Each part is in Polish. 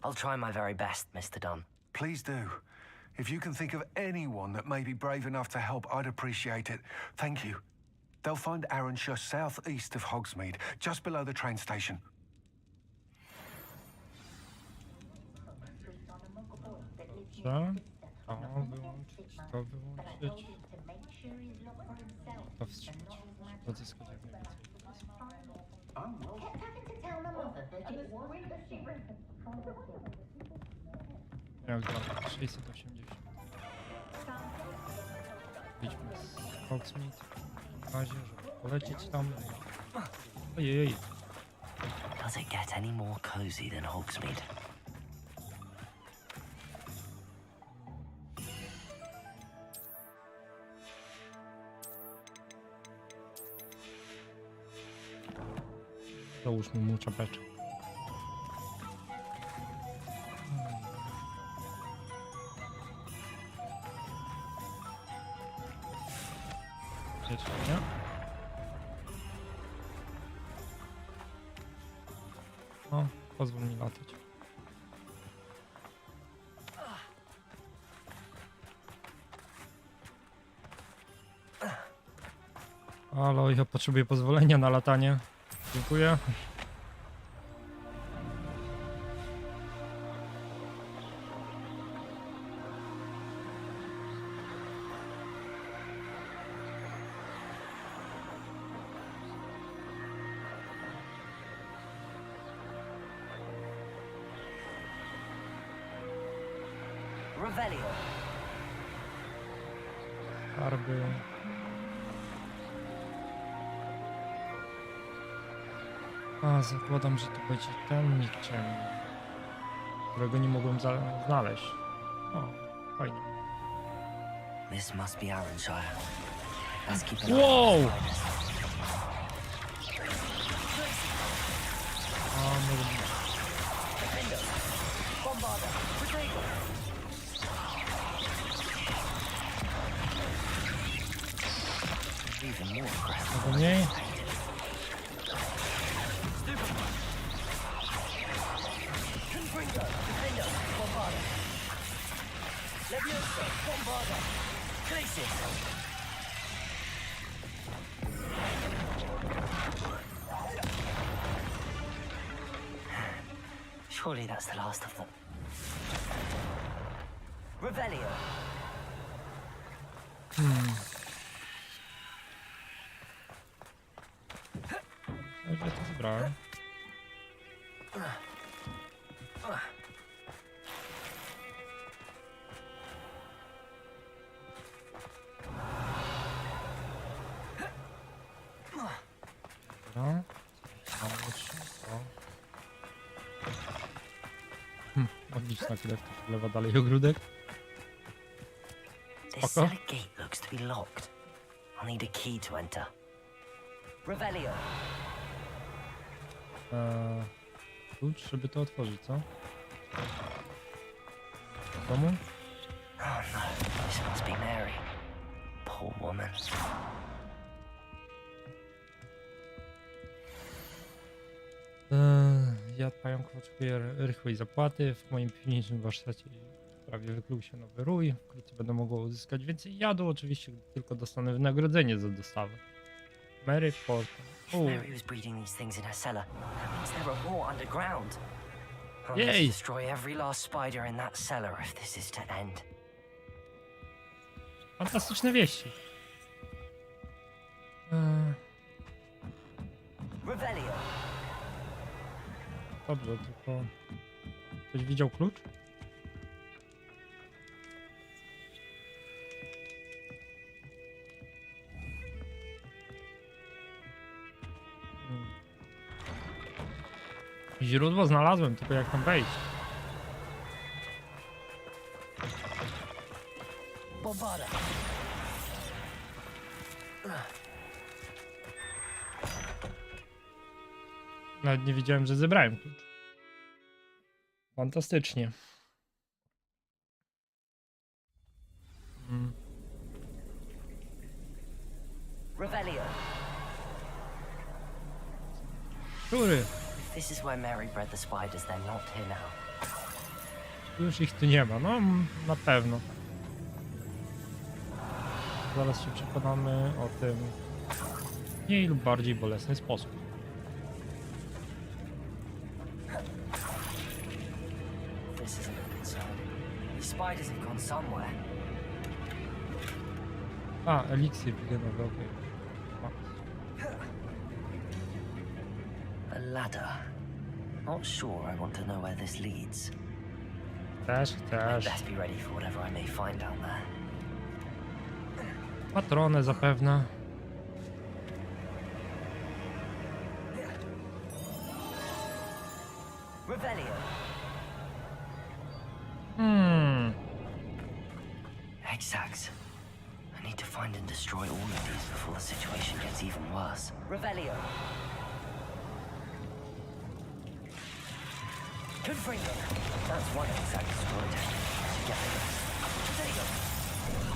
I'll try my very best, Mr. Dunn. Please do. If you can think of anyone that may be brave enough to help, I'd appreciate it. Thank you. They'll find Arranshire southeast of Hogsmeade, just below the train station. Dobrze. To wyłączyć, to wyłączyć. To wstrzymać. Odzyskać jak najwięcej. Jak dwa, 680. Idźmy z Hogsmeade w razie, żeby polecieć tam. Ojej. Does it get any more cozy than Hogsmeade? Załóżmy mu czapeczkę. Nie? No, pozwól mi latać. Halo, ja potrzebuję pozwolenia na latanie. Dziękuję. Revelio. Farby. A, zakładam, że to będzie ten nikczemny, którego nie mogłem znaleźć. O, fajnie. This must be Arranshire. Let's keep an Wow! A, może być. Może mniej? Surely that's the last of them. Revelio. Ja to zebrałem. Dobra. Odlicz na chwilę, ktoś wlewa dalej ogródek. This cellar gate looks to be locked. I'll need a key to enter. Revelio. Klucz, żeby to otworzyć, co? W domu? Oh no, this must be Mary. Poor woman. Jad pająków oczekuje rychłej zapłaty. W moim piwniczym warsztacie prawie wykluł się nowy rój. Wkrótce będę mogła uzyskać więcej jadu, oczywiście gdy tylko dostanę wynagrodzenie za dostawę. Mary Potter. Mary was breeding these things in her cellar. That means there are more underground. I must Yay! destroy every last spider in that cellar if this is to end. Fantastyczne wieści. Revelio. Dobrze, tylko... Ktoś widział klucz? Źródło znalazłem, tylko jak tam wejść? Bombada. Nawet nie wiedziałem, że zebrałem klucz. Fantastycznie. Revelio. Który? If this is where Mary bred the spiders, they're not here now. Już ich tu nie ma, no na pewno. Zaraz się przekonamy o tym w mniej lub bardziej bolesny sposób. This isn't a good sign. The spiders have gone somewhere. A, eliksir genowy, okej. A ladder. Not sure I want to know where this leads. Też I'd chcesz. best be ready for whatever I may find down there. Patronę zapewne. Revelio. Hexags. I need to find and destroy all of these before the situation gets even worse. Revelio. Confringo. That's one hexag destroyed. Together. There you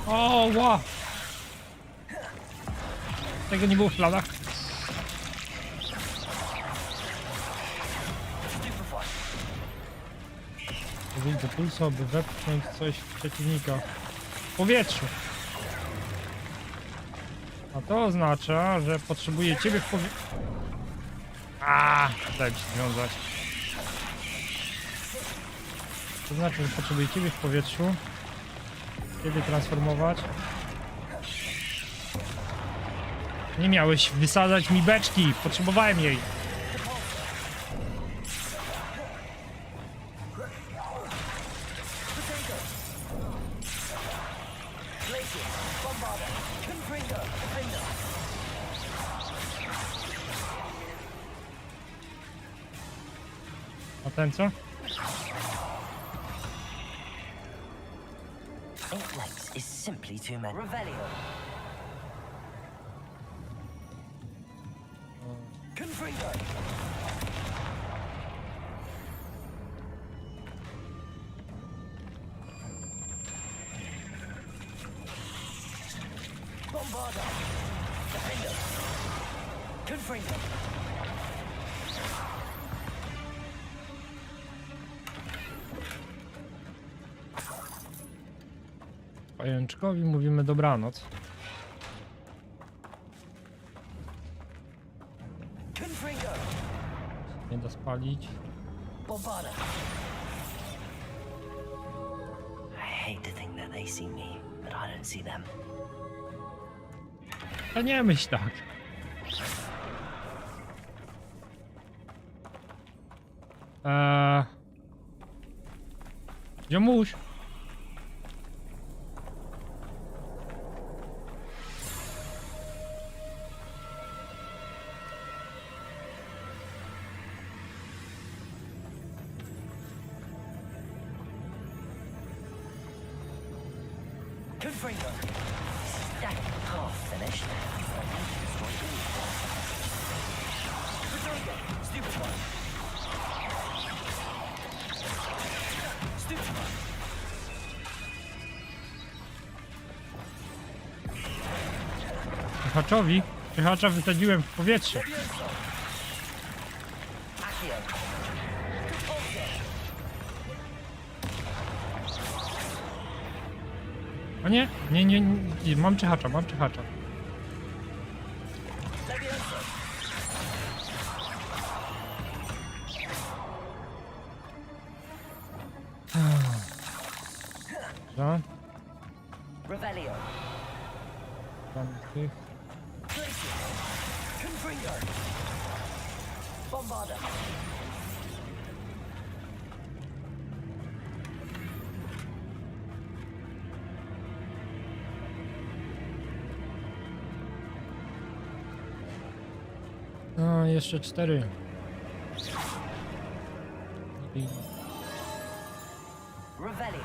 go. O, ła! Tego nie było w planach. Stupefy. Użyć do pulsu, aby wepchnąć coś w przeciwnika w powietrzu. A to oznacza, że potrzebuję ciebie w powietrzu. Daj mi się związać. To znaczy, że potrzebuję ciebie w powietrzu. Ciebie transformować. Nie miałeś wysadzać mi beczki. Potrzebowałem jej. A ten co? Eight legs is simply too many. Revelio. Confringo. Bombarda. Defender. Confringo. Pajączkowi mówimy dobranoc. Confringo. Nie da spalić. Bombarda. I hate to think that they see me, but I don't see them. To nie myśl tak. Ziomuś. Confringo. That half finished. I need to destroy all. Confringo. Stupid one. Stupid one. Cichacza wysadziłem w powietrze. Accio. A nie, mam czyhacza. Levioso. Za, Revelio. tam tych. Glacier. Confringo. Bombarda. No, jeszcze 4. Revelio.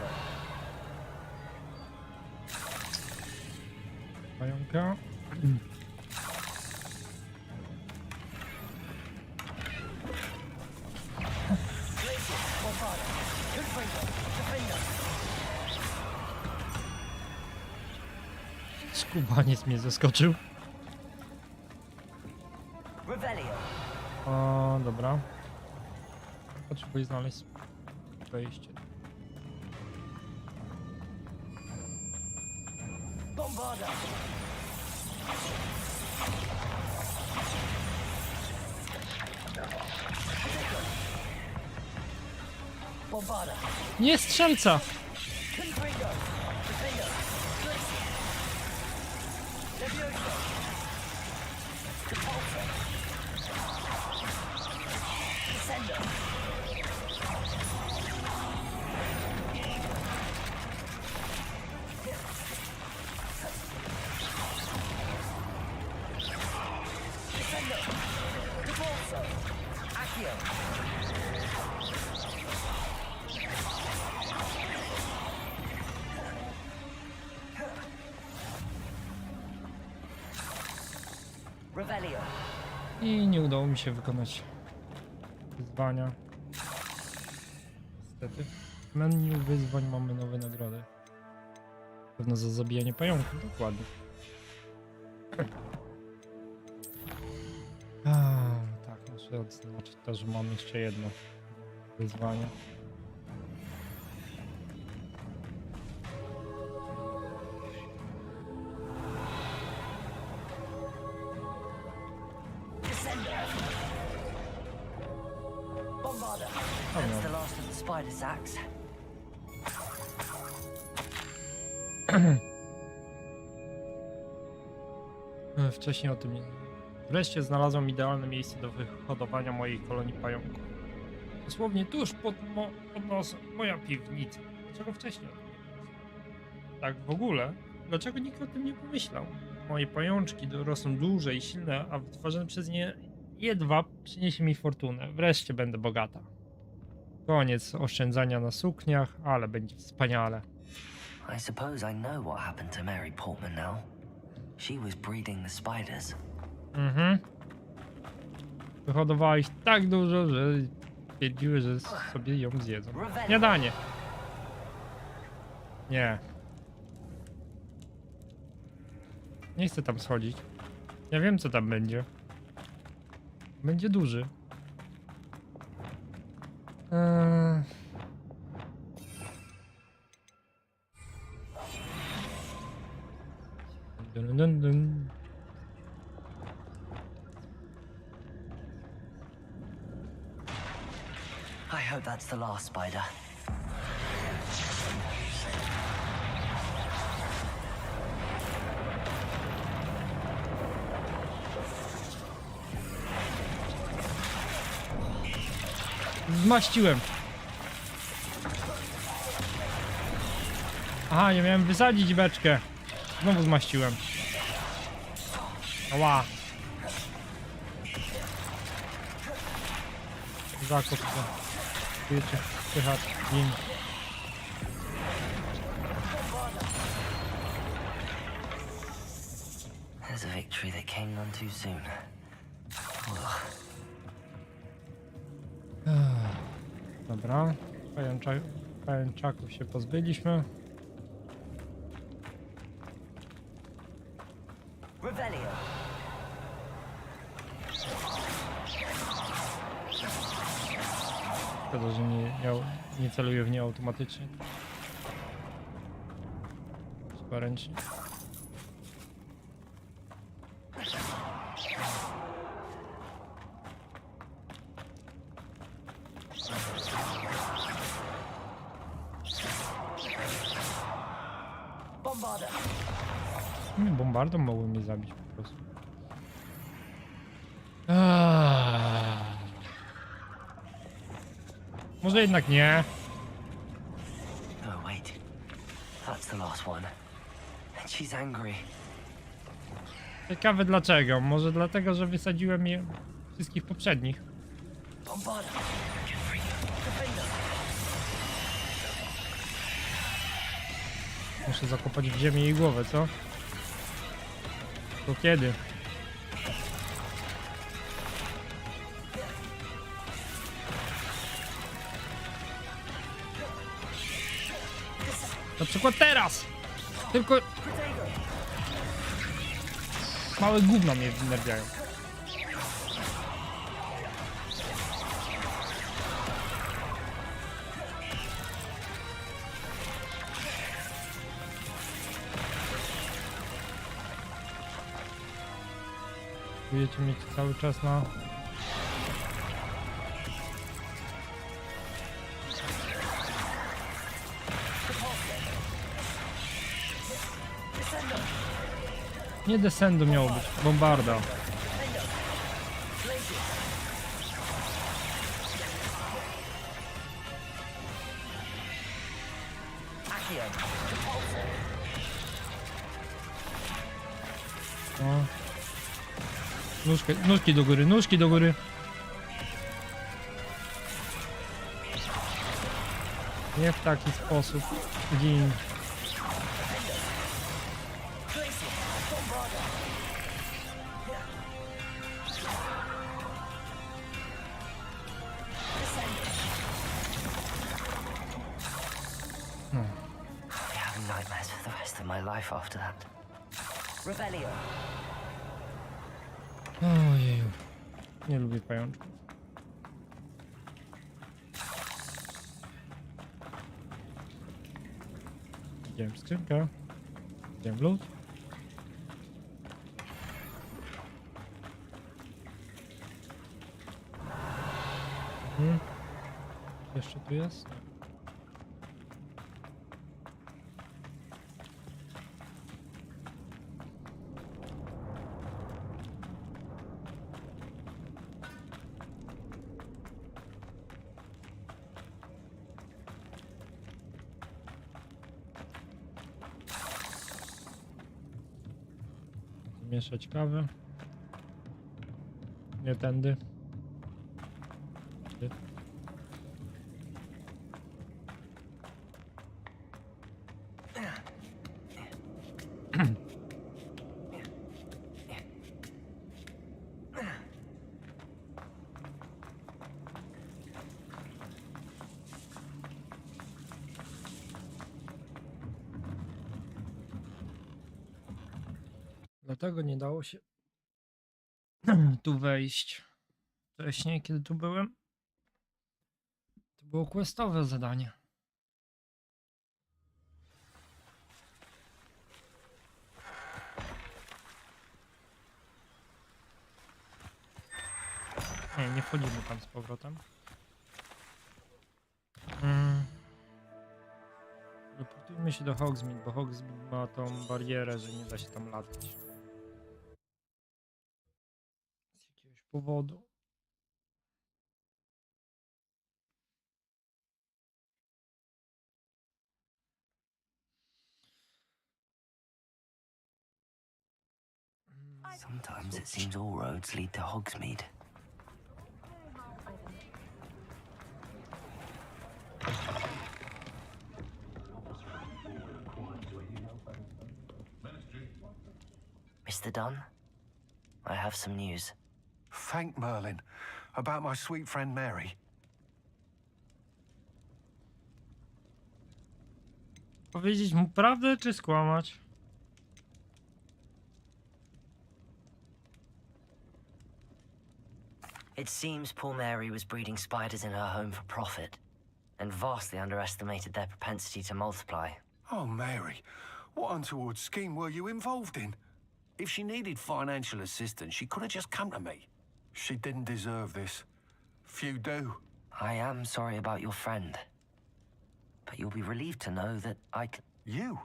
Pająka. Glacier. Bombarda. Confringo. Defender. Skubaniec mnie zaskoczył. Revelio. O, dobra. Potrzebuję znaleźć wejście. Bombarda! Bombarda! Nie strzelca! Confringo! Defender! Levioso! Repulsor! Descender! Descender! Repulsor! Accio! Revelio! I nie udało mi się wykonać wyzwania. Niestety. W menu wyzwań mamy nowe nagrody. Pewno za zabijanie pająków, dokładnie. Tak, muszę odznaczyć to, że mam jeszcze jedno wyzwanie. Descender! Bombarda! Oh, That's no. the last of the spider sacks. Wcześniej o tym nie. Wreszcie znalazłam idealne miejsce do wyhodowania mojej kolonii pająków. Dosłownie tuż pod nosem, moja piwnica. Dlaczego wcześniej o tym nie pomyślałem? Tak w ogóle, dlaczego nikt o tym nie pomyślał? Moje pajączki rosną duże i silne, a wytworzone przez nie jedwab przyniesie mi fortunę. Wreszcie będę bogata. Koniec oszczędzania na sukniach, ale będzie wspaniale. I suppose I know what happened to Mary Portman now. She was breeding the spiders. Mhm. Wyhodowała ich tak dużo, że stwierdziły, że sobie ją zjedzą. Śniadanie. Nie. Nie chcę tam schodzić. Ja wiem, co tam będzie. Będzie duży. Dun, dun, dun. I hope that's the last spider. Zmaściłem. Aha, nie miałem wysadzić beczkę. Znowu zmaściłem. Ała. Zakop to. Wiecie, słychać nim. There's a victory that came none too soon. Ugh. Dobra. Pajęczaków się pozbyliśmy. Revelio! Szkoda, że nie celuję w nie automatycznie. Trzeba ręcznie. Bombarda! Bombardą mogły mnie zabić po prostu. Może jednak nie. No, wait. That's the last one. And she's angry. Ciekawe dlaczego. Może dlatego, że wysadziłem je wszystkich poprzednich. Bombarda! Defender! Muszę zakopać w ziemię jej głowę, co? To kiedy? Na przykład teraz! Tylko... Małe gówna mnie wnerwiają. Próbujecie mieć cały czas na... Nie descendu miało być, bombarda. O. Nóżki do góry, nóżki do góry. Nie w taki sposób. Gin. No. I'll be having nightmares for the rest of my life after that. Rebellion. Ojeju. Nie lubię pajączków. Widziałem skrzynkę. Widziałem lód. Jeszcze tu jest? Mieszać kawę. Nie tędy. Ty. Dlatego nie dało się tu wejść. Wcześniej, kiedy tu byłem, to było questowe zadanie. Nie wchodzimy tam z powrotem. Teleportujmy się do Hogsmeade, bo Hogsmeade ma tą barierę, że nie da się tam latać. Z jakiegoś powodu. Sometimes it seems all roads lead to Hogsmeade. Mr. Dunn, I have some news. Thank Merlin. About my sweet friend Mary. Powiedzieć mu prawdę, czy skłamać? It seems poor Mary was breeding spiders in her home for profit, and vastly underestimated their propensity to multiply. Oh, Mary, what untoward scheme were you involved in? If she needed financial assistance, she could have just come to me. She didn't deserve this. Few do. I am sorry about your friend, but you'll be relieved to know that I can... You?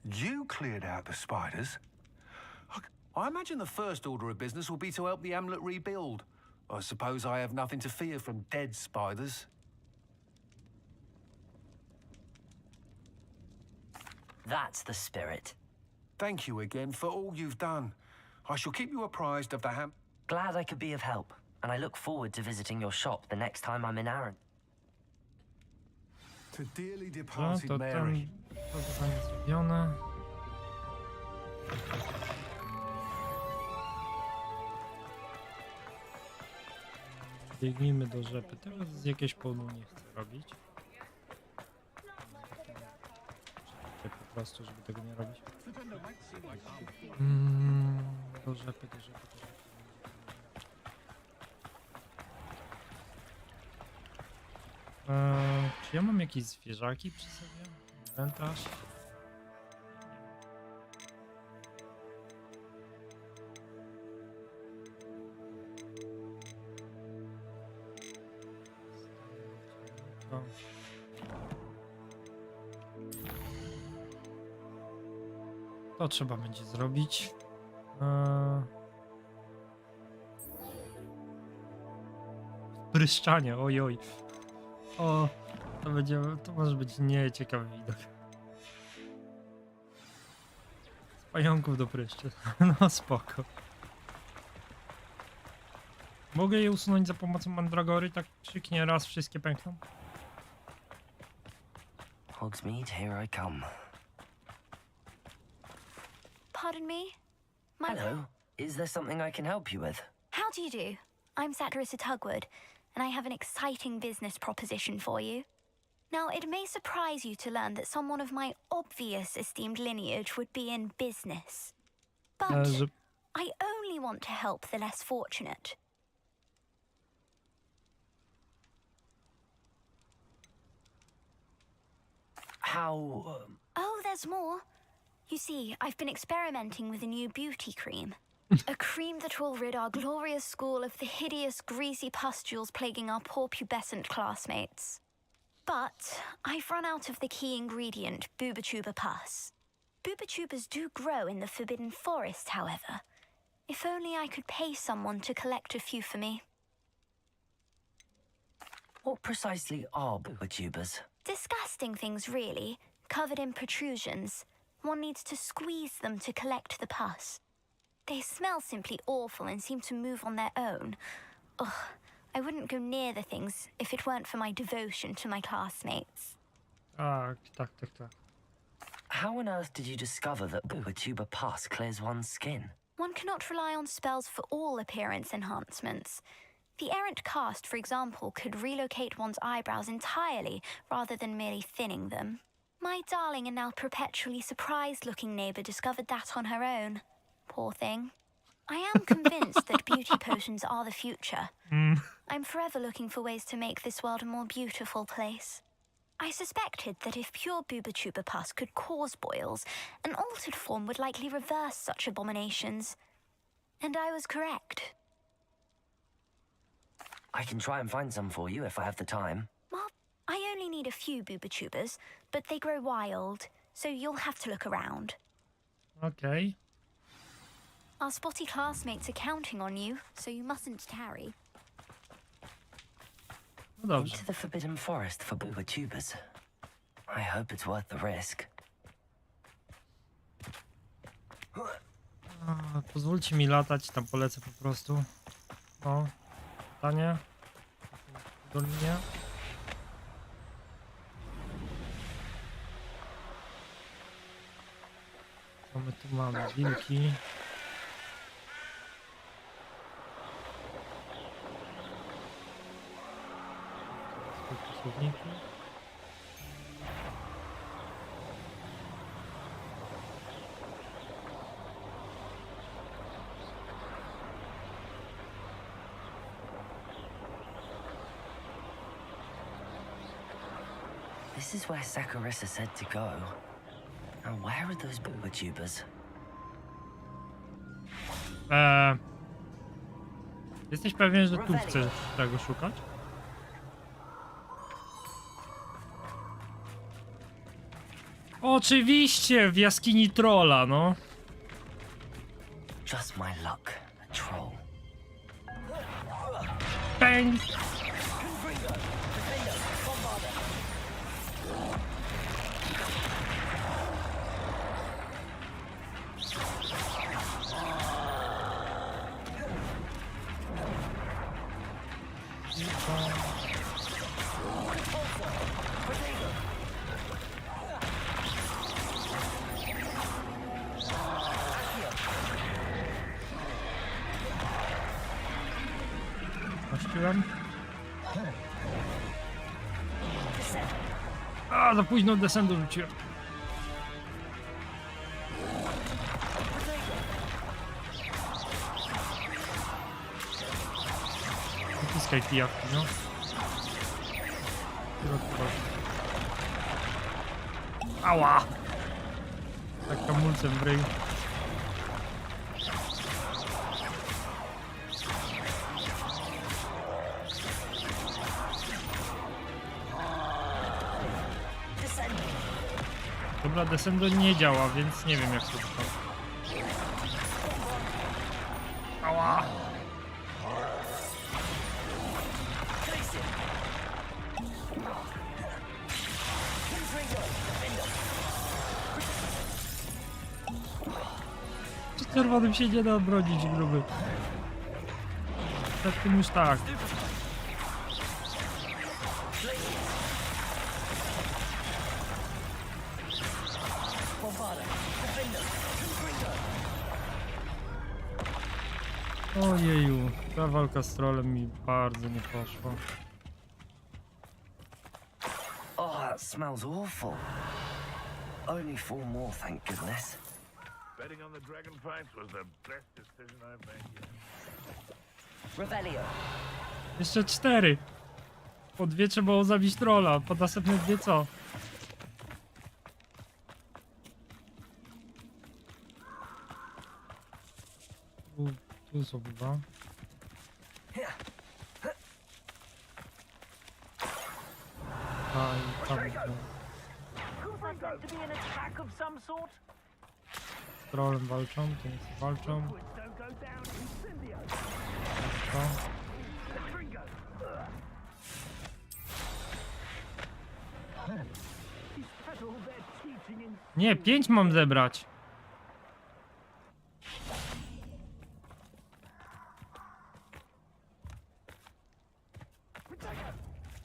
You cleared out the spiders? I imagine the first order of business will be to help the Hamlet rebuild. I suppose I have nothing to fear from dead spiders. That's the spirit. Thank you again for all you've done. I shall keep you apprised of the Glad I could be of help, and I look forward to visiting your shop the next time I'm in Arran. To dearly No, departed to Mary. tam to zostanie zrobione. Biegnijmy do rzepy. Teraz z jakiegoś powodu nie chcę robić. Po prostu, żeby tego nie robić. Do rzepy, do rzepy, do rzepy. Czy ja mam jakieś zwierzaki przy sobie? Inwentarz? O. To trzeba będzie zrobić. Pryszczanie, ojoj. O, to może być nieciekawy widok. Z pająków do pryszczy. No spoko. Mogę je usunąć za pomocą mandragory, tak krzyknie raz, wszystkie pękną? Hogsmeade, here I come. Pardon me? Hello. Is there something I can help you with? How do you do? I'm Zapraszam Tugwood, and I have an exciting business proposition for you. Now, it may surprise you to learn that someone of my obvious esteemed lineage would be in business. But I only want to help the less fortunate. How... Oh, there's more. You see, I've been experimenting with a new beauty cream. A cream that will rid our glorious school of the hideous, greasy pustules plaguing our poor pubescent classmates. But I've run out of the key ingredient, boobotuber pus. Boobotubers do grow in the Forbidden Forest, however. If only I could pay someone to collect a few for me. What precisely are boobotubers? Disgusting things, really, covered in protrusions. One needs to squeeze them to collect the pus. They smell simply awful and seem to move on their own. Ugh, I wouldn't go near the things if it weren't for my devotion to my classmates. Tak. How on earth did you discover that boobotuber pus clears one's skin? One cannot rely on spells for all appearance enhancements. The errant cast, for example, could relocate one's eyebrows entirely rather than merely thinning them. My darling and now perpetually surprised-looking neighbour discovered that on her own. Poor thing. I am convinced that beauty potions are the future. I'm forever looking for ways to make this world a more beautiful place. I suspected that if pure boobotuber pus could cause boils, an altered form would likely reverse such abominations. And I was correct. I can try and find some for you if I have the time. Well, I only need a few boobotubers, but they grow wild, so you'll have to look around. Okej. Our spotty classmates are counting on you, so you mustn't tarry. No dobrze. Into the Forbidden Forest for boobotubers. I hope it's worth the risk. Pozwólcie mi latać, tam polecę po prostu. O, pytanie. Dolinie. Co my tu mamy? Wilki. Słowniki. This is where Saccharissa said to go. Now where are those boobotubers? Jesteś pewien, że tu chcesz tego szukać? Oczywiście, w jaskini trolla, no. Just my luck, a troll. Bang! Puściłem. A, za późno descendu rzuciłem. Naciskaj pijawki, no. Ała! Tak hamulcem w ryj. Dobra, descendo nie działa, więc nie wiem jak to wygląda. Ała! Z czerwonym się nie da obronić, gruby. Tak tym już tak. Ojeju, ta walka z trolem mi bardzo nie poszła. Oh, that smells awful. Only 4 more, thank goodness. Betting on the dragon fights was the best decision I've made yet. Revelio. Jeszcze 4. Po 2 trzeba było zabić trolla, po następne 2 co? Tu są chyba. A i tam Couldn't that to be an attack of some sort? z trollem walczą, to nic walczą. Don't go down, incendio. To. Tringo. Is that all they're teaching in? Nie, 5 mam zebrać.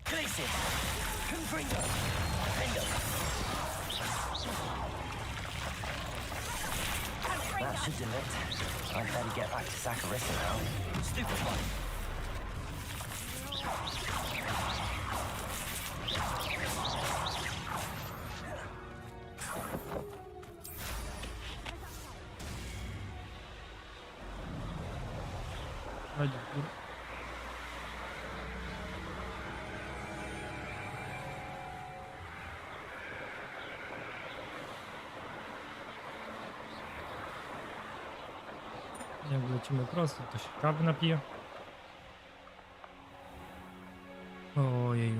Glacier. Confringo. Defendo. That should do it. I'd better get back to Zapraszam now. Stupid one. Chodź w górę. Jak lecimy prosto, to się kawy napije. Ojej.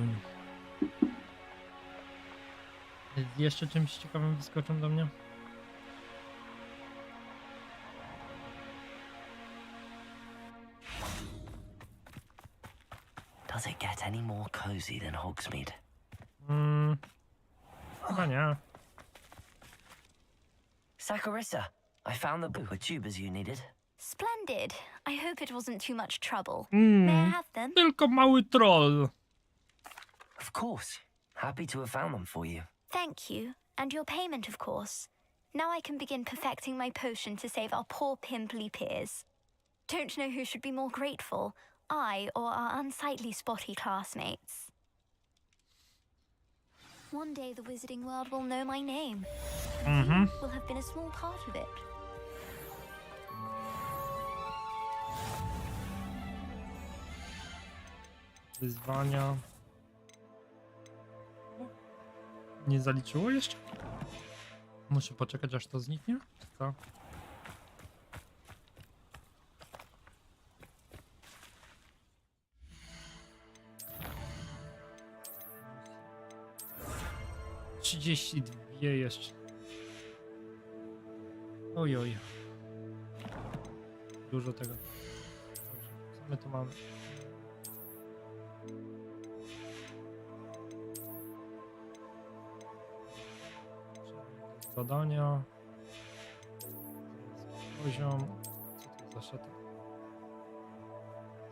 Jeszcze czymś ciekawym wyskoczą do mnie? Does it get any more cozy than Hogsmeade? Chyba nie. Saccharissa, I found the boo tubers you needed. Splendid. I hope it wasn't too much trouble. May I have them? Tylko mały troll. Of course. Happy to have found them for you. Thank you. And your payment, of course. Now I can begin perfecting my potion to save our poor pimply peers. Don't know who should be more grateful, I or our unsightly spotty classmates. One day the wizarding world will know my name. Will have been a small part of it. Wyzwania. Nie zaliczyło jeszcze? Muszę poczekać aż to zniknie? Czy co? ...32 jeszcze. Ojoj. Dużo tego. Dobrze, co my tu mamy? Zadania. Poziom. Co to za szata?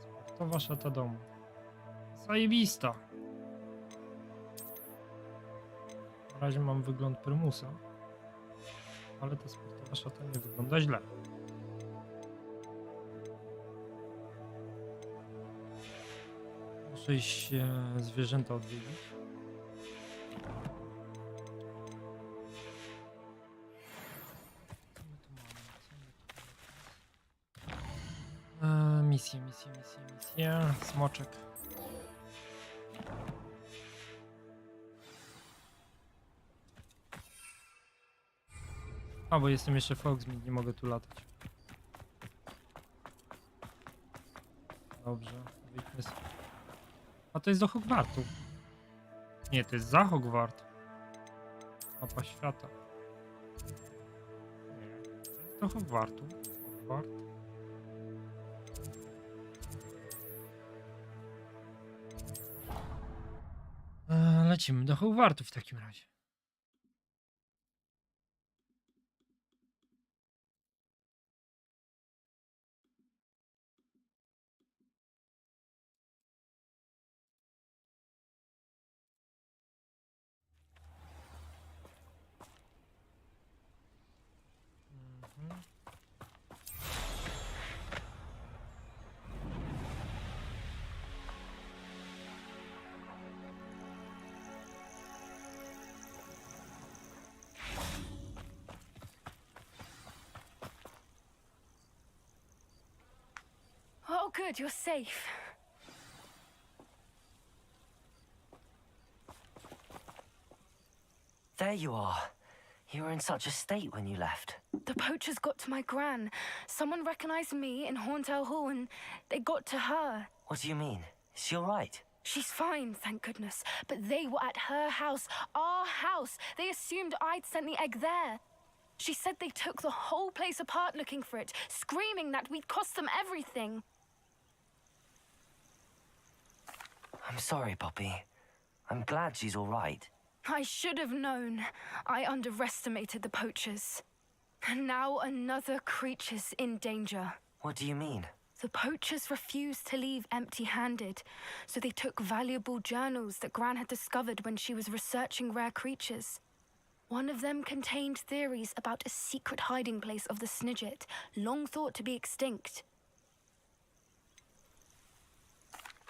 Sportowa szata domu. Zajebista. Na razie mam wygląd prymusa. Ale ta sportowa szata nie wygląda źle. Muszę iść zwierzęta odwiedzić. Misje. Smoczek. A, bo jestem jeszcze w Hogsmeade, nie mogę tu latać. Dobrze, wyjdźmy sobie. A to jest do Hogwartu. Nie, to jest za Hogwart. Mapa świata. Do Hogwartu. Hogwart. Lecimy do Hogwartu w takim razie. Oh, good, you're safe. There you are. You were in such a state when you left. The poachers got to my gran. Someone recognized me in Horntail Hall and they got to her. What do you mean? Is she all right? She's fine, thank goodness. But they were at her house, our house. They assumed I'd sent the egg there. She said they took the whole place apart looking for it, screaming that we'd cost them everything. I'm sorry, Poppy. I'm glad she's all right. I should have known. I underestimated the poachers. And now another creature's in danger. What do you mean? The poachers refused to leave empty-handed, so they took valuable journals that Gran had discovered when she was researching rare creatures. One of them contained theories about a secret hiding place of the Snidget, long thought to be extinct.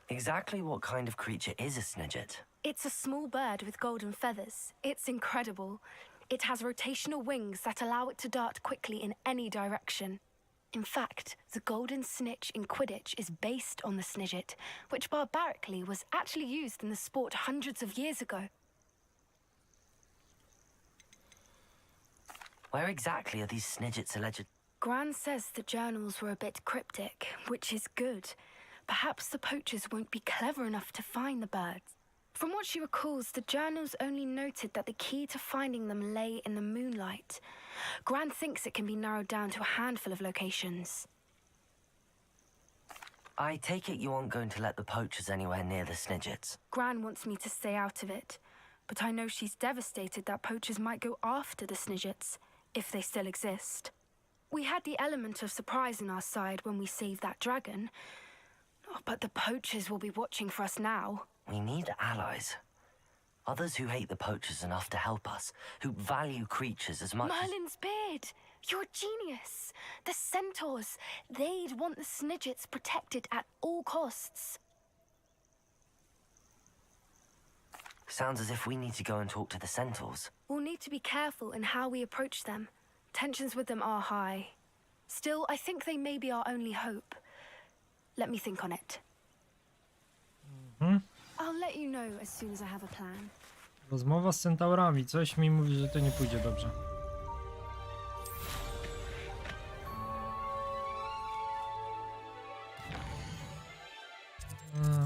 Exactly what kind of creature is a Snidget? It's a small bird with golden feathers. It's incredible. It has rotational wings that allow it to dart quickly in any direction. In fact, the golden snitch in Quidditch is based on the Snidget, which barbarically was actually used in the sport hundreds of years ago. Where exactly are these Snidgets alleged? Gran says the journals were a bit cryptic, which is good. Perhaps the poachers won't be clever enough to find the birds. From what she recalls, the journals only noted that the key to finding them lay in the moonlight. Gran thinks it can be narrowed down to a handful of locations. I take it you aren't going to let the poachers anywhere near the Snidgets. Gran wants me to stay out of it, but I know she's devastated that poachers might go after the Snidgets, if they still exist. We had the element of surprise on our side when we saved that dragon, but the poachers will be watching for us now. We need allies. Others who hate the poachers enough to help us, who value creatures as much Merlin's beard! You're a genius! The centaurs! They'd want the Snidgets protected at all costs. Sounds as if we need to go and talk to the centaurs. We'll need to be careful in how we approach them. Tensions with them are high. Still, I think they may be our only hope. Let me think on it. I'll let you know as soon as I have a plan. Rozmowa z centaurami. Coś mi mówi, że to nie pójdzie dobrze.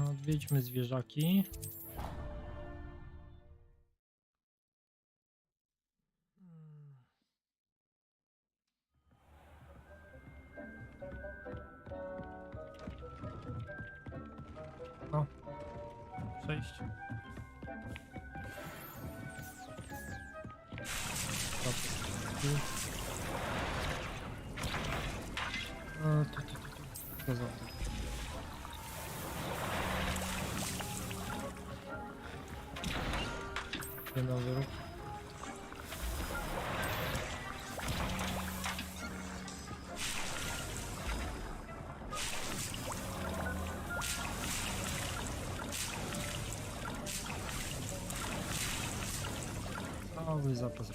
Odwiedźmy zwierzaki. O, przejść. Co za to? Nowy ruch. Cały zapas.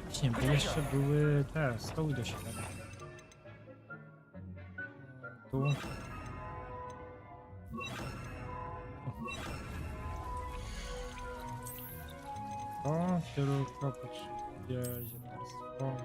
Właśnie, bo jeszcze były te stoły do siedzenia. Tu. To tylko potrzebuje ziemnictwo.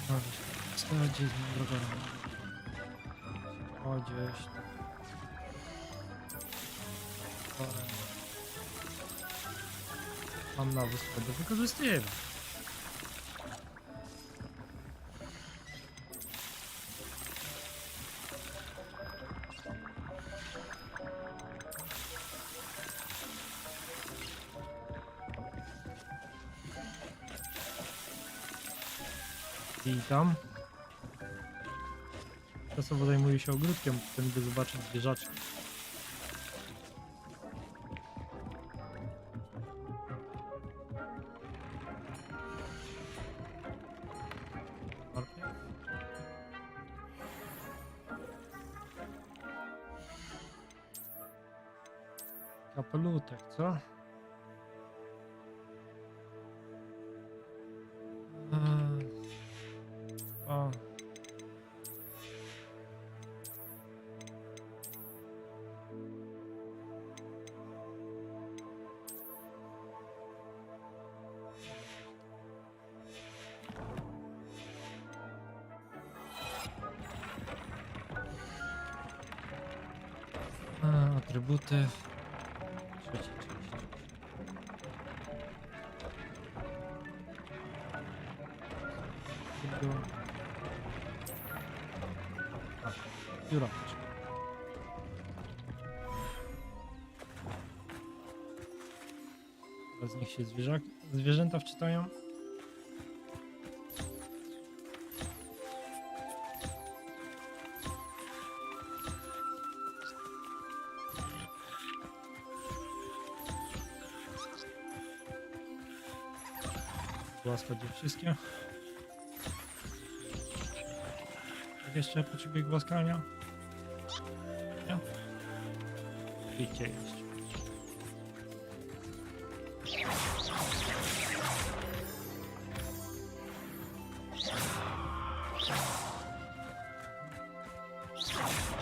Gdzie jest moja droga? O, gdzieś. Mam na wyspę do wykorzystywania. Witam. Czasowo zajmuję się ogródkiem, chcę by zobaczyć zwierzaczki. Kapelutek, co? O. Atrybuty. Trzeci część. Biura. Teraz niech się zwierzęta wczytają. Głaskać je wszystkie. Jak jeszcze potrzebuję głaskania? Nie? Idźcie jeść.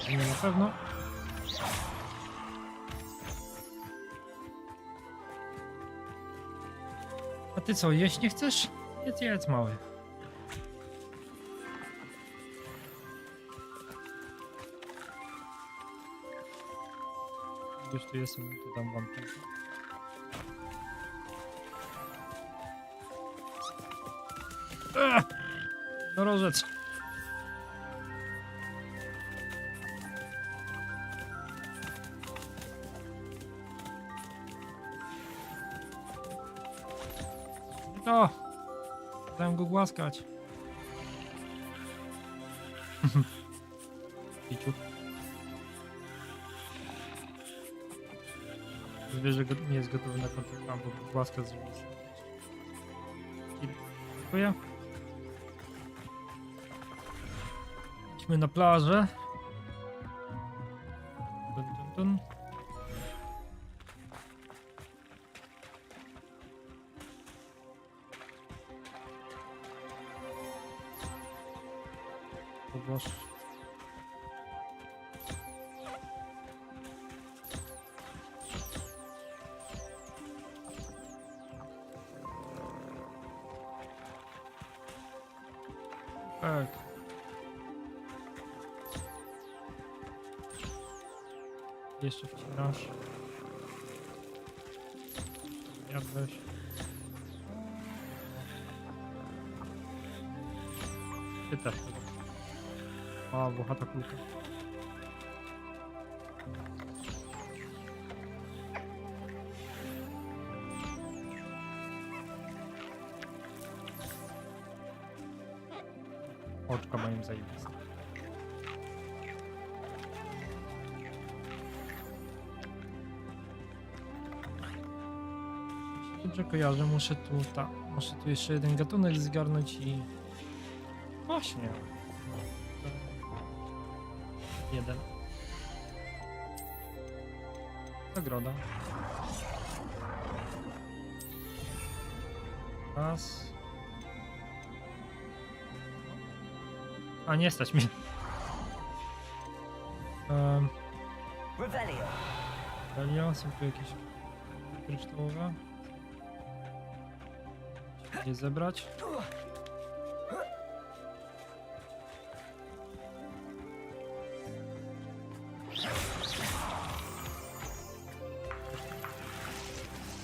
Nie na pewno. A ty co, jeść nie chcesz? Jedz mały. Już tu jestem, to dam wam piłkę. Dorożec. O! Dałem go głaskać. Piciu. Zwierzę nie jest gotowy na kontakt, bo głaska z drugiej strony. Dziękuję. Idźmy na plażę. Dun, dun, dun. Poboż. Tak. Jeszcze wcinasz. Jadłeś. Ty też. O, włochata kulka. Oczka mają zajebiste. Dobrze kojarzę, muszę tu jeszcze jeden gatunek zgarnąć i... Właśnie. Jeden. Zagroda. Raz. A nie stać mi. Revelio, są tu jakieś kryształowe. Gdzie zebrać?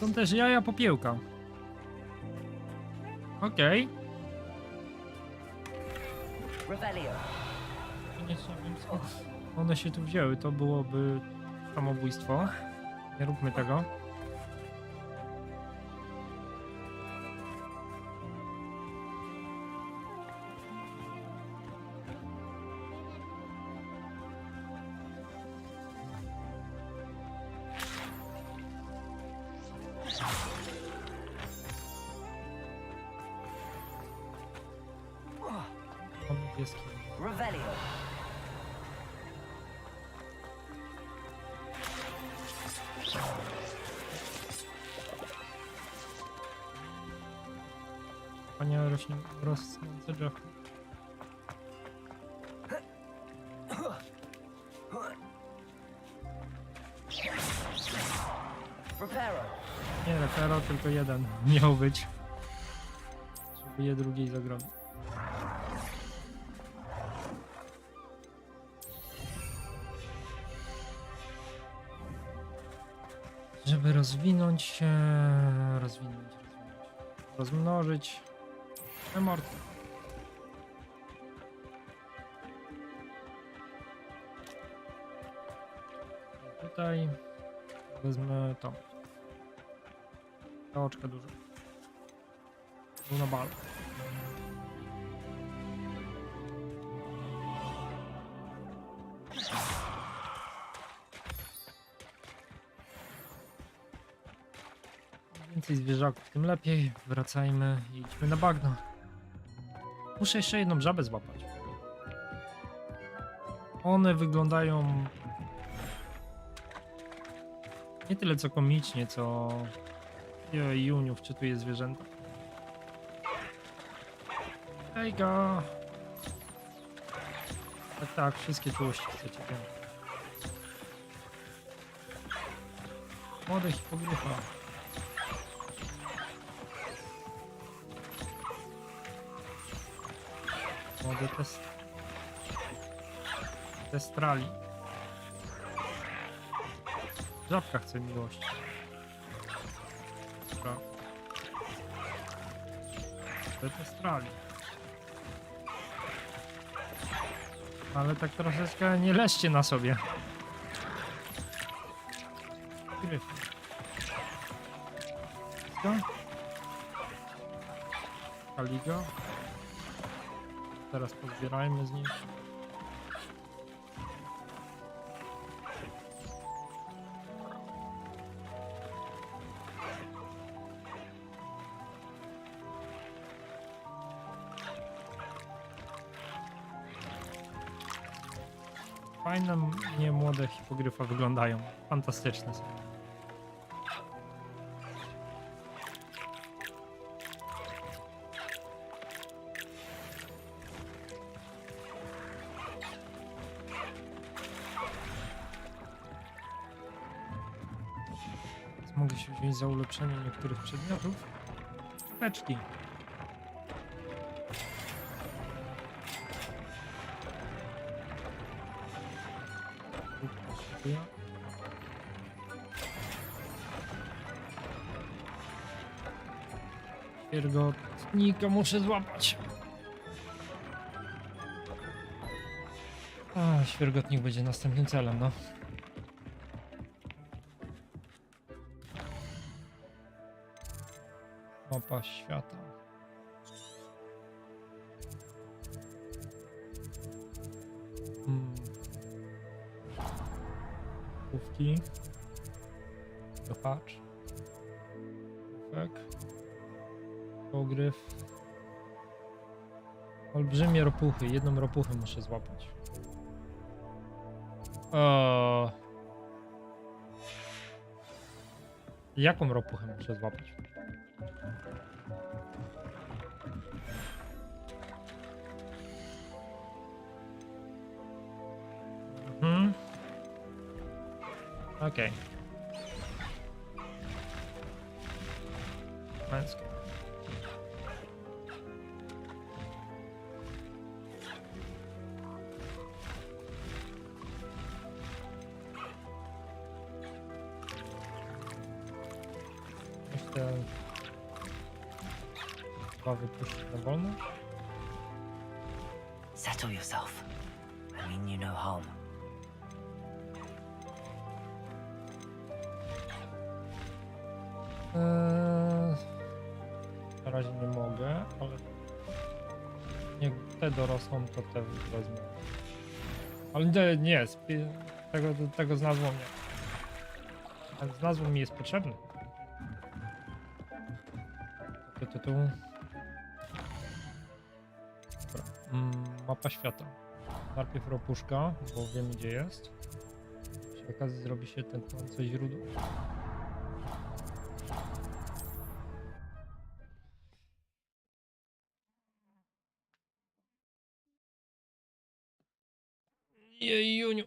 Są też jaja popiełka. Okej. Revelio. Koniecznie wiem skąd one się tu wzięły. To byłoby samobójstwo. Nie róbmy tego. Niebieski. Revelio. Wspaniałe rosnące drzewo. Reparo. Nie, repero, tylko jeden miał być. Żeby je drugiej zagrobić. Żeby rozwinąć się, rozmnożyć. Emorty. Tutaj wezmę tą. Oczkę dużo. Tu na bal. Więcej zwierzaków, tym lepiej. Wracajmy i idźmy na bagno. Muszę jeszcze jedną żabę złapać. One wyglądają nie tyle co komicznie, co Juniu wczytuje zwierzęta. Hejka! Tak, tak, wszystkie czułości chcecie. Wiem. Młode hipogryfa. Młode testrali. Żabka chce miłości. Dobra. Testrali. Ale tak troszeczkę nie leżcie na sobie. Gryfy. Co? Kaligo. Teraz pozbierajmy z nich. Fajne mnie młode hipogryfa wyglądają. Fantastyczne są. Teraz mogę się wziąć za ulepszenie niektórych przedmiotów. Czapeczki. Świergotnika muszę złapać. A, świergotnik będzie następnym celem, no. Mapa świata. Główki. Dopacz. Tak. Pogryw. Olbrzymie ropuchy. Jedną ropuchę muszę złapać. Jaką ropuchę muszę złapać? Okej. Męskie. Chcę chyba wypuścić na wolność. Settle yourself. I mean you no harm. Na razie nie mogę, ale jak te dorosną, to te wezmę. Ale nie, tego z nazwą nie. Ale z nazwą mi jest potrzebny. Tu. Dobra. Mapa świata. Najpierw ropuszka, bo wiemy gdzie jest. Przy okazji zrobi się tętniące źródło. Jejuniu.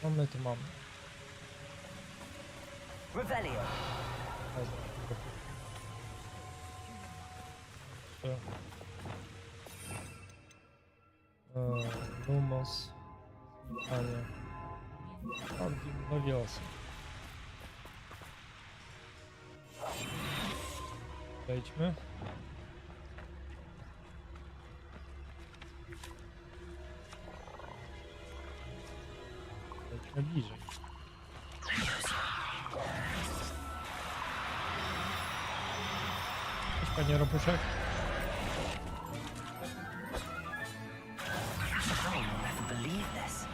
Co my tu mamy? Revelio. Lumos. Pytanie. Leviosa. Wejdźmy. Wejdźmy bliżej. Cześć, panie ropuszek. Oh, you'll never believe this.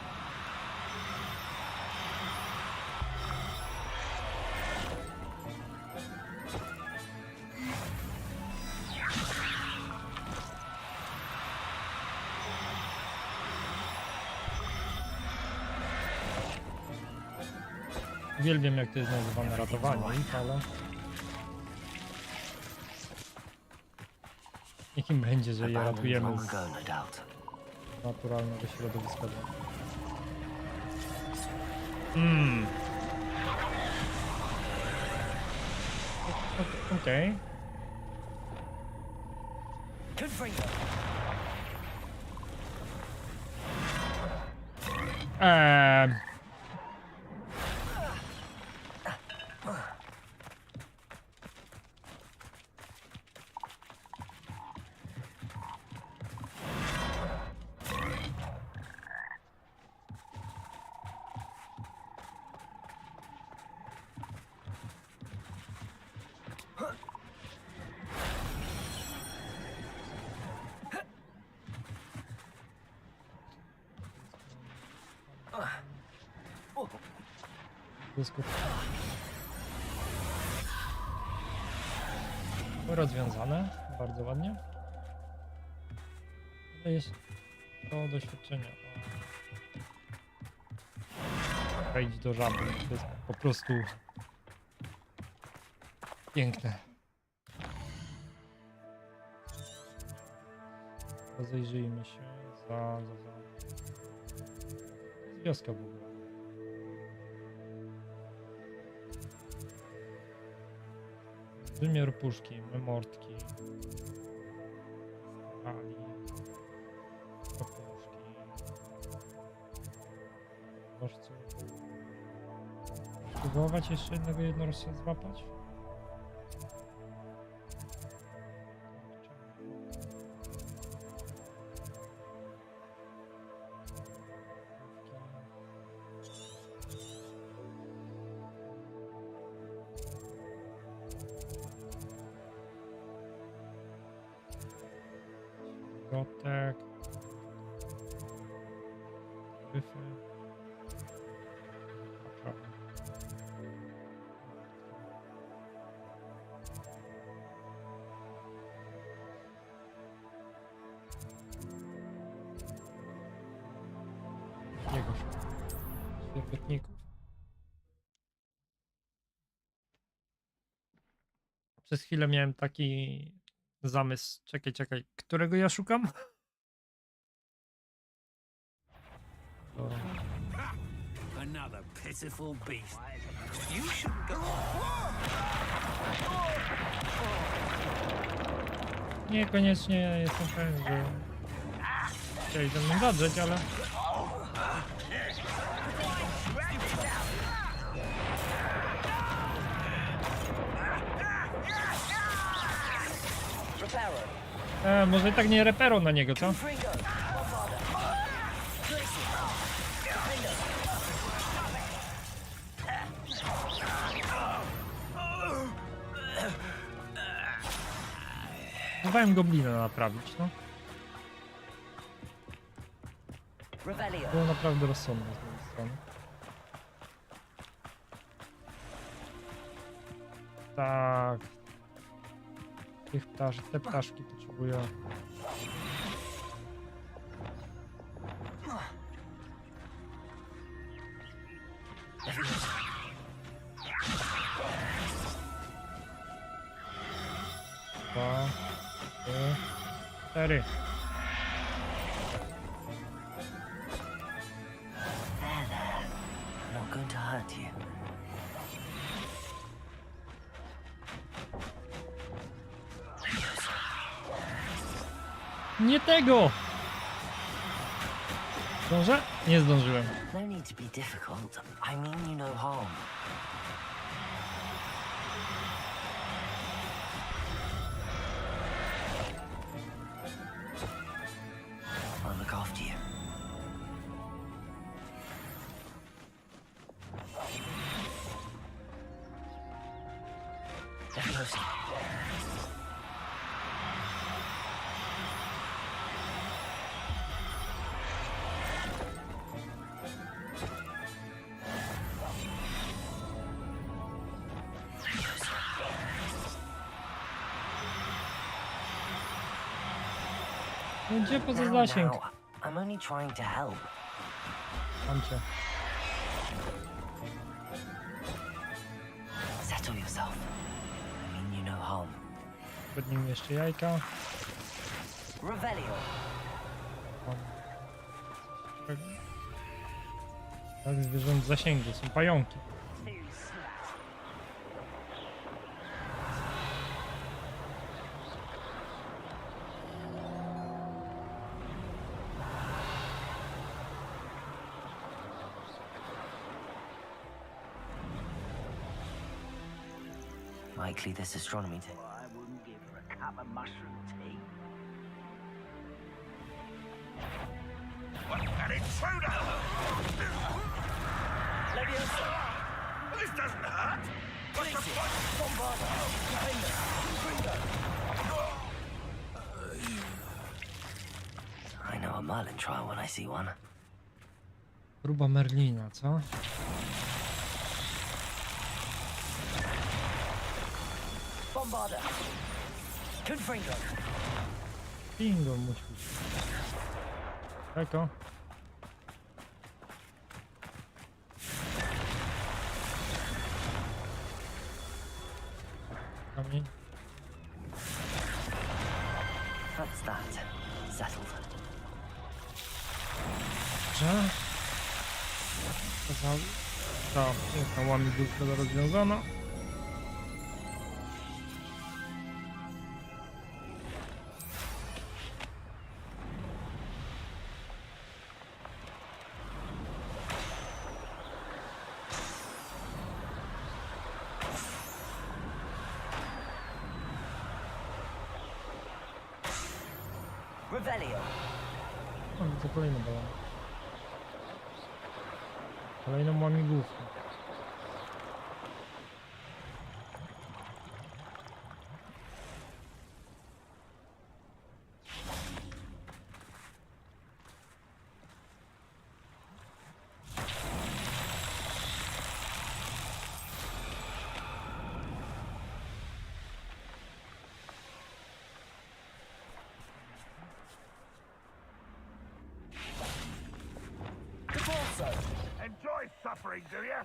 Uwielbiam jak to jest nazywane ratowanie ich, ale niech im będzie, że je ratujemy Long z ago, no doubt. naturalnego środowiska. Okej. Good for you. Rozwiązane, bardzo ładnie. Ale jest to doświadczenia. Wejdź do żaby, to jest po prostu piękne. Rozejrzyjmy się za... Jest wioska w ogóle. Wymiar puszki, memortki, ali, puszki, nożców. Próbować jeszcze jednego jednorożca złapać? Protek. Gryfy. Jego świetników. Przez chwilę miałem taki zamysł. Czekaj, którego ja szukam? Another pitiful beast. You should go. Niekoniecznie jestem pewien, że chcieli ze mną zadrzeć, ale Może i tak nie repero na niego, co? Próbowałem goblina naprawić, no. Było naprawdę rozsądne z mojej strony. Tak. Te ptaszki potrzebują. Dwa, trzy, cztery. Not going to hurt you. Nie tego! Zdążę? Nie zdążyłem. No need to be difficult. I mean you no harm. I'll look after you. Get closer. No gdzie poza Now, zasięg? now, I'm only trying to help. Mam cię. Settle yourself. I mean you no harm. Podnijmy jeszcze jajka. Revelio. Tak, zwierząt zasięgu, są pająki. Likely this astronomy thing. I wouldn't give her a cup of mushroom tea. What an intruder! This doesn't hurt. What's the point? I know a Merlin trial when I see one. Próba Merlina, co? Bombarder. Confringo. Bingo musi być. Eko. Kamień. That's that. Settled. Dobrze. Ta piękna łamigłówka rozwiązana. Revelio. O, widzę kolejny balon. Kolejną łamigłówkę. Enjoy suffering, do you?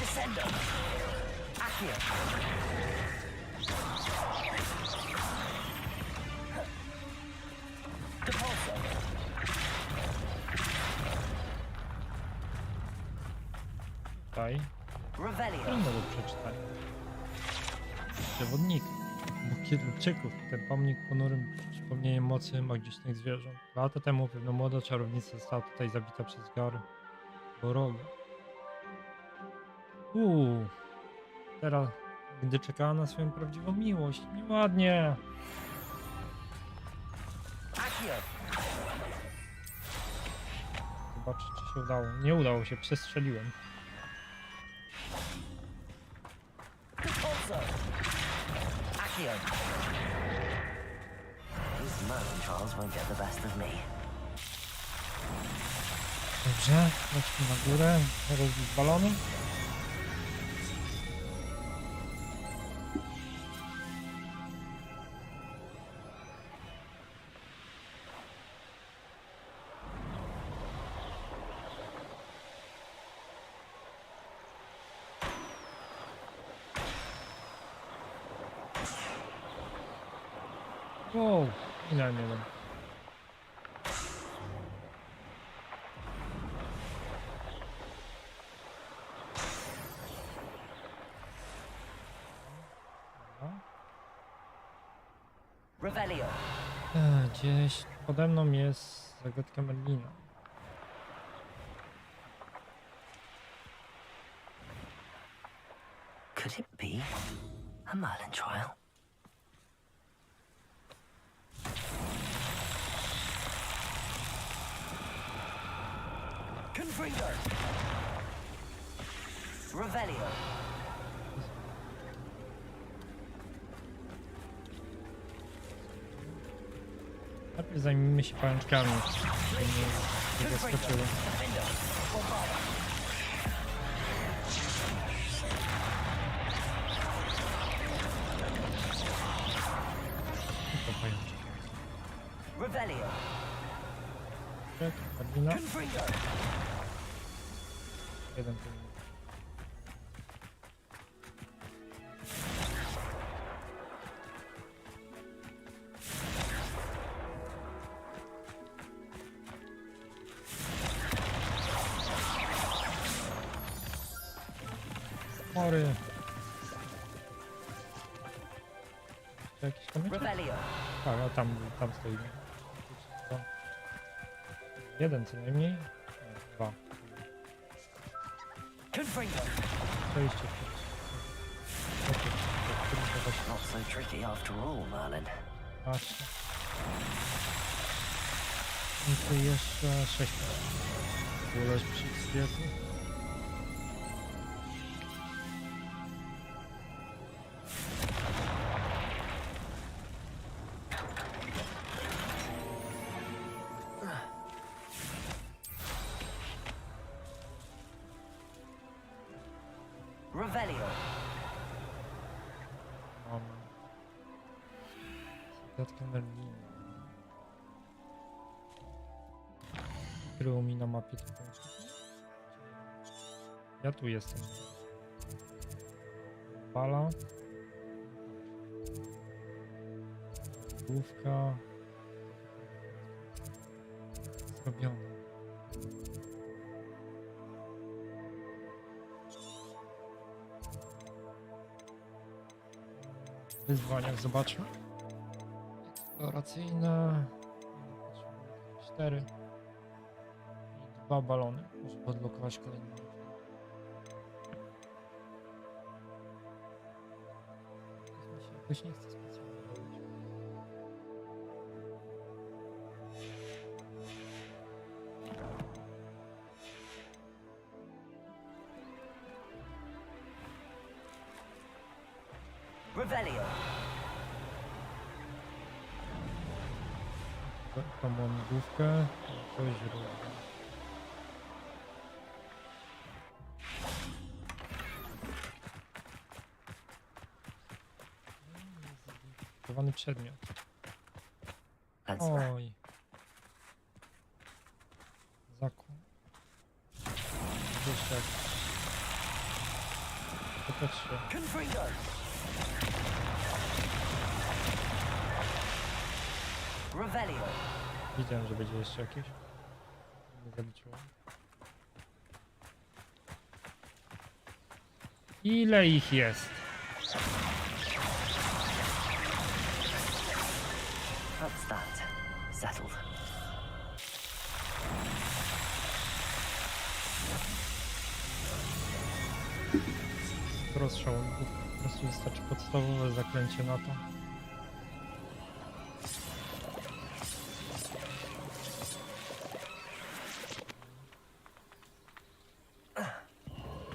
Descendo. Accio. Depulso. Tutaj. Revelio. Trudno do przeczytania. Przewodnik. Chiedlubczyków. Ten pomnik ponurym przypomnieniem mocy magicznych zwierząt. Lata temu pewna młoda czarownica została tutaj zabita przez Gar Boroga. Teraz, gdy czekała na swoją prawdziwą miłość. Nieładnie. Zobaczę, czy się udało. Nie udało się, przestrzeliłem. These Merlin trials won't get the best of me. Dobrze, chodźmy na górę. Rozbić balony. Wow, ile nie wiem. Revelio. Gdzieś pode mną jest zagadka Merlina. Could it be a Merlin trial? Confringo. Revelio. Najpierw zajmijmy się pajączkami, żeby nie zaskoczyły. Tylko pajączki. Revelio. Tak, Merlina. Confringo. Jeden powinien. Chory. Czy jakiś kamyczek? Revelio. Tak, a tam stoi. Jeden co najmniej. Nie, dwa. Confringo. Przejście. Not so tricky after all, Merlin. Patrzcie. I tu jeszcze 6. Uleż przy wieku. Revelio. Mam zagadkę Merlina, którą mi na mapie tutaj. Ja tu jestem. Bala. Główka. Zrobiona. Wyzwania, zobaczmy. Eksploracyjne. 4. I 2 balony, żeby odblokować kolejny. Mi się jakoś nie chce specjalnie robić. Revelio. Tą mam główkę. Coś robię. Zablokowany przedmiot. That's right. Oj. Zakon. Jeszcze jak. Popatrzcie. Confringo. Revelio. Widziałem, że będzie jeszcze jakieś. Nie zaliczyłem. Ile ich jest? That's that. Settled. Rozstrzał, po prostu wystarczy podstawowe zaklęcie na to.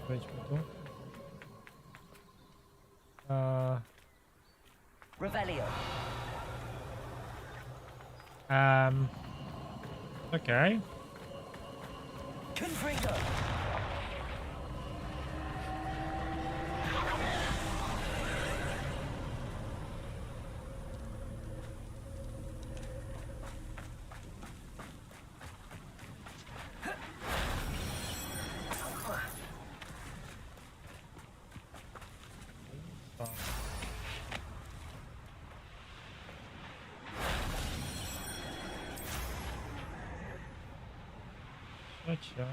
Wejdźmy tu. Revelio. Okej. Confringo. Tak. Trzecia.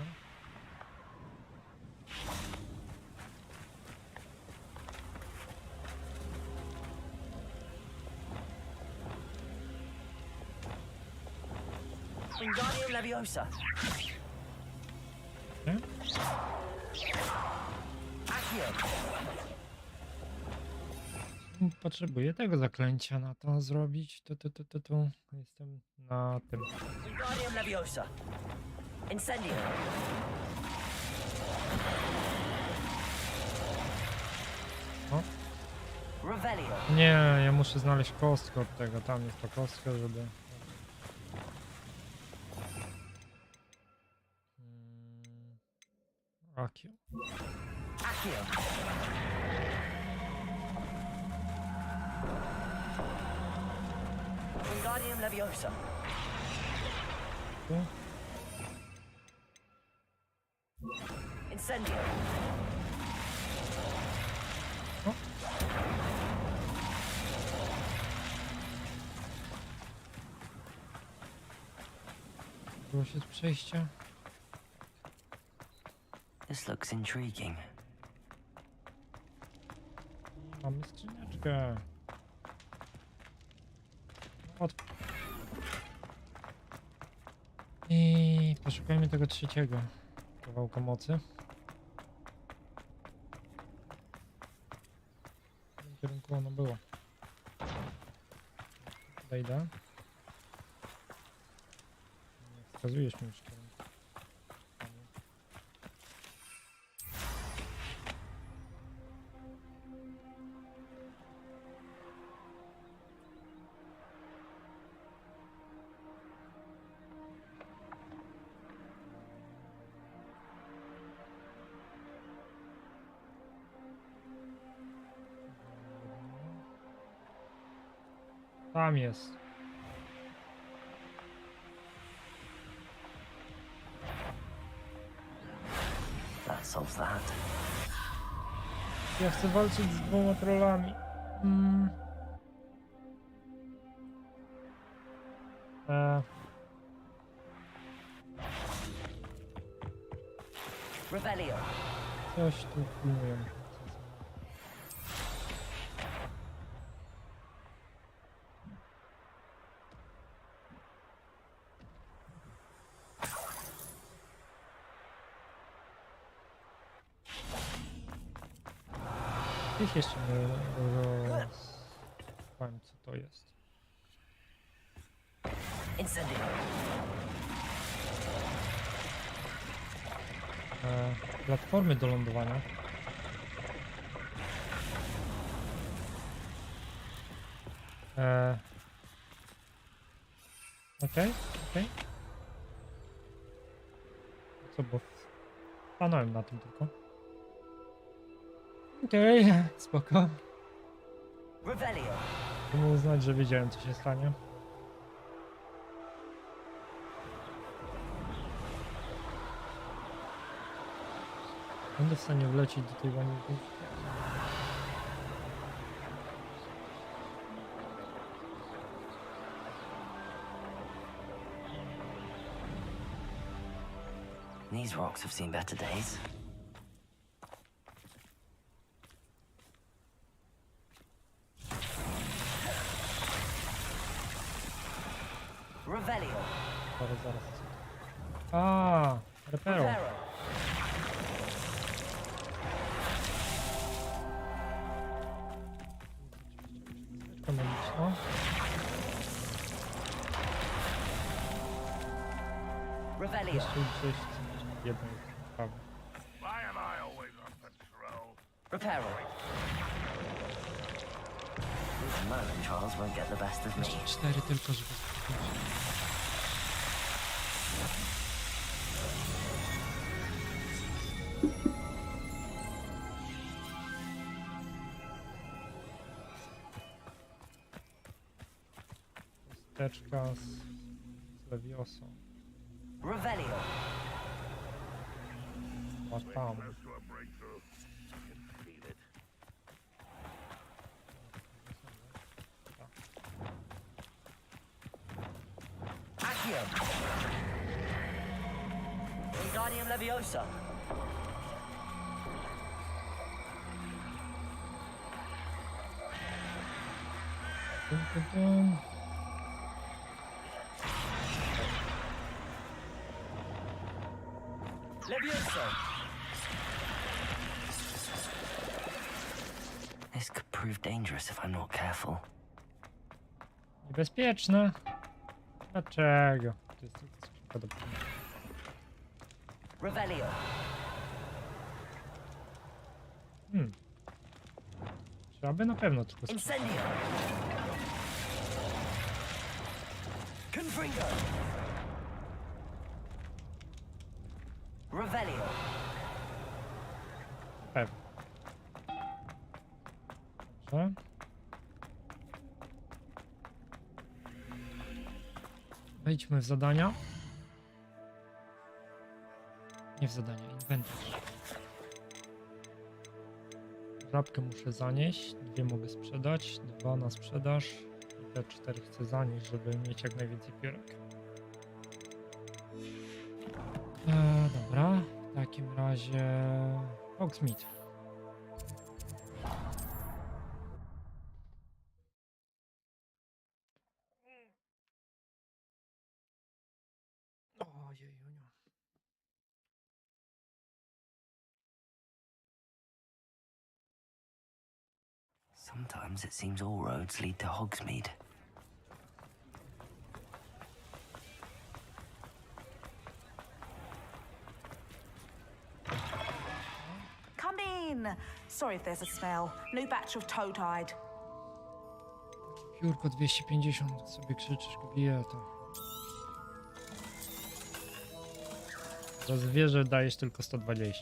Wingardium Leviosa. Nie? Accio. Potrzebuję tego zaklęcia na to zrobić. Tu. Jestem na tym. Wingardium Leviosa. Incendio. O. Revelio. Nie, ja muszę znaleźć kostkę od tego. Tam jest ta kostka, żeby... Akio. Accio. Wingardium Leviosa. Tu. Incendio. O. Było się z przejścia. This looks intriguing. Mamy skrzyneczkę. Od... I poszukajmy tego trzeciego kawałka mocy. W którym kierunku ono było. Tutaj idę. Nie wskazujesz mi już kierunku. Tam jest. That solves that. Ja chcę walczyć z dwoma trollami. Revelio. Coś tu pilnują. Gdzieś jeszcze nie rozpowiem, co to jest. Incendio. Platformy do lądowania. Okej. Co, bo stanąłem na tym tylko. Okej, spoko. Revelio. Chcę uznać, że wiedziałem, co się stanie. Będę w stanie wlecieć do tej wanilki. These rocks have seen better days. Revelio. Zaraz. A, repero. Reparo. Czeka magiczna. Revelio. Jeszcze gdzieś jedno jest prawo. Why am I always on patrol? Reparo. These Merlin trials won't get the best of me. 4 tylko, żeby skończyć. Kosteczka z Lewiosą. Revelio. A tam. Close to a breakthrough. I can feel it. Accio. Wingardium Leviosa. Dum. Leviosa. This could prove dangerous if I'm not careful. Niebezpieczne. Dlaczego? To jest skrzynka do Revelio. Trzeba by na pewno tylko Incendio. Confringo. Revelio. pewnie. Dobrze. Wejdźmy w zadania. Nie w zadania, inwentarz. Żabkę muszę zanieść, 2 mogę sprzedać, 2 na sprzedaż i te 4 chcę zanieść, żeby mieć jak najwięcej piórek. Dobra, w takim razie Hogsmeade. Ojej, Sometimes it seems all roads lead to Hogsmeade. Come in. Sorry if there's a smell. New batch of toad-hide. piórko 250, sobie krzyczysz, bije to. Za zwierzę dajesz tylko 120.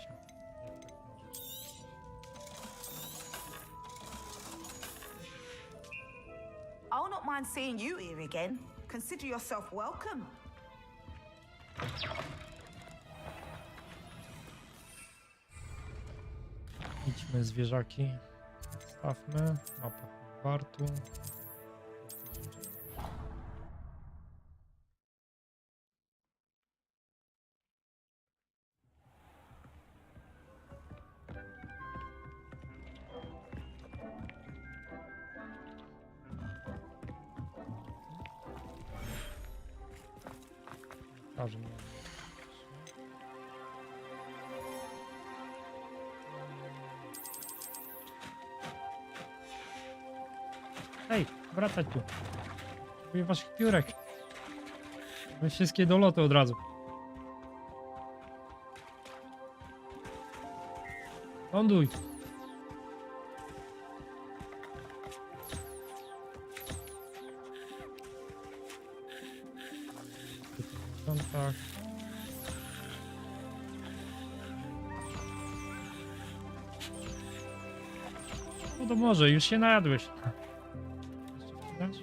I'll not mind seeing you here again. Consider yourself welcome. Idźmy zwierzaki. Stawmy. Mapa wartu. Każdy mnie. Hej, wracać tu. Potrzebuję waszych piórek. Weź wszystkie do lotu od razu. Ląduj. Tak. No to może, już się najadłeś. Jeszcze widać?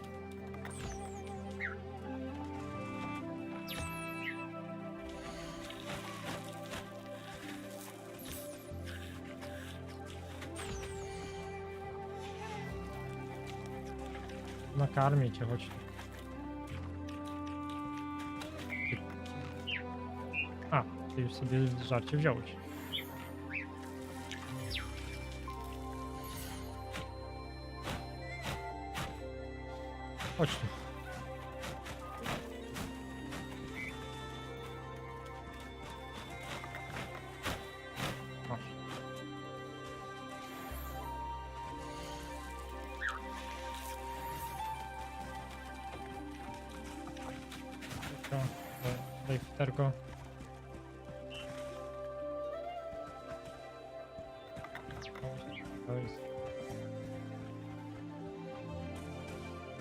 Nakarmię cię, chodź. A, ty już sobie żarcie wziąłeś. Chodź tu. Żabka, daj futerko. To jest.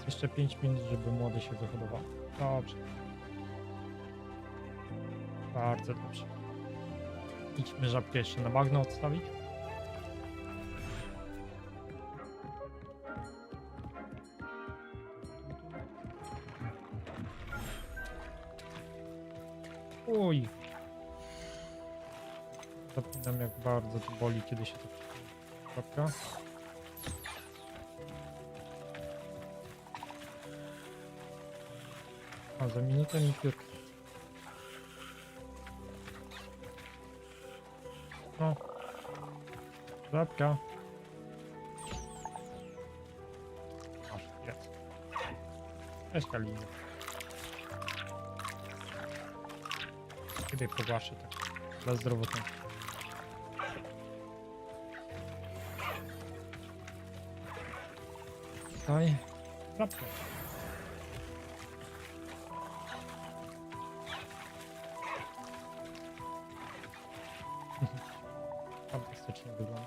Jeszcze 5 minut, żeby młody się wyhodował. Dobrze. Bardzo dobrze. Idźmy żabkę jeszcze na bagno odstawić. Uj. Zapominam, jak bardzo to boli, kiedy się to żabka. A za minutę mi piórka. No. Żabka. Masz, jest. Cześć, Kalina. Ciebie pogłaszę tak dla zdrowotności. Tutaj. Żabka. Fantastycznie wygląda.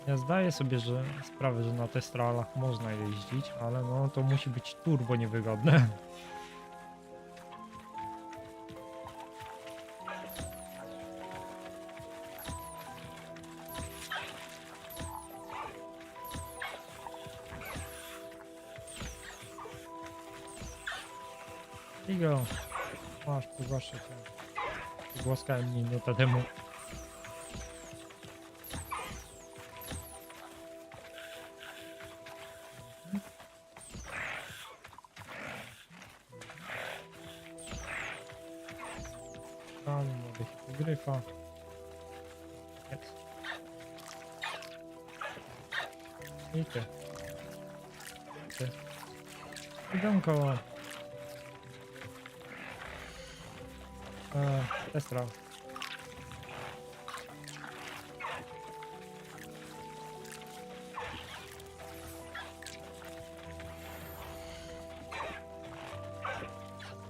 Ja zdaję sobie sprawę, że na testralach można jeździć, ale no to musi być turbo niewygodne. Igo, masz, pogłaszę cię. Głaskałem minutę temu. Ale młody hipogryfa. Jest. I ty. Ty. Idąko. Testra.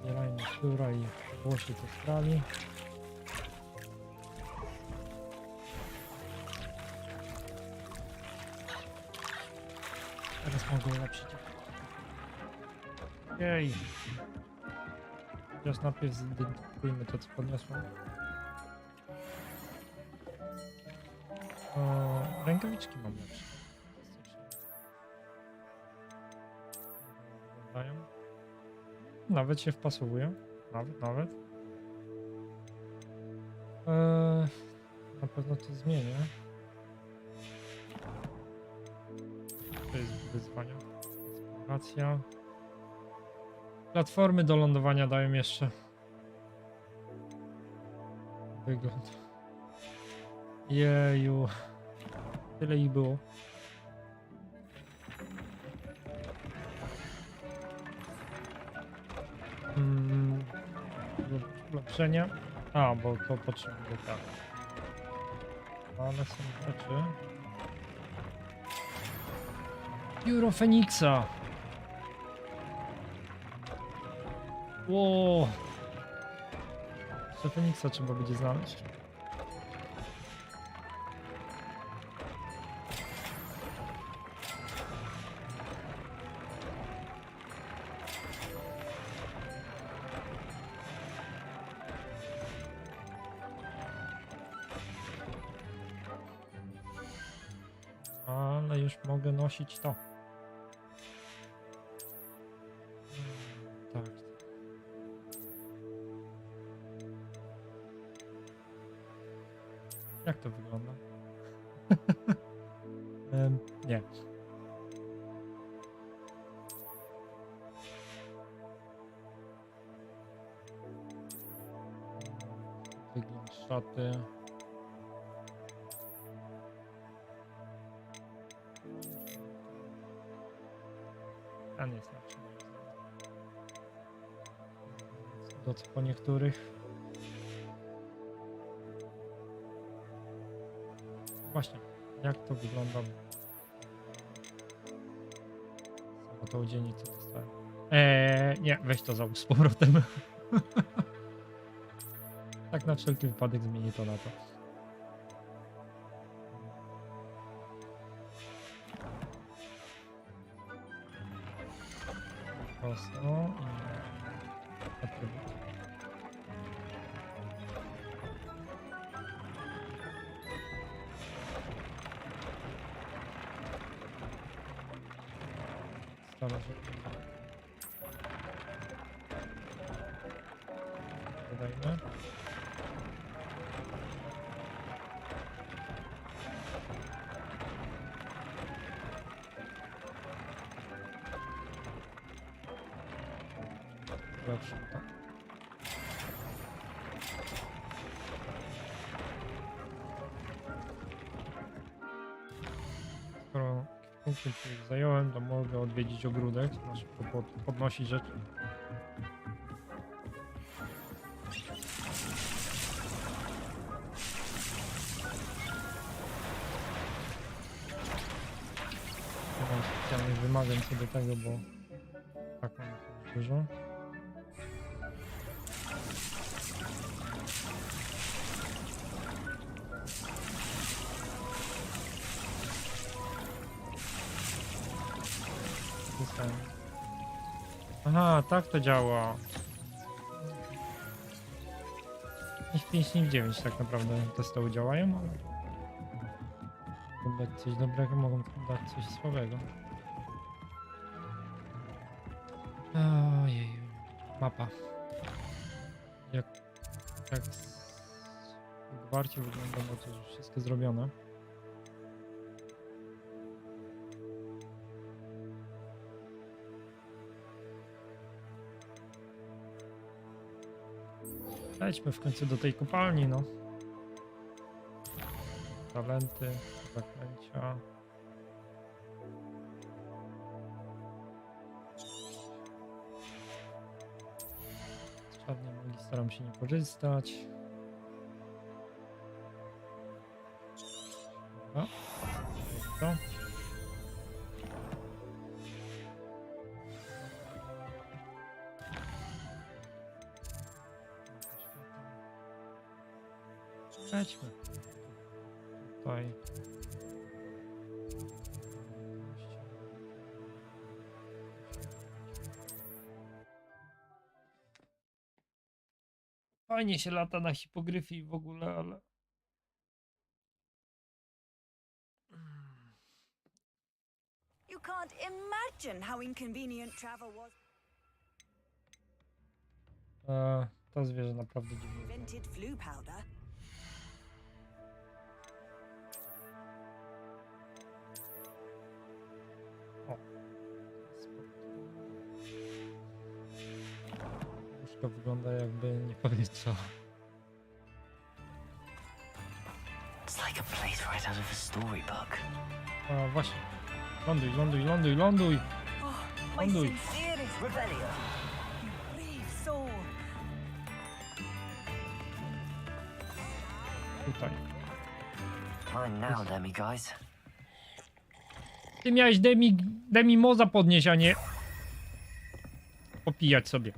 Zbierajmy szura i włosi testrali. Teraz mogę ulepszyć. Jej. Teraz najpierw zidentyfikujmy to, co podniosłem. Rękawiczki mam lepsze. Wyglądają. Nawet się wpasowują. Nawet. Na pewno to zmienię. To jest wyzwanie. Eksploracja. Platformy do lądowania dają jeszcze wygląd. Jeju. Tyle ich było. Ulepszenia. A, bo to potrzebuję tak. Ale są rzeczy. Biuro Feniksa. Ło. Jeszcze Feniksa trzeba będzie znaleźć. Ale już mogę nosić to. Tak. Jak to wygląda? Nie. Wygląd szaty. Ten jest lepszy. Do co po niektórych. Właśnie, jak to wygląda? Samo to odzienie, co dostałem. Nie, weź to załóż z powrotem. Tak na wszelki wypadek zmienię to na to. Prosto i atrybut. Staram się. Dodajmy. Zawsze tak. Skoro punkty już zająłem, to mogę odwiedzić ogródek, na szybko podnosić rzeczy. Nie mam specjalnych wymagań co do tego, bo tak mam dużo. Aha, tak to działa. Nie w 5, nie w 9 tak naprawdę te stoły działają, ale mogą dać coś dobrego, mogą dać coś słabego. Ojej, mapa. Jak w gwarcie wygląda, bo to już wszystko zrobione. Lećmy w końcu do tej kopalni, no. Talenty, zaklęcia. Z czarnej magii staram się nie korzystać. Dobra. To. Lećmy. Tutaj. Fajnie się lata na hipogryfii w ogóle, ale... You can't imagine how inconvenient travel was. To zwierzę naprawdę dziwne. Invented flu powder. Łóżko wygląda jakby nie powiedzieć co. It's like a place right out of a storybook. A właśnie. Ląduj, ląduj, ląduj, ląduj! Oh, my Ląduj. sincerest Rebellion. you brave soul. Tutaj. Mine now, demi guys. Ty miałeś demi moza podnieść, a nie popijać sobie.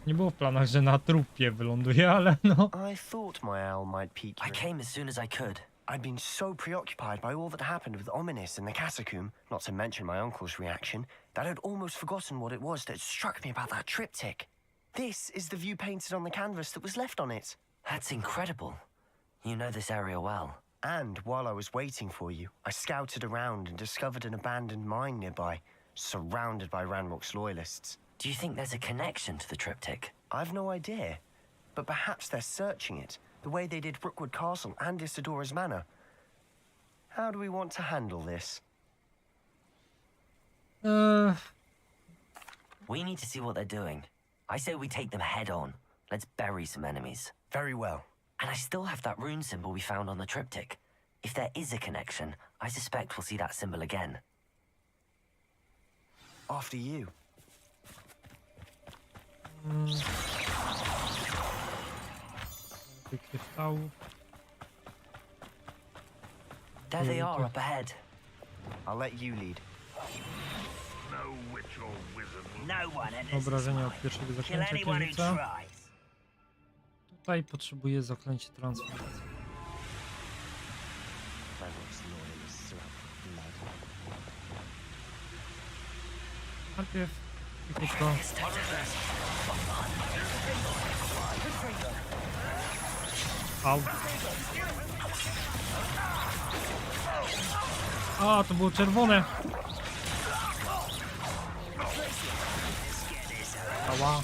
Nie było w planach, że na trupie wyląduje, ale no. I thought my owl might peek I you. came as soon as I could. I'd been so preoccupied by all that happened with Ominous and the catacomb, not to mention my uncle's reaction, that I'd almost forgotten what it was that struck me about that triptych. This is the view painted on the canvas that was left on it. That's incredible. You know this area well. And while I was waiting for you, I scouted around and discovered an abandoned mine nearby, surrounded by Ranrock's loyalists. Do you think there's a connection to the triptych? I've no idea, but perhaps they're searching it, the way they did Brookwood Castle and Isidora's Manor. How do we want to handle this? We need to see what they're doing. I say we take them head on. Let's bury some enemies. Very well. And I still have that rune symbol we found on the triptych. If there is a connection, I suspect we'll see that symbol again. After you. Kryształów. There they are up ahead. I'll let you lead. No witch or wizard will... No one enters Obrażenia od pierwszego Kill zaklęcia anyone who księżyca. tries. Tutaj potrzebuję zaklęcie transformacji. Najpierw tylko... Au. A, to było czerwone. Ała.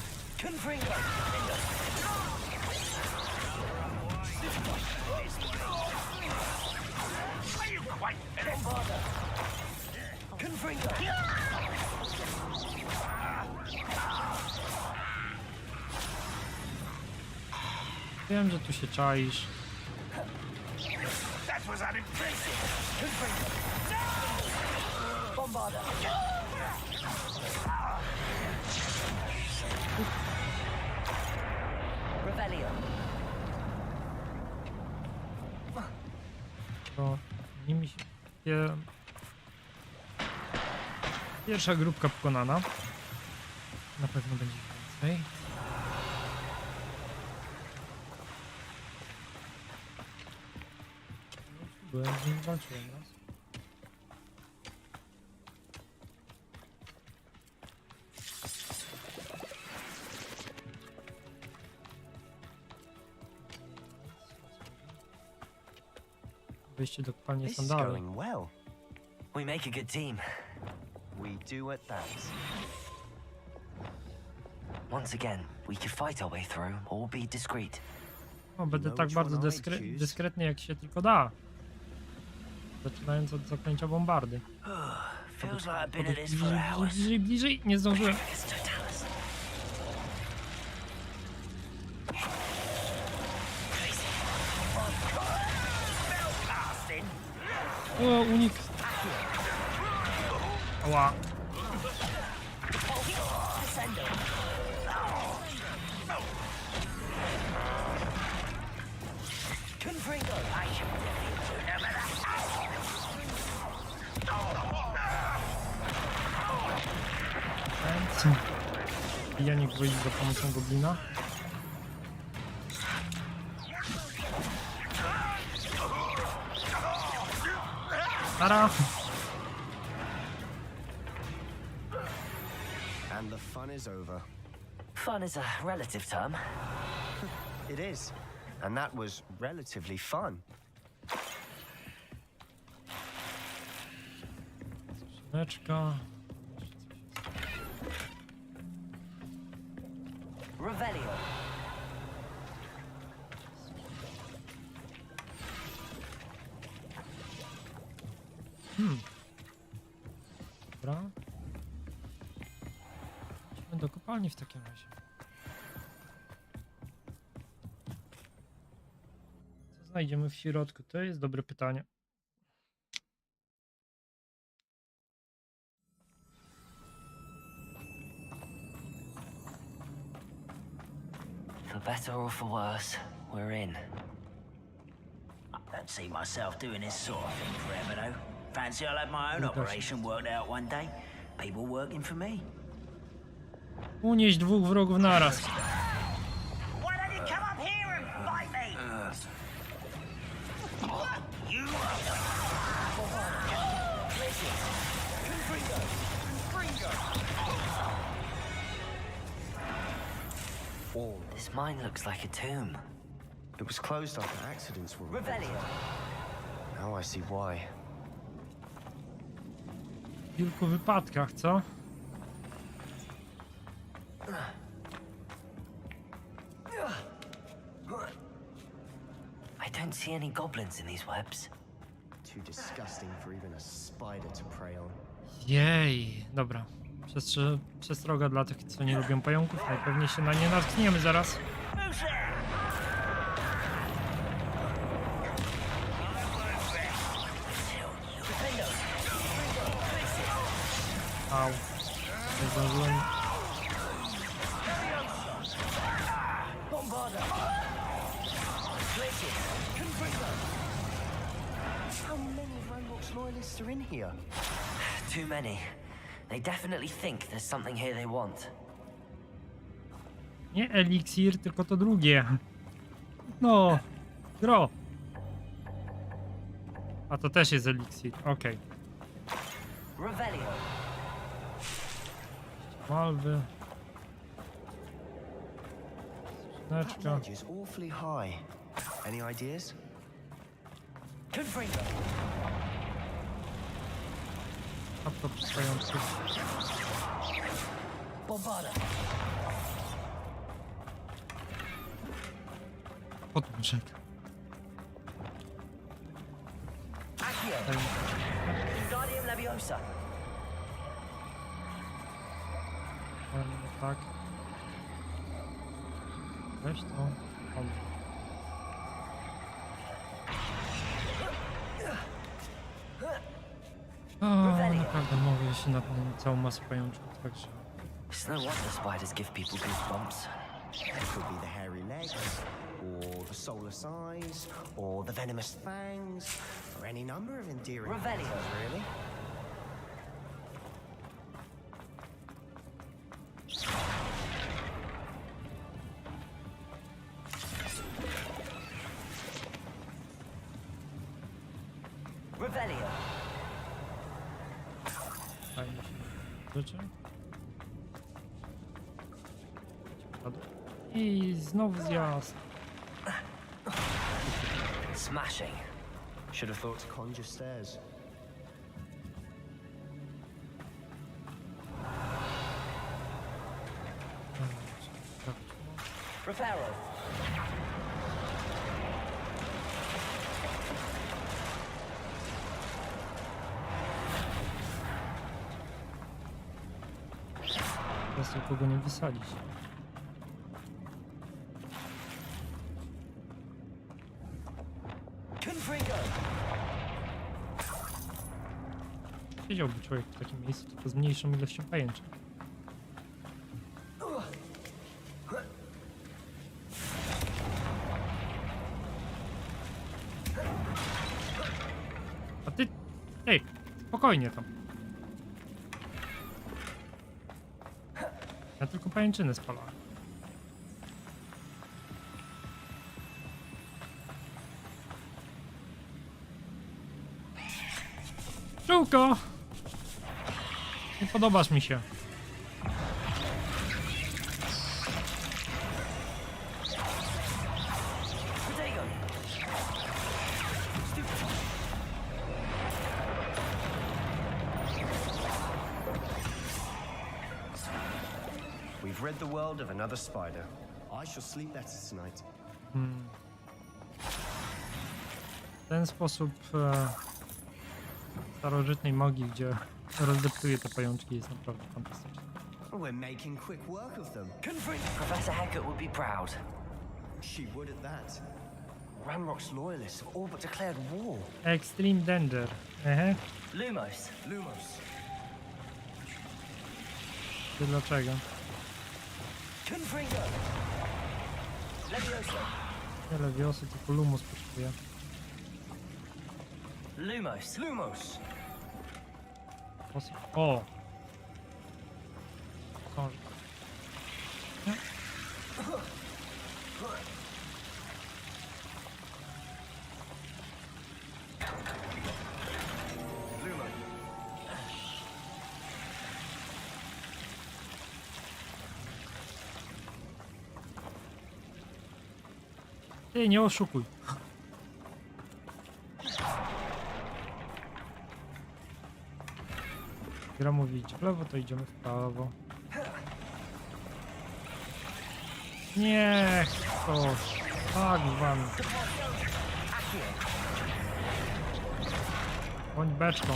Wiem, że tu się czaisz. That was unimpressive. To nimi się... Pierwsza grupka pokonana. Na pewno będzie więcej. Byłem z nim, walczyłem raz. Wejście do kopalni This is sandali. going well. We make a good team. We do at that. Once again, we could fight our way through or be discreet. O, będę tak bardzo dyskretny jak się tylko da. Zaczynając od zaklęcia bombardy. Feels like I've been at this for hours. Bliżej, nie zdążyłem. O, unik. Ała. Bijanie gwoli za pomocą goblina. Tara! And the fun is over. Fun is a relative term. It is. And that was relatively fun. Skrzyneczka. Revelio. Dobra. Idźmy do kopalni w takim razie. Co znajdziemy w środku? To jest dobre pytanie. For better or for worse, we're in. I don't see myself doing this sort of thing forever, though. Fancy I'll have my own operation worked out one day. People working for me. Unieść dwóch wrogów naraz. Why don't you come up here and fight me? You This mine looks like a tomb. It was closed after accidents were reported. Revelio. Now I see why. W kilku wypadkach, co? I don't see any goblins in these webs. Too disgusting for even a spider to prey on. Jej, dobra. Przestroga dla tych, co nie lubią pająków. Najpewniej się na nie natkniemy zaraz. Au. Nie zdążyłem. How many Ranrock's loyalists are in here? Too many. They definitely think there's something here they want. Nie eliksir, tylko to drugie. No, gro. A to też jest eliksir, okej. Revelio. Malwy. That Skrzyneczka. ledge is awfully high. Any ideas? Confringo. Apka przystający. Bombarda. Podmuszek. Accio. Wingardium Leviosa. Tak. Weź to. Tam. O, naprawdę mogę się napełnić całą masę pajączków, także... It's no wonder spiders give people goosebumps. It could be the hairy legs, or the soulless eyes, or the venomous fangs, or any number of endearing Revelio. features, really. Revelio. Fajnie się rzeczy. I znowu zjazd. Smashing. Should have thought to conjure stairs. Reparo. Teraz tylko go nie wysadzić. Confringo. Siedziałby człowiek w takim miejscu, tylko z mniejszą ilością pajęczy. A ty... Ej, spokojnie tam. Ja tylko pajęczynę spalałem. Żółko! Nie podobasz mi się. Protego. We've rid the world of another spider. I shall sleep better tonight. W ten sposób starożytnej magii, gdzie rozdeptuje te pajączki, jest naprawdę fantastyczny. We're making quick work of them. Professor Hecat would be proud. She would at that. Ranrock's loyalists have all but declared war. Extreme danger. Ehe. Lumos. Lumos. Ty dlaczego? Confringo. Leviosa. Tyle wiosy, tylko Lumos potrzebuje. Lumos. Lumos. O! Książka. Nie? Ty, nie oszukuj. Gra mówi idź w lewo, to idziemy w prawo. Nie, to tak wam. Bądź beczką.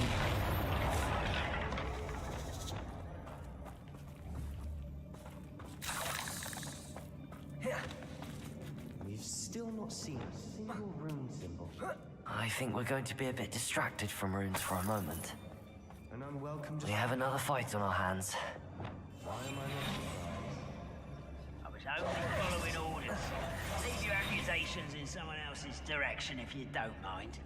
single rune symbol. I think we're going to be a bit distracted from runes for a moment. An unwelcome We have another fight on our hands. Why am I not surprised? I was only following orders. Leave your accusations in someone else's direction if you don't mind.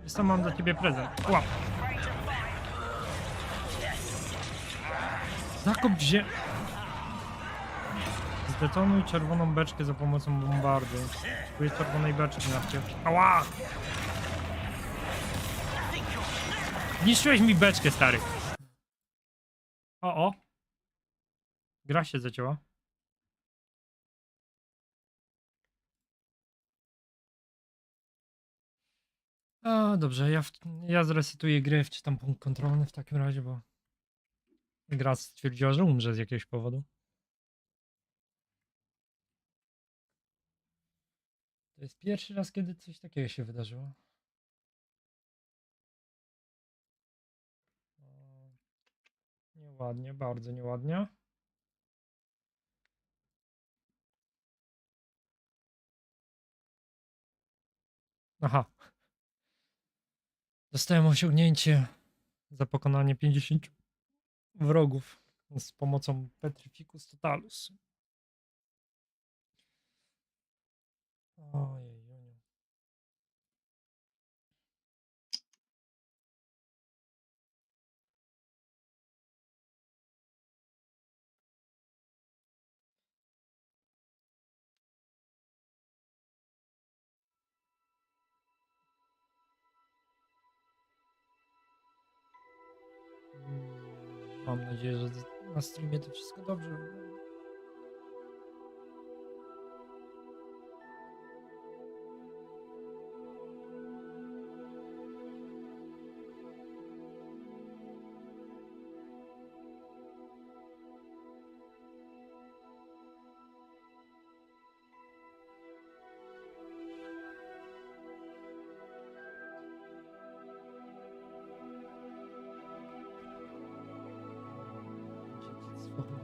Wiesz co, mam dla ciebie prezent. Łap. Zakop ziemię. Zdetonuj czerwoną beczkę za pomocą bombardy. Spróbuję czerwonej beczki na wciąż. Ała! Zniszczyłeś mi beczkę, stary. O. Gra się zacięła. A, dobrze, ja zresetuję grę, wczytam punkt kontrolny w takim razie, bo gra stwierdziła, że umrze z jakiegoś powodu. To jest pierwszy raz, kiedy coś takiego się wydarzyło. Nieładnie, bardzo nieładnie. Aha. Dostałem osiągnięcie za pokonanie 50 wrogów z pomocą Petrificus Totalus. Ojej. Mam nadzieję, że na streamie to wszystko dobrze wygląda.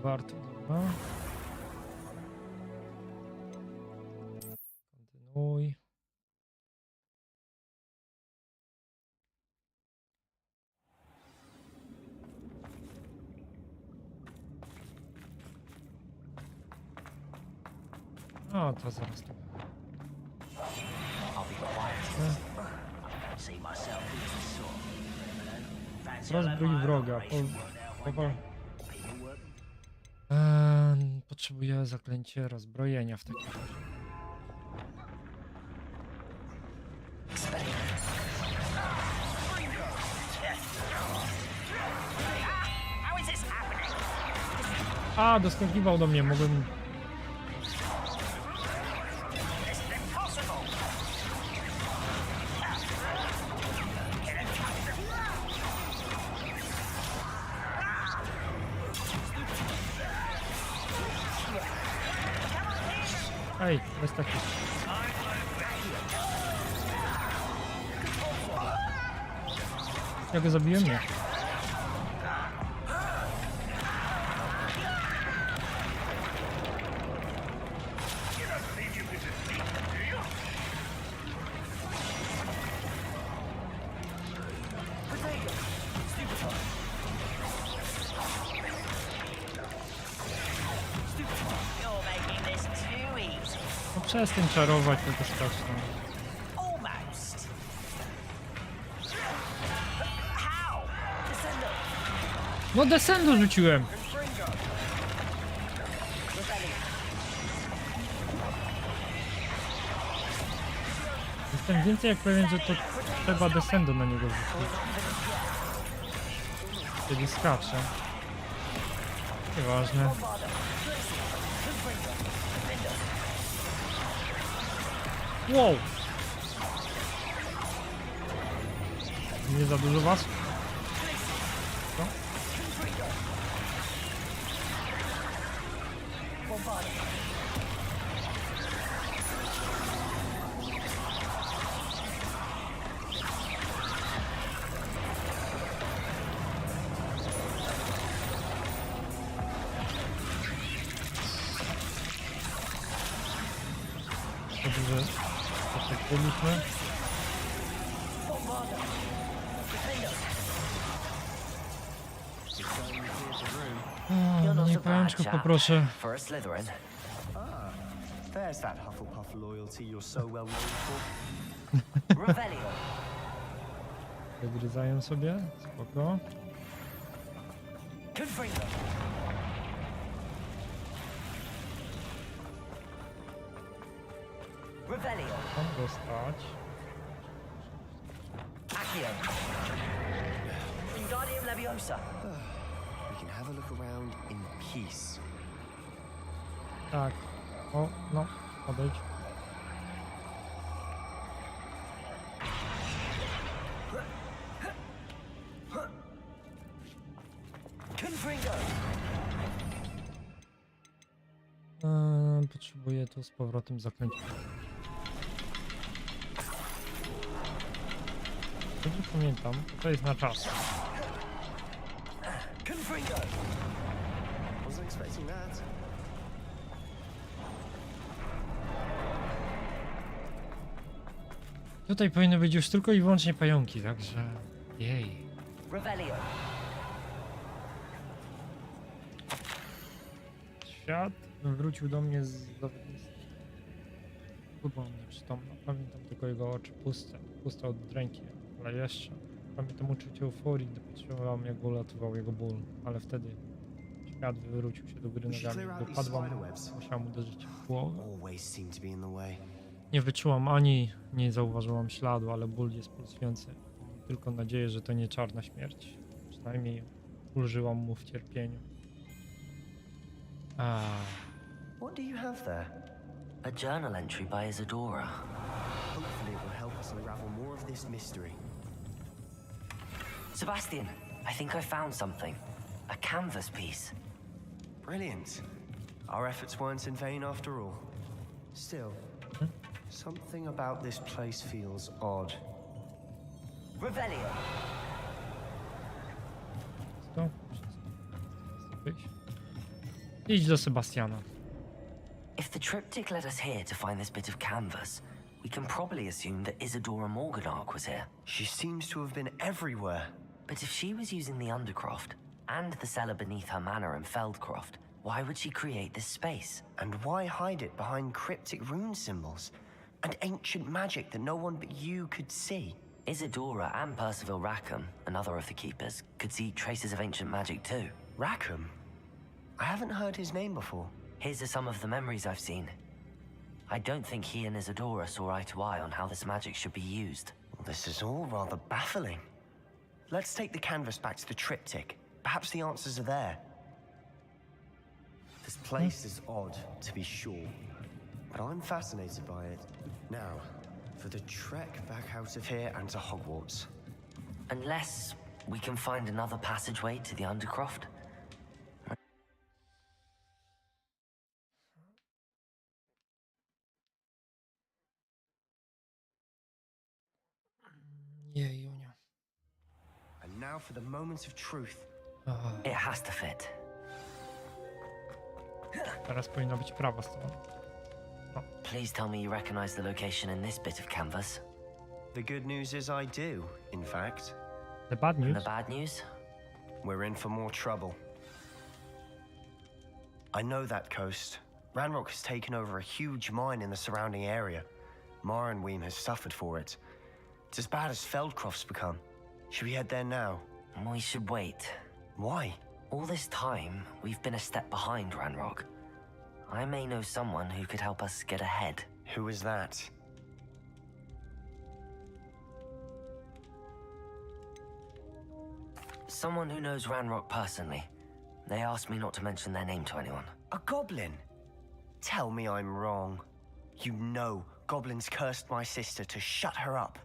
Warto, dobra. Kontynuuj. O, to zaraz tu. Rozbrój wroga. Potrzebuję zaklęcie rozbrojenia w takim razie. A, doskakiwał do mnie, mogłem... Ej, bez takich. Ja go zabiłem? Nie. No przestań czarować, tylko spać tam. No descendo rzuciłem! Jestem więcej jak pewien, że to trzeba descendo na niego rzucić. Kiedy skacze. Nieważne. Wow! Nie za dużo was? Co? Dobrze, że poczekaliśmy. No nie pajączków poproszę. For a Slytherin. There's that Hufflepuff loyalty you're so well known for. Revelio. Wygryzają sobie, spoko. Confringo. Revelio. Tam dostać. Accio. Wingardium Leviosa. We can have a look around in peace. Tak. O, no, odejdź. Confringo. Potrzebuję to z powrotem zakręcić. Dobrze pamiętam, to jest na czas. Confringo. Wasn't expecting that. Tutaj powinny być już tylko i wyłącznie pająki, także... Jej. Revelio. Świat wrócił do mnie z zawodnictwa. Był nieprzytomny. Pamiętam tylko jego oczy puste od dręki, ale jeszcze. Pamiętam uczucie euforii, gdy patrzyłam, jak ulatywał jego ból, ale wtedy świat wywrócił się do góry nogami. Dopadłam, musiałam uderzyć w głowę. Always seem to be in the way. Nie wyczułam ani nie zauważyłam śladu, ale ból jest pulsujący. Mam tylko nadzieję, że to nie czarna śmierć. Przynajmniej ulżyłam mu w cierpieniu. What do you have there? A journal entry by Isadora. Hopefully it will help us unravel more of this mystery. Sebastian, I think I found something. A canvas piece. Brilliant. Our efforts weren't in vain after all. Still, something about this place feels odd. Revelio. To? Idź do Sebastiana. If the triptych led us here to find this bit of canvas, we can probably assume that Isadora Morganach was here. She seems to have been everywhere. But if she was using the Undercroft and the cellar beneath her manor in Feldcroft, why would she create this space? And why hide it behind cryptic rune symbols? And ancient magic that no one but you could see? Isadora and Percival Rackham, another of the keepers, could see traces of ancient magic too. Rackham? I haven't heard his name before. His are some of the memories I've seen. I don't think he and Isadora saw eye to eye on how this magic should be used. Well, this is all rather baffling. Let's take the canvas back to the triptych. Perhaps the answers are there. This place is odd, to be sure, but I'm fascinated by it. Now, for the trek back out of here and to Hogwarts. Unless we can find another passageway to the Undercroft. Jejuniu. And now for the moment of truth. It has to fit. Teraz powinna być prawa strona. Please tell me you recognize the location in this bit of canvas. The good news is I do, in fact. The bad And news? the bad news? We're in for more trouble. I know that coast. Ranrock has taken over a huge mine in the surrounding area. Marrenweem has suffered for it. It's as bad as Feldcroft's become. Should we head there now? We should wait. Why? All this time, we've been a step behind Ranrock. I may know someone who could help us get ahead. Who is that? Someone who knows Ranrock personally. They asked me not to mention their name to anyone. A goblin? Tell me I'm wrong. You know goblins cursed my sister to shut her up.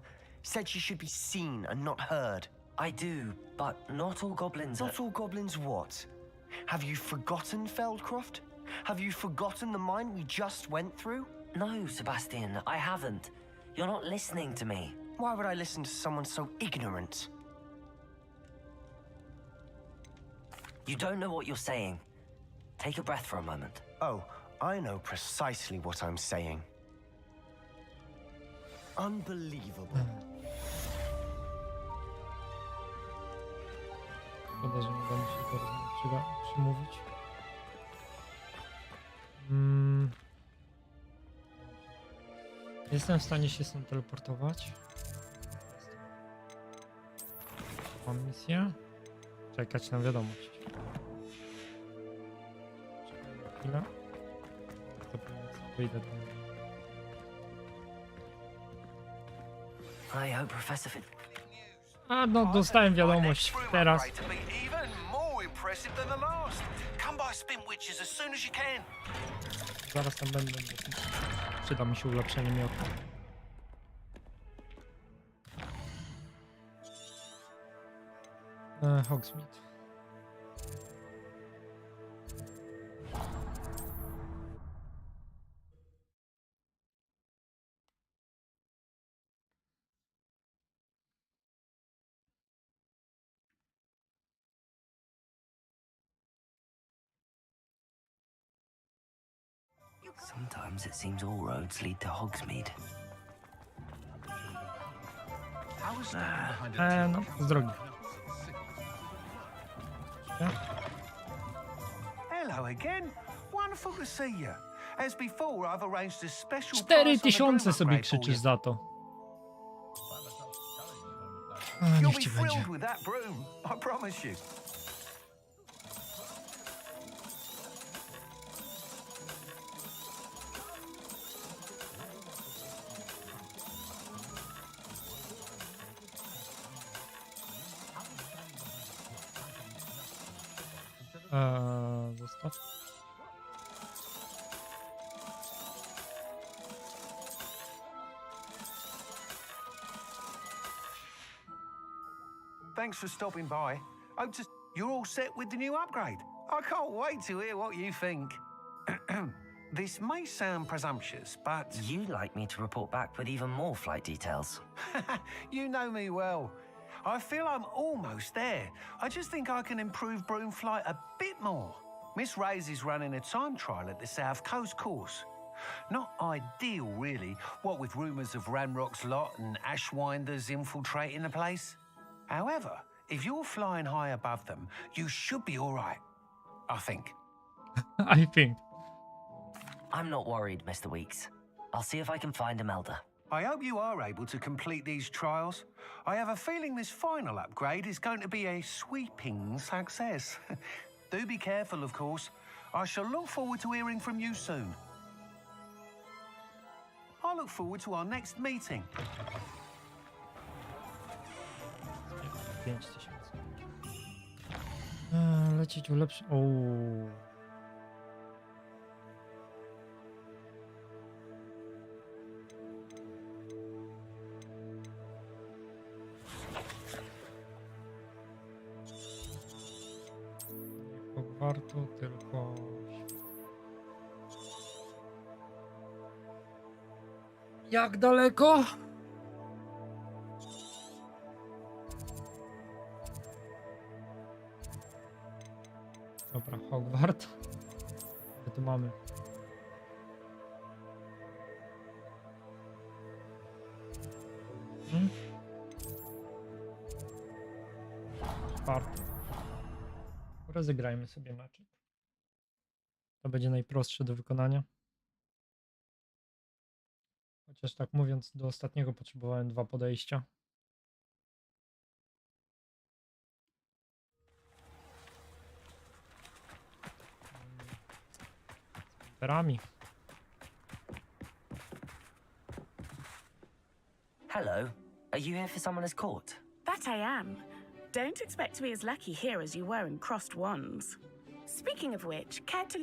Said she should be seen and not heard. I do, but not all goblins Not all goblins what? Have you forgotten Feldcroft? Have you forgotten the mine we just went through? No, Sebastian, I haven't. You're not listening to me. Why would I listen to someone so ignorant? You don't know what you're saying. Take a breath for a moment. Oh, I know precisely what I'm saying. Unbelievable. Szkoda, że nie da mi się teraz przymówić. Jestem w stanie się stąd teleportować. Mam misję. Czekać na wiadomość. Czekaj na chwilę. Wyjdę do mnie. I hope Professor Finn... A no, dostałem wiadomość teraz. Zaraz tam będę. Przyda mi się ulepszenie miotła. Hogsmeade. Sometimes it seems all roads lead to Hogsmeade. No, z drogi. Hello again. Wonderful to see you. As before, I've arranged a special 4000 sobie krzyczysz za to. A, You'll niech be ci będzie. thrilled with that broom, I promise you. Zostaw. Thanks for stopping by. Hope to... You're all set with the new upgrade. I can't wait to hear what you think. This may sound presumptuous, but... You'd like me to report back with even more flight details. You know me well. I feel I'm almost there. I just think I can improve broom flight a bit more. Miss Reyes is running a time trial at the South Coast course. Not ideal, really, what with rumours of Ranrock's lot and Ashwinders infiltrating the place. However, if you're flying high above them, you should be all right. I think. I think. I'm not worried, Mr. Weeks. I'll see if I can find Imelda. I hope you are able to complete these trials. I have a feeling this final upgrade is going to be a sweeping success. Do be careful, of course. I shall look forward to hearing from you soon. I look forward to our next meeting. 5000. Lecieć ulepszyć. Ooo. Warto tylko... Jak daleko? Dobra, Hogwart. Co tu mamy? Czwarty. Rozegrajmy sobie meczek. To będzie najprostsze do wykonania. Chociaż tak mówiąc, do ostatniego potrzebowałem 2 podejścia. Z perami. Hello. Are you here for someone as court? That I am. Don't expect to be as lucky here as you were in Crossed Wands. Speaking of which, care to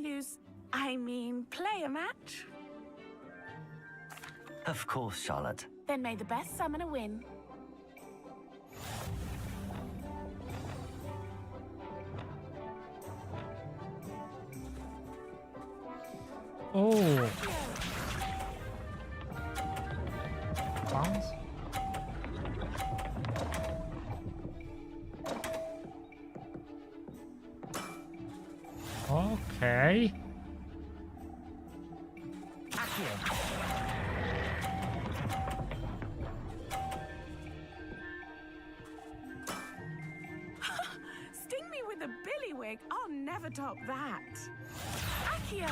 play a match? Of course, Charlotte. Then may the best summoner win. Oh. Bounce. Okej. billywig. I'll never top that. Accio!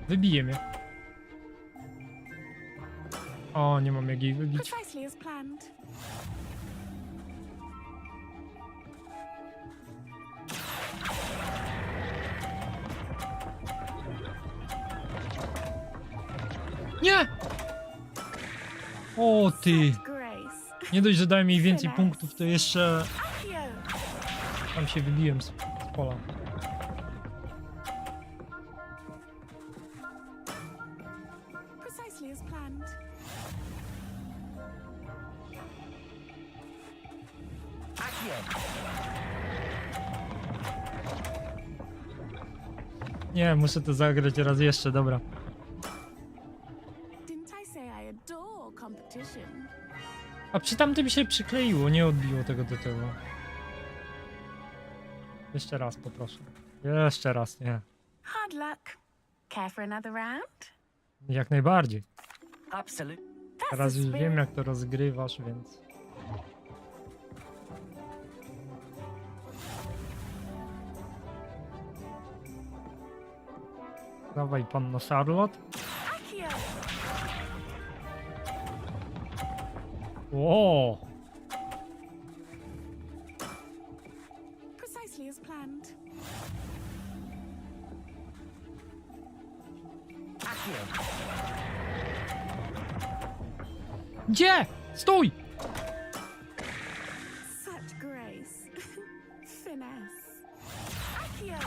Wybije mnie. O, nie mam jak jej wybić. Precisely as planned. Nie! O ty! Grace. Nie dość, że dałem jej więcej punktów, to jeszcze Accio! tam się wybiłem z pola. Precisely as planned. Nie, muszę to zagrać raz jeszcze, dobra. Didn't I say I adore competition? A przy tamtym się przykleiło, nie odbiło tego do tego. Jeszcze raz poproszę. Jeszcze raz, nie. Hard luck. Care for another round? Jak najbardziej. Absolutely. That's Teraz the już wiem spirit. jak to rozgrywasz, więc... Dawaj panno Charlotte. Accio! O! Precisely as planned. Gdzie? Stój! Such grace. Finesse. Accio!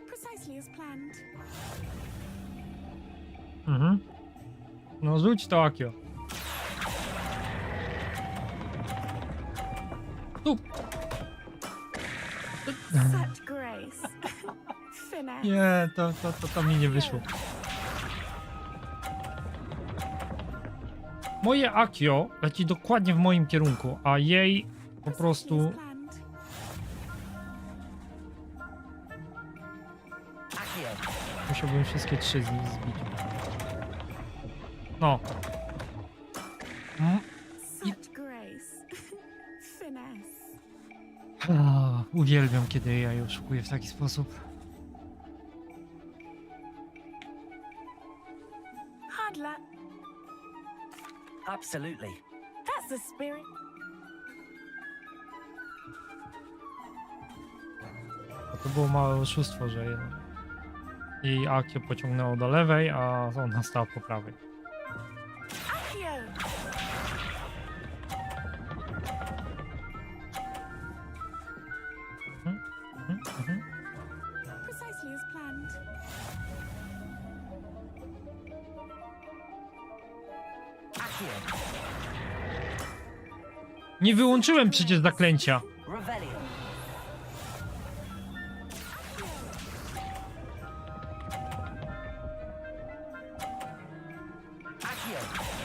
Precisely as planned. Mhm. No rzuć to Akio. Tu! Such grace. Finesse. Nie, to mi nie wyszło. Moje Akio leci dokładnie w moim kierunku, a jej po prostu... Precisely as planned. Musiałbym wszystkie 3 z nich zbić. No. Such grace. Finesse. Uwielbiam, kiedy ja je oszukuję w taki sposób. Hard luck. Absolutely. That's the spirit. A to było małe oszustwo, że jej Akio pociągnęło do lewej, a ona stała po prawej. Accio! Mhm. Precisely as planned. Nie wyłączyłem przecież zaklęcia. Revelio.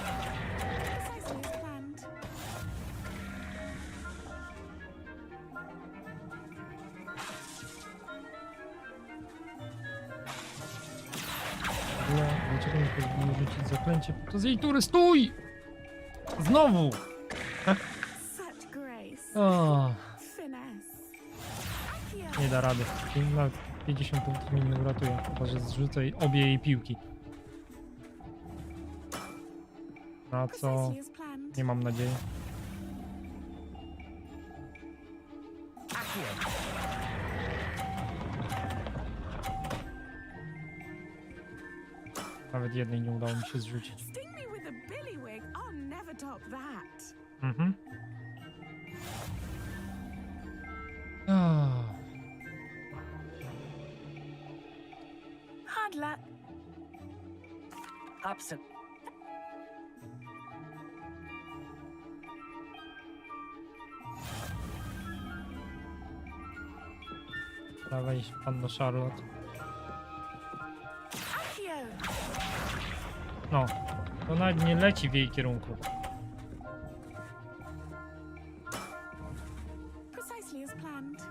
Precisely as planned. Dlaczego nie pozwolił rzucić zaklęcie? To z jej tury, stój! Znowu! Such grace. O, Finesse. Accio! nie da rady. Na 50 punktów mnie nie uratuje. Chyba, że zrzucę obie jej piłki. Na co Precisely as planned. nie mam nadziei. Nawet jednej nie udało mi się zrzucić. Sting me with a billywig. I'll never top that. Mhm. Ah. Hard luck. Absolutely. Dawaj, panno Charlotte. Accio! No, to nawet nie leci w jej kierunku. Precisely as planned.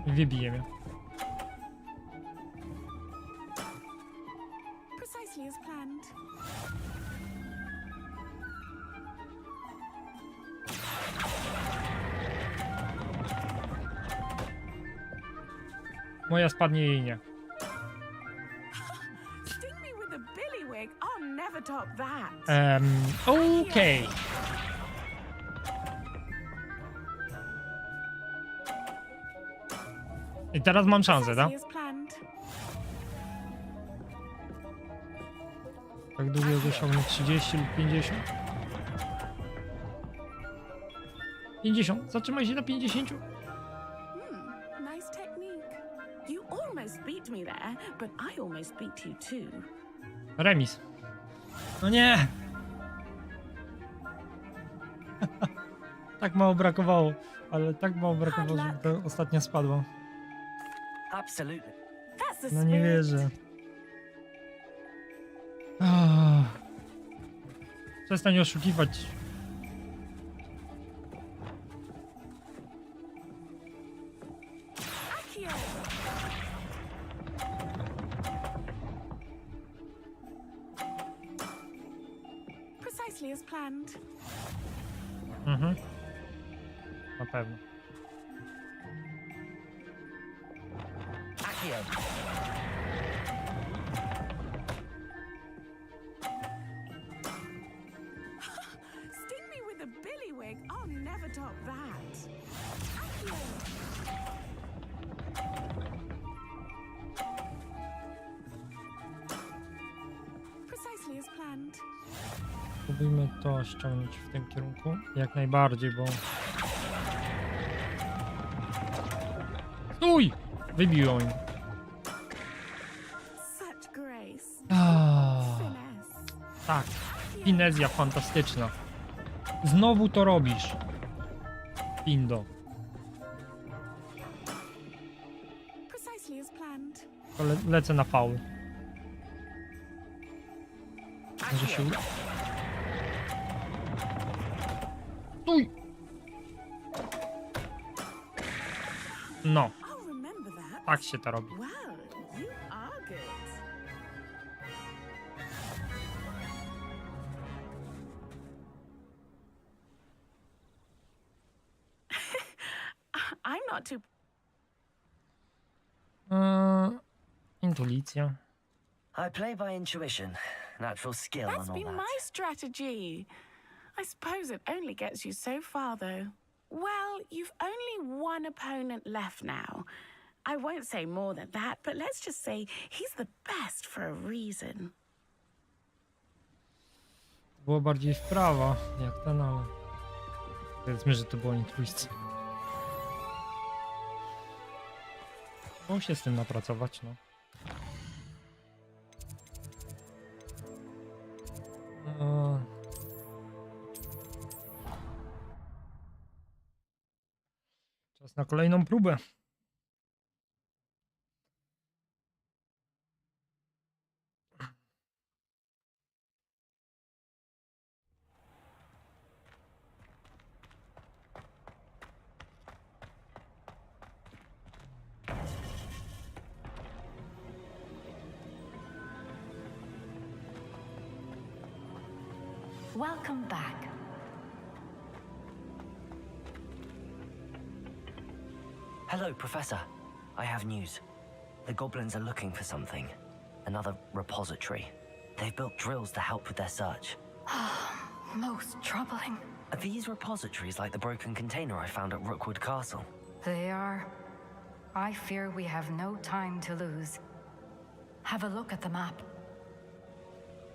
Wybije mnie. Precisely as planned. Moja spadnie, jej nie. Sting me with a billywig. I'll never top that. Okej. I teraz mam szansę, tak? Precisely as planned. Tak długo osiągnę 30 lub 50? 50. Zatrzymaj się na 50. Nice technique. You almost beat me there, but I almost beat you too. Remis. No nie! Tak mało brakowało, ale tak mało brakowało, żeby to ostatnia spadła. Absolutely. That's the No nie spirit. wierzę. Ah. Przestań oszukiwać. Accio. Precisely as planned. Mhm. Na pewno. Accio. Sting me with a billywig. I'll never top that. Accio. Precisely as planned. Spróbujmy to ściągnąć w tym kierunku. Jak najbardziej, bo... Stój! Wybiło mi. Such grace. Ah, Finesse. tak. Finezja fantastyczna. Znowu to robisz. Pindo. Precisely as planned. To lecę na faul. Może się uda? Stój! No, I'll remember that. tak się to robi. Well, you are good. I'm not too. Intuicja. I play by intuition, natural skill That's and all been that. my strategy. I suppose it only gets you so far, though. Well, you've only one opponent left now. I won't say more than that, but let's just say he's the best for a reason. Było bardziej wprawa, jak ten, ale... Powiedzmy, że to było intuicja. Muszę się z tym napracować, no. Czas na kolejną próbę. Welcome back. Hello, Professor. I have news. The goblins are looking for something. Another repository. They've built drills to help with their search. Most troubling. Are these repositories like the broken container I found at Rookwood Castle? They are. I fear we have no time to lose. Have a look at the map.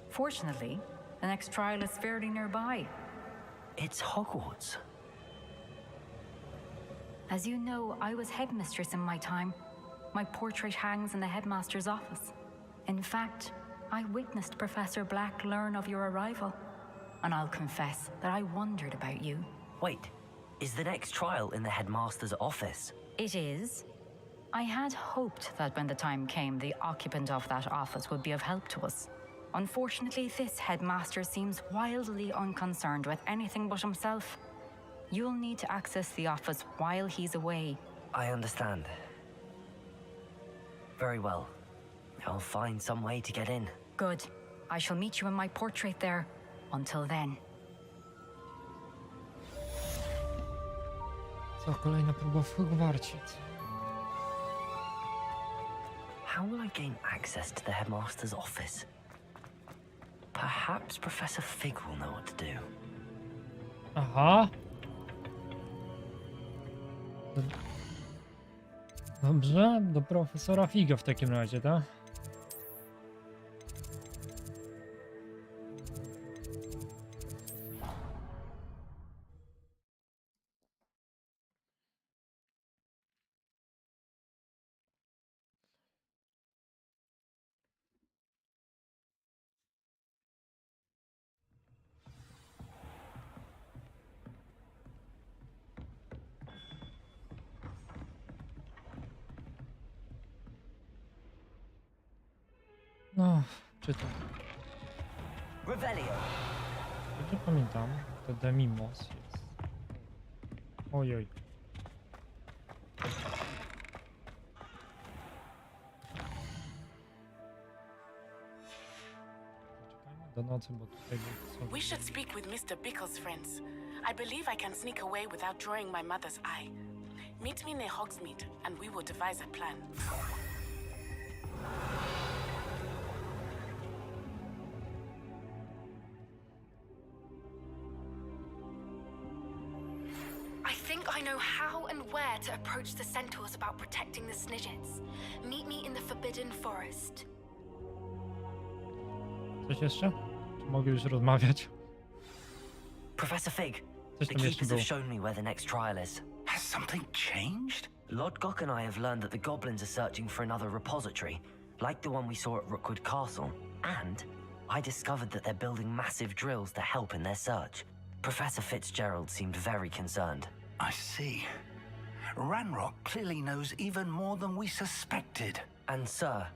Fortunately, the next trial is fairly nearby. It's Hogwarts. As you know, I was headmistress in my time. My portrait hangs in the headmaster's office. In fact, I witnessed Professor Black learn of your arrival. And I'll confess that I wondered about you. Wait, is the next trial in the headmaster's office? It is. I had hoped that when the time came, the occupant of that office would be of help to us. Unfortunately, this headmaster seems wildly unconcerned with anything but himself. You'll need to access the office while he's away. I understand. Very well. I'll find some way to get in. Good. I shall meet you in my portrait there. Until then. Co, kolejna próba w Hogwarcie. How will I gain access to the headmaster's office? Perhaps Professor Fig will know what to do. Aha. Dobrze, do profesora Figa w takim razie, tak? No, czytam. Revelio. Dobrze pamiętam, to Demimos jest. Ojoj. Zaczekajmy do nocy, bo tutaj są... We should speak with Mr. Bickle's friends. I believe I can sneak away without drawing my mother's eye. Meet me near Hogsmeade, and we will devise a plan. I think I know how and where to approach the centaurs about protecting the Snidgets. Meet me in the Forbidden Forest. Coś jeszcze? Czy mogę już rozmawiać? Professor Fig, Coś the tam jeszcze keepers było. have shown me where the next trial is. Has something changed? Lodgok and I have learned that the goblins are searching for another repository, like the one we saw at Rookwood Castle. And I discovered that they're building massive drills to help in their search. Professor Fitzgerald seemed very concerned. I see. Ranrock clearly knows even more than we suspected. And sir,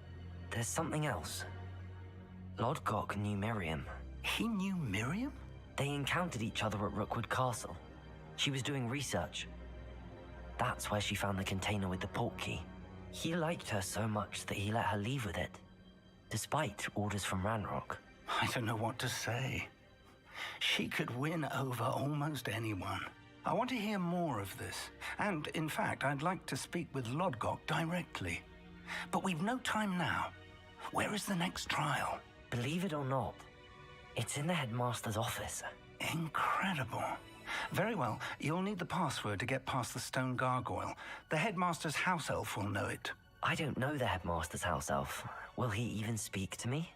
there's something else. Lodgok knew Miriam. He knew Miriam? They encountered each other at Rookwood Castle. She was doing research. That's where she found the container with the port key. He liked her so much that he let her leave with it, despite orders from Ranrock. I don't know what to say. She could win over almost anyone. I want to hear more of this. And, in fact, I'd like to speak with Lodgok directly. But we've no time now. Where is the next trial? Believe it or not, it's in the headmaster's office. Incredible. Very well. You'll need the password to get past the stone gargoyle. The headmaster's house elf will know it. I don't know the headmaster's house elf. Will he even speak to me?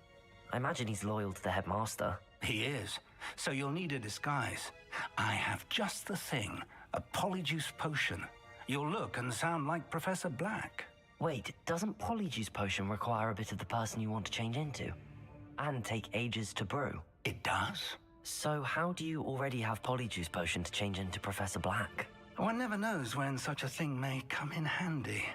I imagine he's loyal to the headmaster. He is. So you'll need a disguise. I have just the thing. A polyjuice potion. You'll look and sound like Professor Black. Wait, doesn't Polyjuice Potion require a bit of the person you want to change into? And take ages to brew? It does. So how do you already have Polyjuice Potion to change into Professor Black? One never knows when such a thing may come in handy.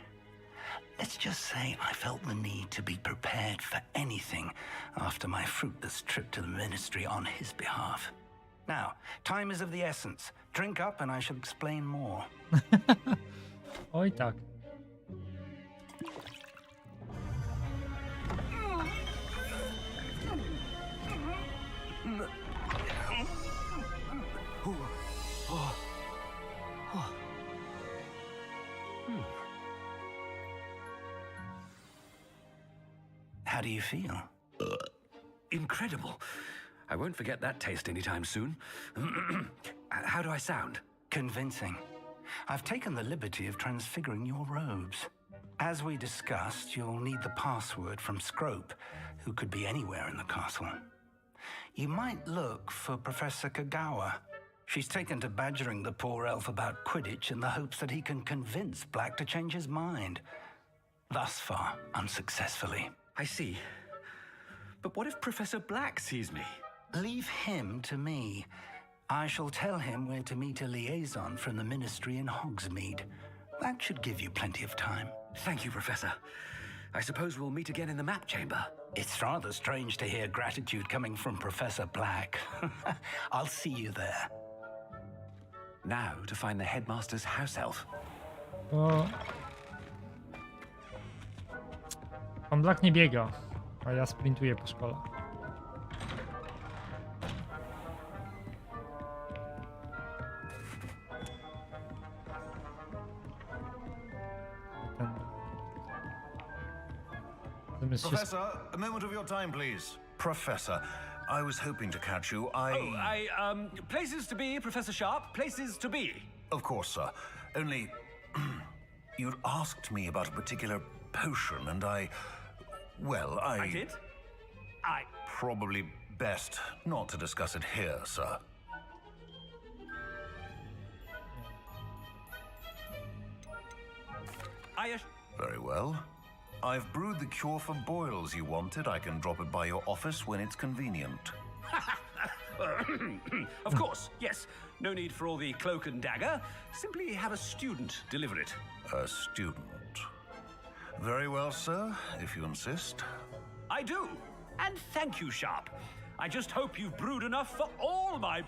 Let's just say I felt the need to be prepared for anything after my fruitless trip to the ministry on his behalf. Now, time is of the essence. Drink up and I shall explain more. Oj tak. How do you feel? Incredible. I won't forget that taste anytime soon. How do I sound? Convincing. I've taken the liberty of transfiguring your robes. As we discussed, you'll need the password from Scrope, who could be anywhere in the castle. You might look for Professor Kagawa. She's taken to badgering the poor elf about Quidditch in the hopes that he can convince Black to change his mind. Thus far, unsuccessfully. I see. But what if Professor Black sees me? Leave him to me. I shall tell him where to meet a liaison from the ministry in Hogsmeade. That should give you plenty of time. Thank you, Professor. I suppose we'll meet again in the map chamber. It's rather strange to hear gratitude coming from Professor Black. I'll see you there. Now to find the headmaster's house elf. Bo... Pan Black nie biega, a ja sprintuję po szkole. Professor, a moment of your time, please. Professor, I was hoping to catch you. Places to be, Professor Sharp, places to be. Of course, sir. Only, you'd asked me about a particular potion, and I did? Probably best not to discuss it here, sir. Very well. I've brewed the cure for boils you wanted. I can drop it by your office when it's convenient. Of course, yes. No need for all the cloak and dagger. Simply have a student deliver it. A student. Very well, sir, if you insist. I do. And thank you, Sharp. I just hope you've brewed enough for all my...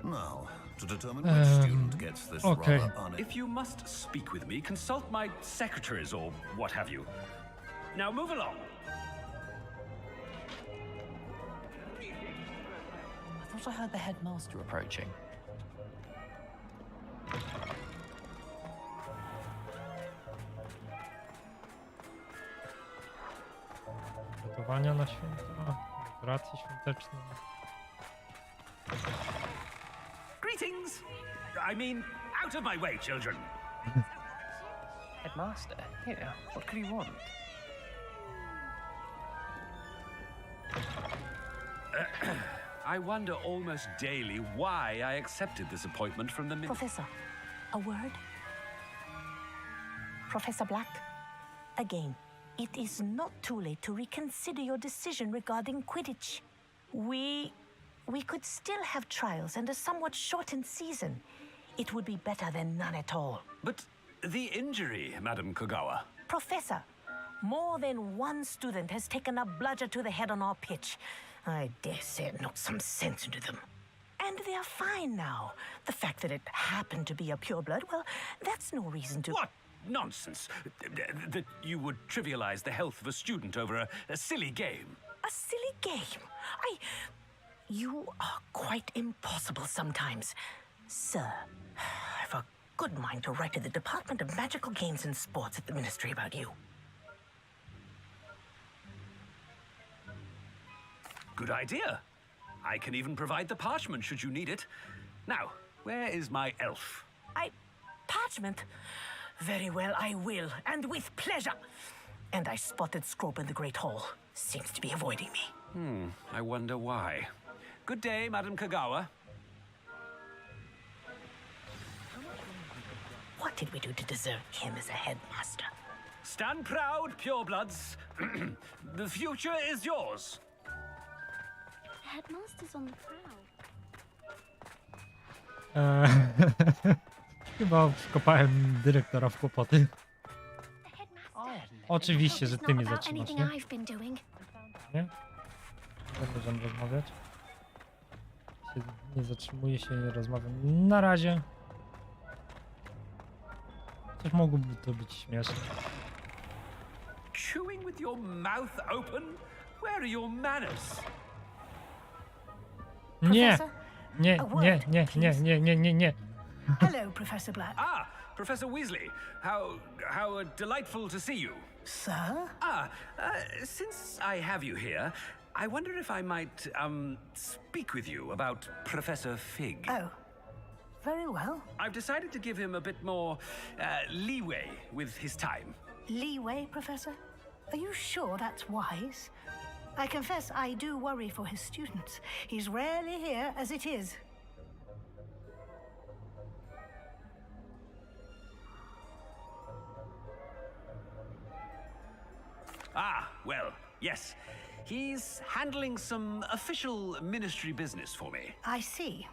Now, to determine which student gets this rather If you must speak with me, consult my secretaries or what have you. Now move along. I thought I heard the headmaster approaching. Gotowania na święta, dekoracje świąteczne. Greetings! I mean, out of my way, children. Headmaster, here, what could you want? I wonder almost daily why I accepted this appointment from the Professor, a word? Professor Black, again, it is not too late to reconsider your decision regarding Quidditch. We could still have trials and a somewhat shortened season. It would be better than none at all. But the injury, Madam Kogawa. Professor, more than one student has taken a bludger to the head on our pitch. I dare say it knocked some sense into them. And they are fine now. The fact that it happened to be a pureblood, well, that's no reason to... What nonsense! That you would trivialize the health of a student over a silly game. A silly game? You are quite impossible sometimes. Sir, I've a good mind to write to the Department of Magical Games and Sports at the Ministry about you. Good idea. I can even provide the parchment should you need it. Now, where is my elf? Parchment? Very well, I will, and with pleasure. And I spotted Scrope in the Great Hall. Seems to be avoiding me. I wonder why. Good day, Madam Kogawa. What did we do to deserve him as a headmaster? Stand proud, purebloods. The future is yours. The headmaster's on the prowl. Chyba wkopałem dyrektora w kłopoty. Oczywiście, że ty mnie zatrzymasz, nie? Nie? Będę rozmawiać. Nie zatrzymuję się, nie rozmawiam na razie. Coś mogłoby to być śmieszne. Chewing with your mouth open? Where are your manners? Nie! Nie. Hello, Professor Black. Professor Weasley. How delightful to see you. Sir? Since I have you here, I wonder if I might, speak with you about Professor Fig. Oh, very well. I've decided to give him a bit more, leeway with his time. Leeway, Professor? Are you sure that's wise? I confess I do worry for his students. He's rarely here as it is. Well, yes. He's handling some official ministry business for me. I see.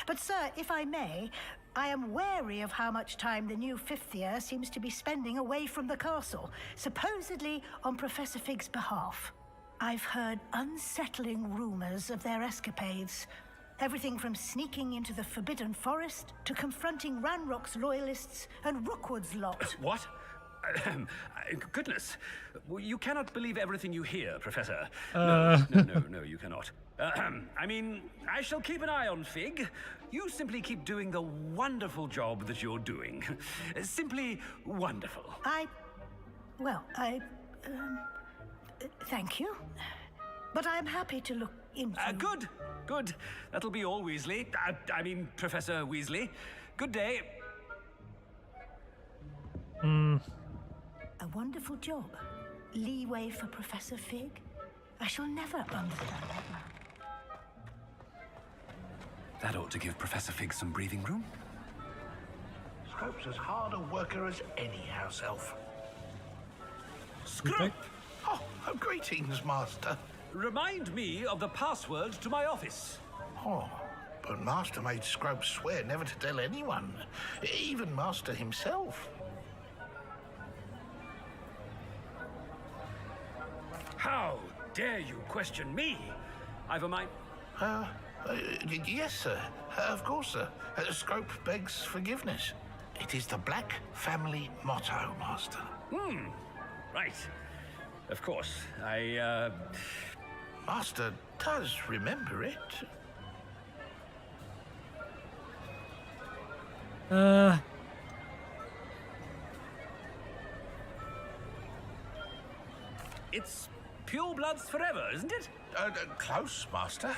But, sir, if I may, I am wary of how much time the new fifth year seems to be spending away from the castle, supposedly on Professor Fig's behalf. I've heard unsettling rumors of their escapades. Everything from sneaking into the Forbidden Forest to confronting Ranrock's loyalists and Rookwood's lot. What? Goodness, you cannot believe everything you hear, Professor. Uh. No, you cannot. I mean, I shall keep an eye on Fig. You simply keep doing the wonderful job that you're doing. Simply wonderful. Thank you. But I'm happy to look into... Good. That'll be all, Weasley. I mean, Professor Weasley. Good day. A wonderful job. Leeway for Professor Fig. I shall never understand that. That ought to give Professor Fig some breathing room. Scrope's as hard a worker as any house elf. Scrope! Oh, greetings, Master. Remind me of the password to my office. Oh, but Master made Scrope swear never to tell anyone, even Master himself. How dare you question me? I've a mind... Yes, sir. Of course, sir. Scrope begs forgiveness. It is the Black family motto, Master. Right. Of course. Master does remember it. It's pure bloods forever, isn't it? Close, Master.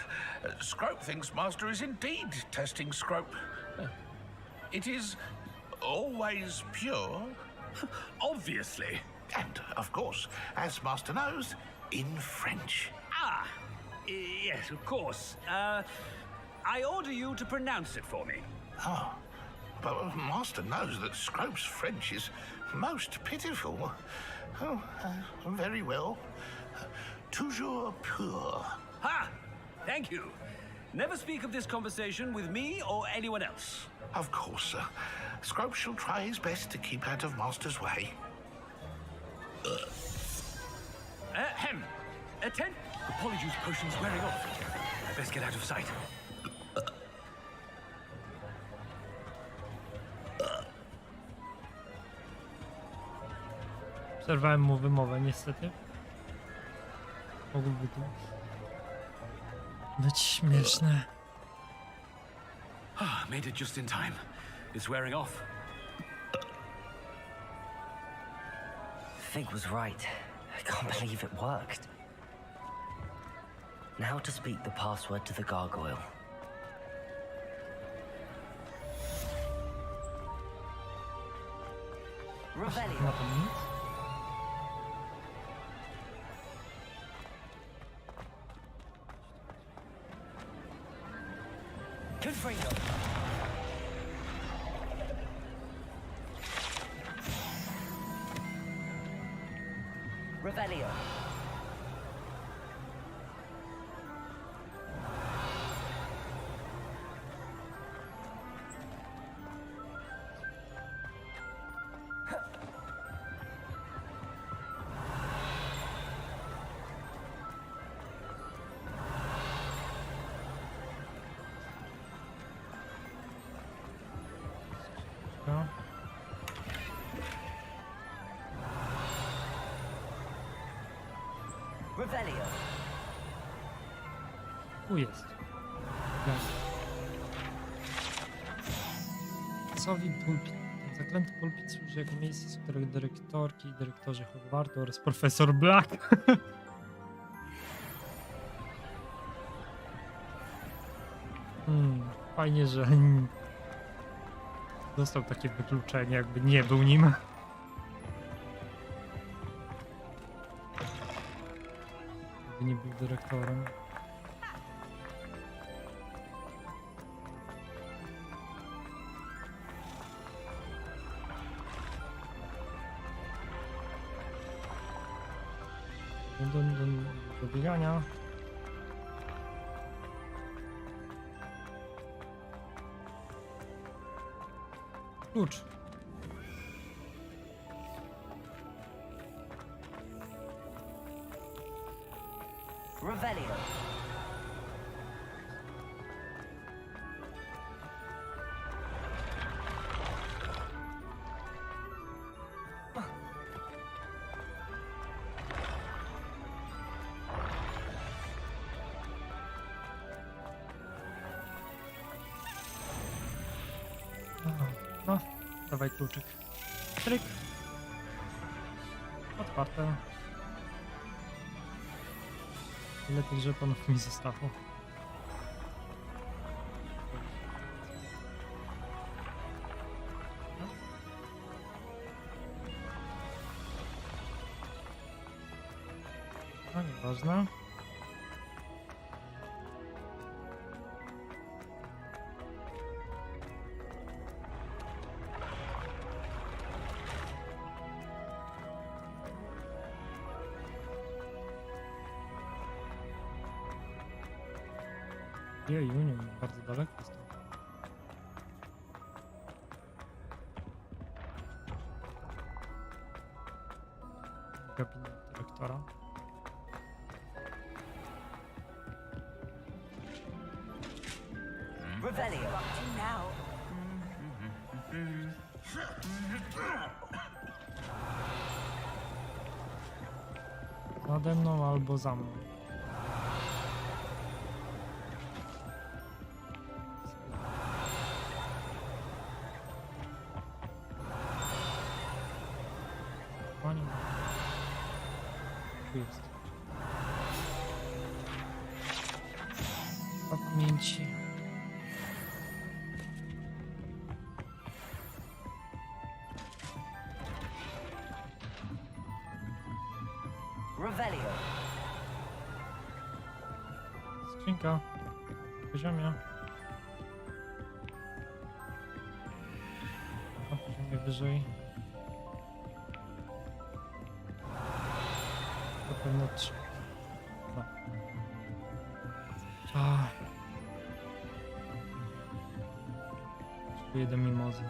Scrope thinks Master is indeed testing Scrope. It is always pure. Obviously. And, of course, as Master knows, in French. Yes, of course. I order you to pronounce it for me. Oh, but Master knows that Scrope's French is most pitiful. Oh, very well. Toujours pur. Ha! Thank you. Never speak of this conversation with me or anyone else. Of course, sir. Scrope shall try his best to keep out of Master's way. Apologies, potion's wearing off. I best get out of sight. Przerwałem mu wymowę, niestety. Mogłoby to być śmieszne. Made it just in time. It's wearing off. Fig was right. I can't believe it worked. Now to speak the password to the gargoyle. Revelio. Na to nic. Confringo. Revelio. No. Revelio. Tu jest. Sowi pulpit. Ten zaklęty pulpit służy jako miejsce, z którego dyrektorki i dyrektorzy Hogwartu oraz profesor Black fajnie, że dostał takie wykluczenie, jakby nie był nim. Jakby nie był dyrektorem. Do biegania. Klucz. Revelio. Dawaj kluczyk. Tryk. Otwarte. Ile tych żetonów mi zostało? No nieważne. Jeju, nie wiem, bardzo daleko stąd. Gabinet dyrektora. Revelio. Now. Nade mną albo za mną. Oni. Tu jest. Pamięci. Revelio. Skrzynka. Na poziomie. Na poziomie wyżej. To pewno 3. No. Potrzebuję do mimozy.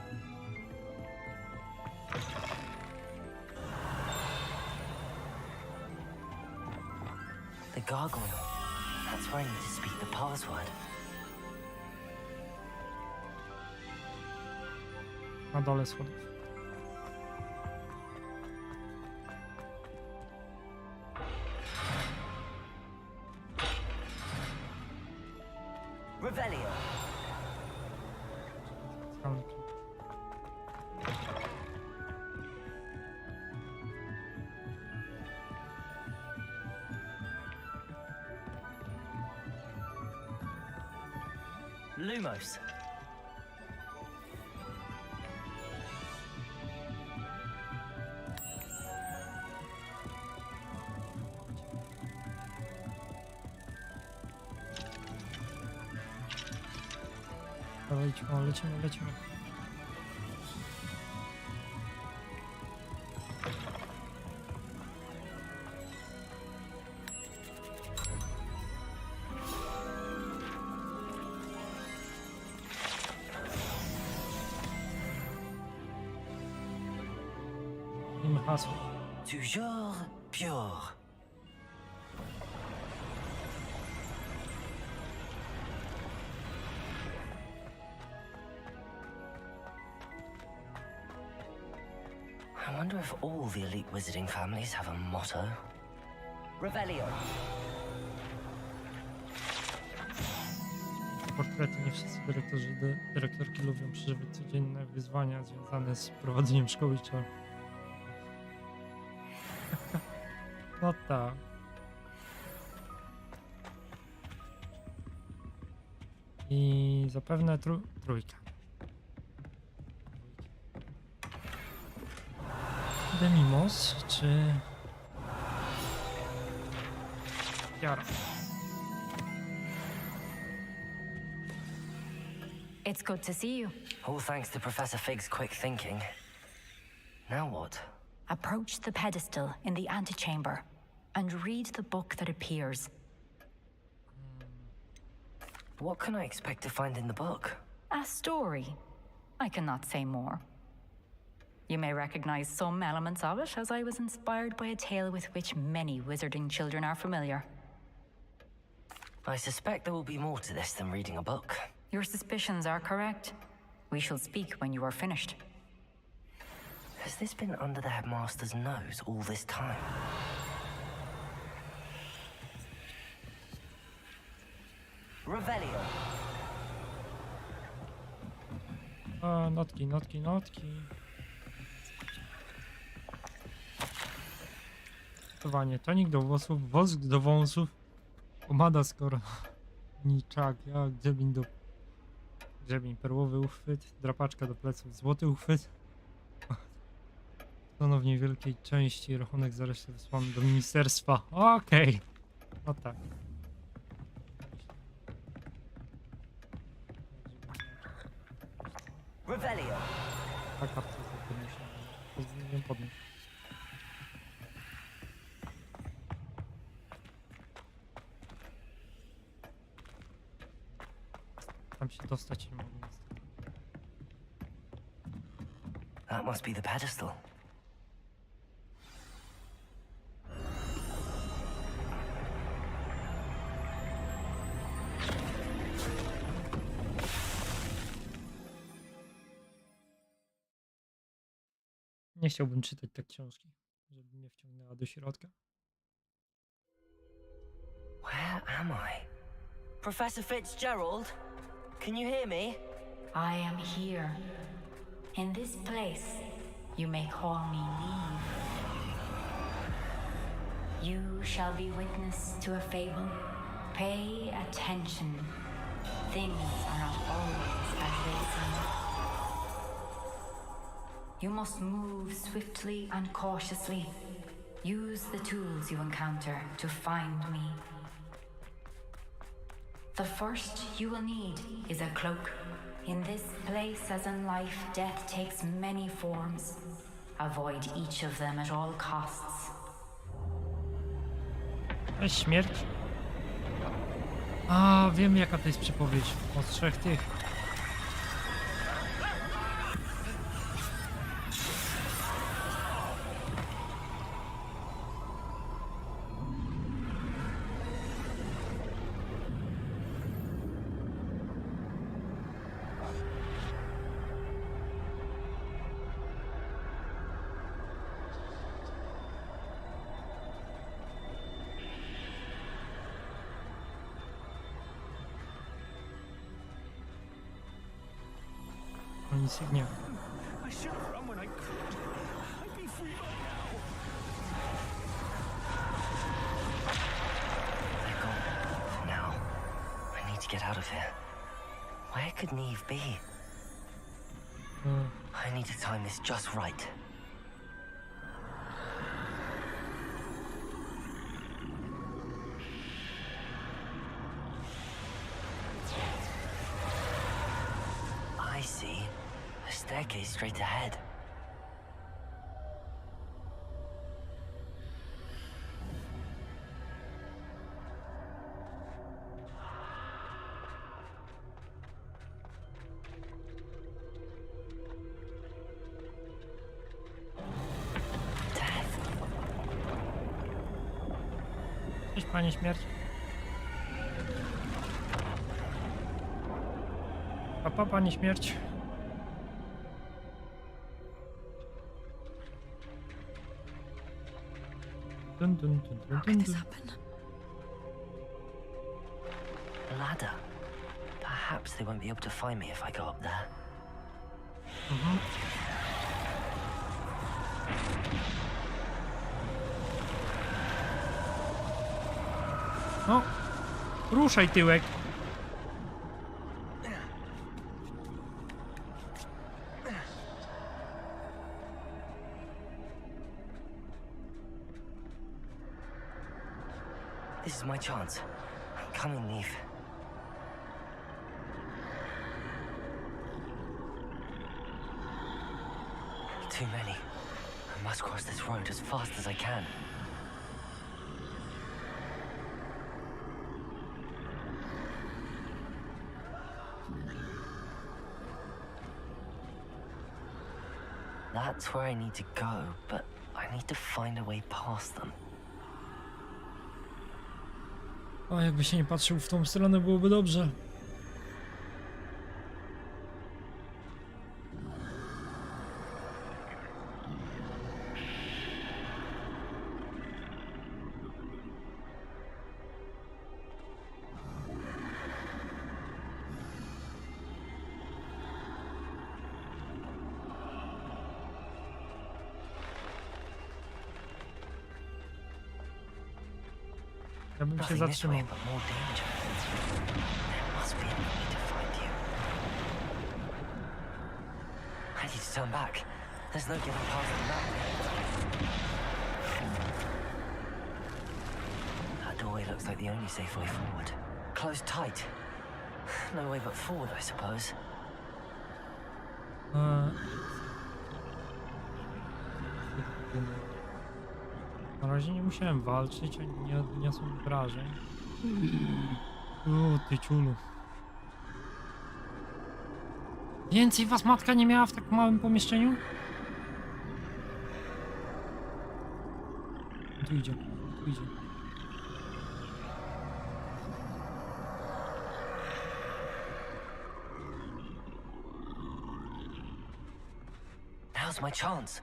The gargoyle. That's where I need to speak the password. Na dole schodów. Revelio. Specjalny klucz. Lumos. Dawajcie, o, lecimy. Im hasło. Toujours pure. I wonder if all the elite wizarding families have a motto. Revelio. Portrety. Nie wszyscy dyrektorki lubią przeżywać codzienne wyzwania związane z prowadzeniem szkoły czy... No tak. I zapewne trójka. Demimos czy... Jara. It's good to see you. All thanks to Professor Fig's quick thinking. Now what? Approach the pedestal in the antechamber and read the book that appears. What can I expect to find in the book? A story. I cannot say more. You may recognize some elements of it, as I was inspired by a tale with which many wizarding children are familiar. I suspect there will be more to this than reading a book. Your suspicions are correct. We shall speak when you are finished. Has this been under the headmaster's nose all this time? Revelio. A, notki, notki, notki. Gotowanie, tonik do włosów, wosk do wąsów, pomada skoro niczak, grzebień, perłowy uchwyt, drapaczka do pleców, złoty uchwyt. Ponownie wielkiej części rachunek za resztę wysłany do ministerstwa. Okej. No tak. Revelio. Ta karta jest podniesiona. Pozwolę ją podnieść. Tam się dostać nie mogę. That must be the pedestal. Nie chciałbym czytać tak książki, żeby mnie wciągnęła do środka. Where am I? Professor Fitzgerald? Can you hear me? I am here. In this place, you may call me Neve. You shall be witness to a fable. Pay attention. Things are not always as they seem. You must move swiftly and cautiously. Use the tools you encounter to find me. The first you will need is a cloak. In this place, as in life, death takes many forms. Avoid each of them at all costs. Śmierć. A, wiem jaka to jest przepowiedź. O trzech tych. Insygnia. I should have run when I could. I'd be free by now. They're gone. Now, I need to get out of here. Where could Neve be? I need to time this just right. I see. A staircase straight ahead. Cześć, panie śmierć. Papa, panie śmierć. Dun, dun, dun, dun, dun, dun. A ladder. Perhaps they won't be able to find me if I go up there. No, ruszaj tyłek. This is my chance. Come in, Neve. Too many. I must cross this road as fast as I can. That's where I need to go, but I need to find a way past them. O, jakby się nie patrzył w tą stronę, byłoby dobrze. Ja bym się Nothing this way, zatrzymał. but more danger. There must be a way to find you. I need to turn back. There's no getting past them that way. That doorway looks like the only safe way forward. Closed tight. No way but forward, I suppose. Na razie nie musiałem walczyć, ani nie odniosłem wrażeń. Ty ciulu. Więcej was matka nie miała w tak małym pomieszczeniu? Tu idzie, tu idzie. Now's my chance.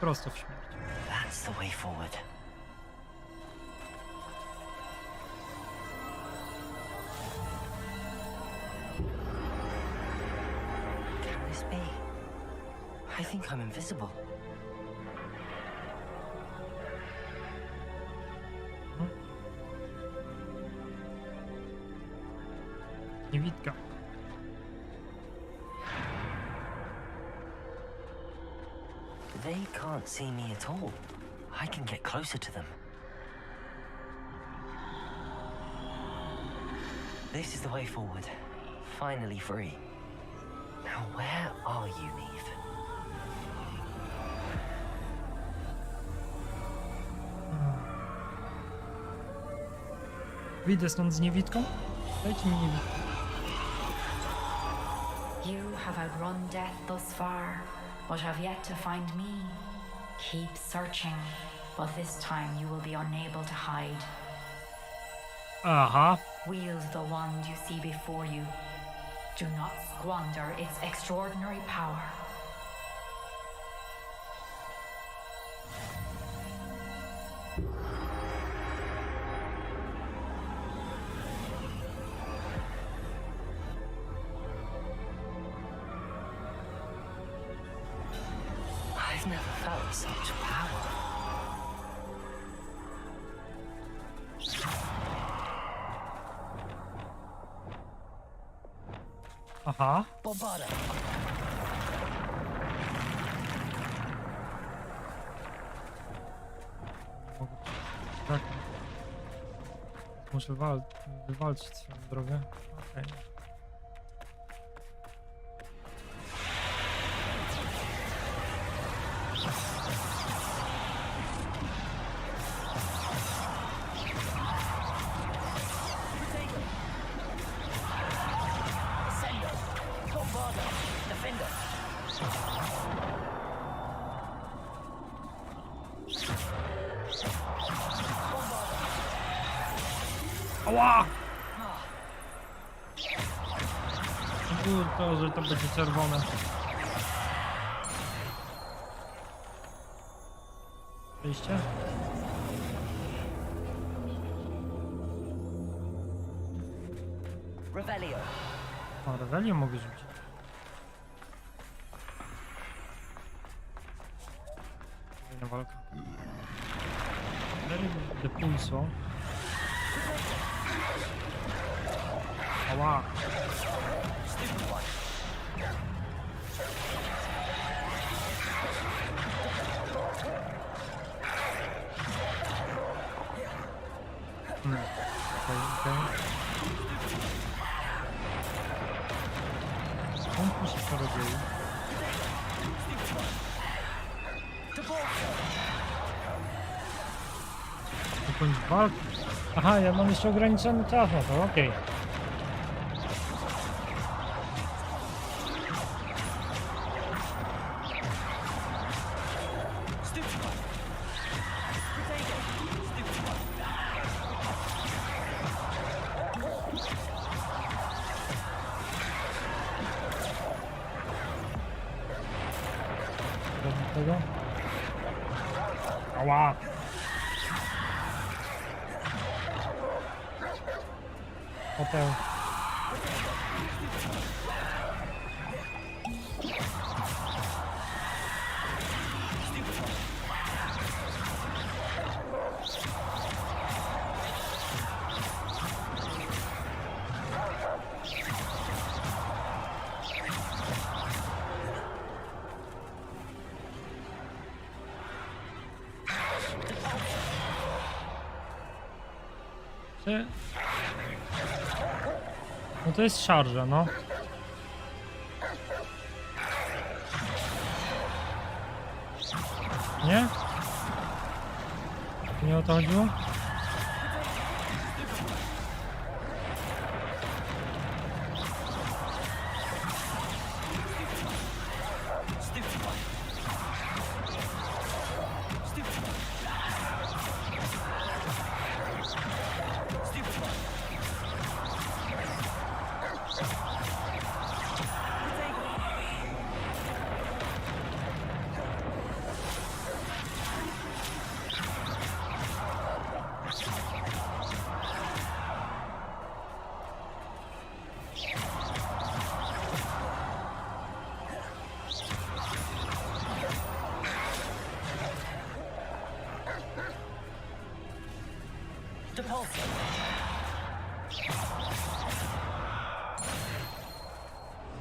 Prosto w śmierć. That's the way forward. Can this be? I think I'm invisible. Niewidka. They can't see me at all. I can get closer to them. This is the way forward. Finally free. Now where are you, Neve? Wyjdę stąd z niewidką? Dajcie mi niewidkę. You have outrun death thus far, but have yet to find me. Keep searching, but this time you will be unable to hide. Aha. Wield the wand you see before you. Do not squander its extraordinary power. I've never felt such power. Aha. Bobada. Tak. Muszę wywalczyć swoją drogę. Okej. Ała! To, że to będzie czerwone. Wyjście? Revelio. O, Revelio mogę rzucić. Fajna walka. De pulso. Ała. Okej. Skąd mi się to robiło? Jakąś walkę? Aha, ja mam jeszcze ograniczony czas na to, okej. Tego? Ała! Potem. No to jest szarża, no. Nie? Nie o to chodziło?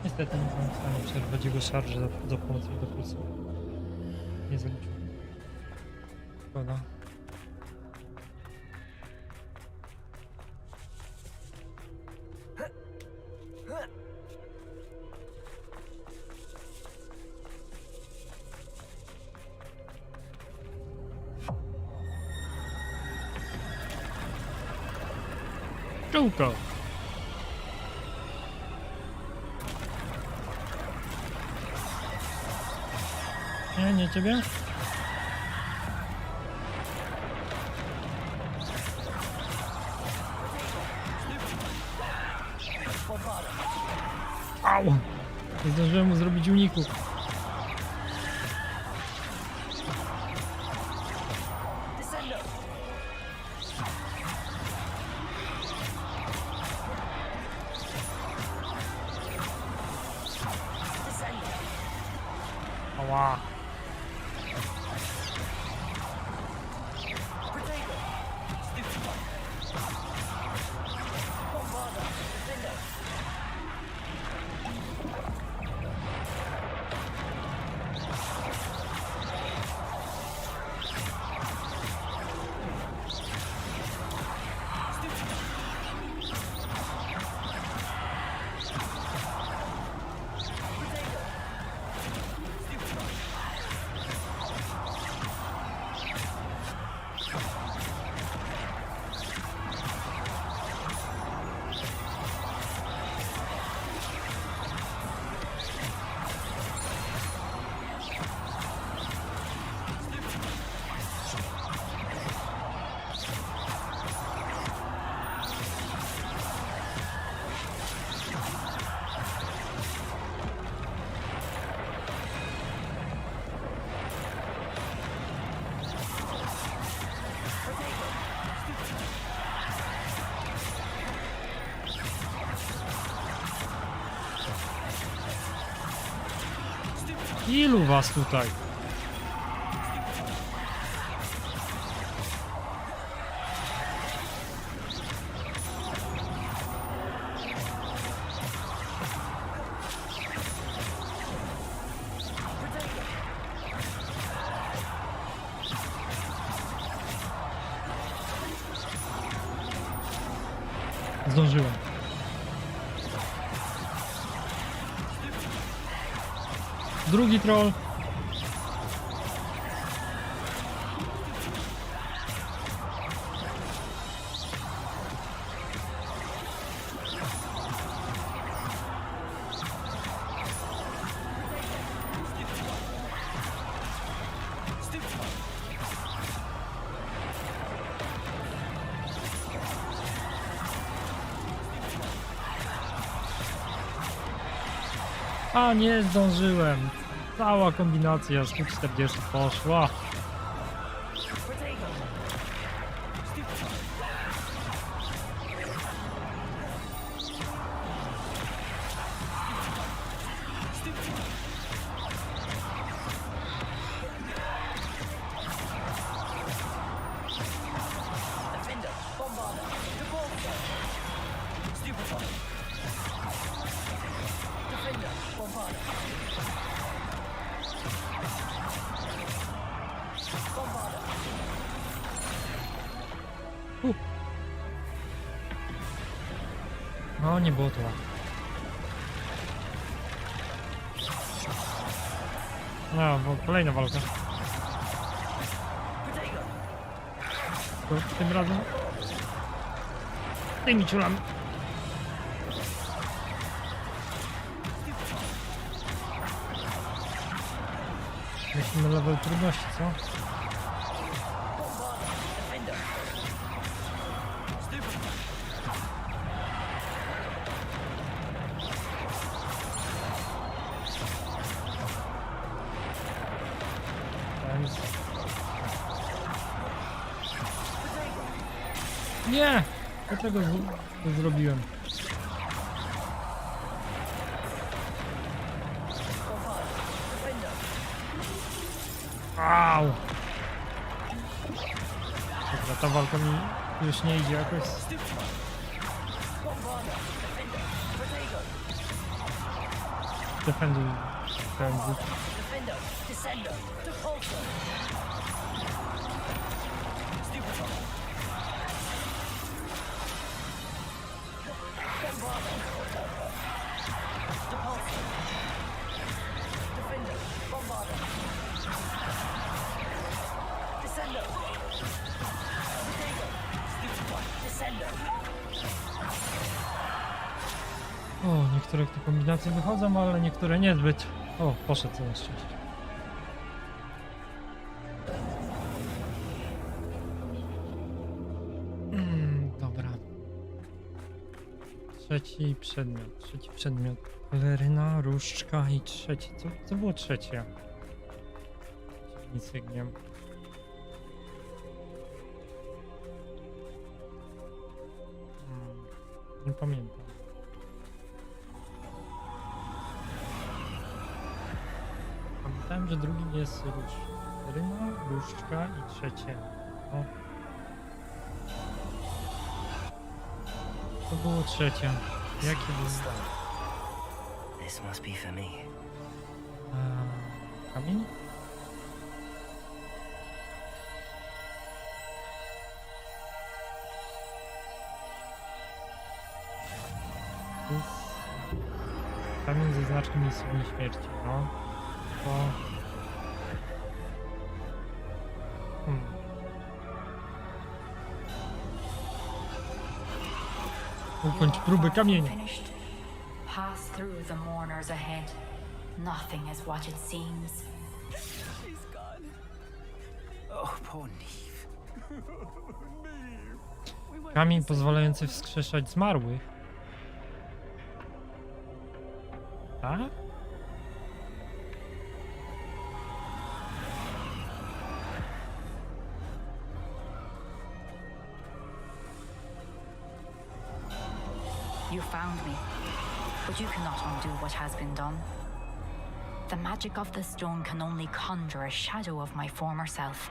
Niestety nie byłem w stanie przerwać jego szarży za pomocą do pulsu. Nie zaliczyłem. Szkoda. Czułko! Nie ciebie? Au! Nie zdążyłem mu zrobić uniku. Ała! Ilu was tutaj? Zdążyłem. Drugi troll. A nie zdążyłem. Cała kombinacja 140 poszła. No, nie było to łatwe. No, bo kolejna walka. To tym razem tymi ciulami. Musimy level trudności, co? Nie! Dlaczego to zrobiłem? Au! Dobra, ta walka mi już nie idzie jakoś. Defenduj. O, niektóre te kombinacje wychodzą, ale niektóre niezbyt. O, poszedł całe szczęście. Dobra. Trzeci przedmiot. Peleryna, różdżka i trzeci. Co było trzecie? Nic jak nie. Nie pamiętam. Pamiętałem, że drugim jest peleryna, różdżka i trzecie. O. To było trzecie. Jakie było? This must be for me. Kamień? Kamień ze znaczkiem miejscowym śmierci, no. To... Ukończ próbę kamienia. Pass through the mourners ahead. Nothing is what it seems. She's gone. Oh, poor Neve. Kamień pozwalający wskrzeszać zmarłych. Tak? You found me, but you cannot undo what has been done. The magic of the stone can only conjure a shadow of my former self.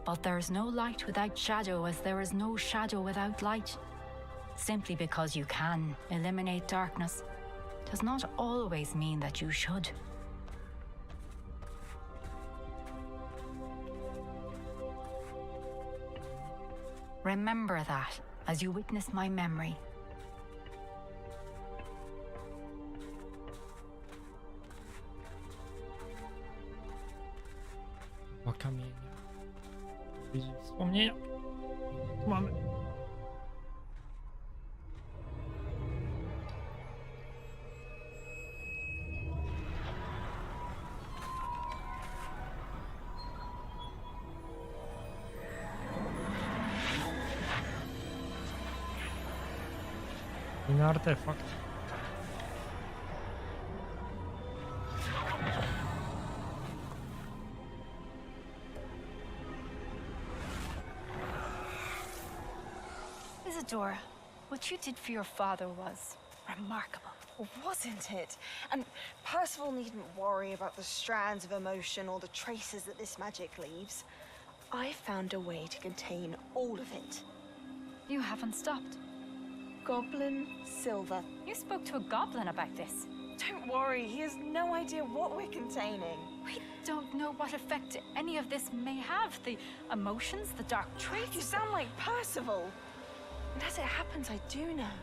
But there is no light without shadow, as there is no shadow without light. Simply because you can eliminate darkness does not always mean that you should. Remember that as you witness my memory. O kamienie. Wspomnienia. Tu mamy. Inny artefakt. Isadora, what you did for your father was remarkable, wasn't it? And Percival needn't worry about the strands of emotion or the traces that this magic leaves. I found a way to contain all of it. You haven't stopped. Goblin silver. You spoke to a goblin about this. Don't worry, he has no idea what we're containing. We don't know what effect any of this may have. The emotions, the dark traits. You sound like Percival. And as it happens, I do know.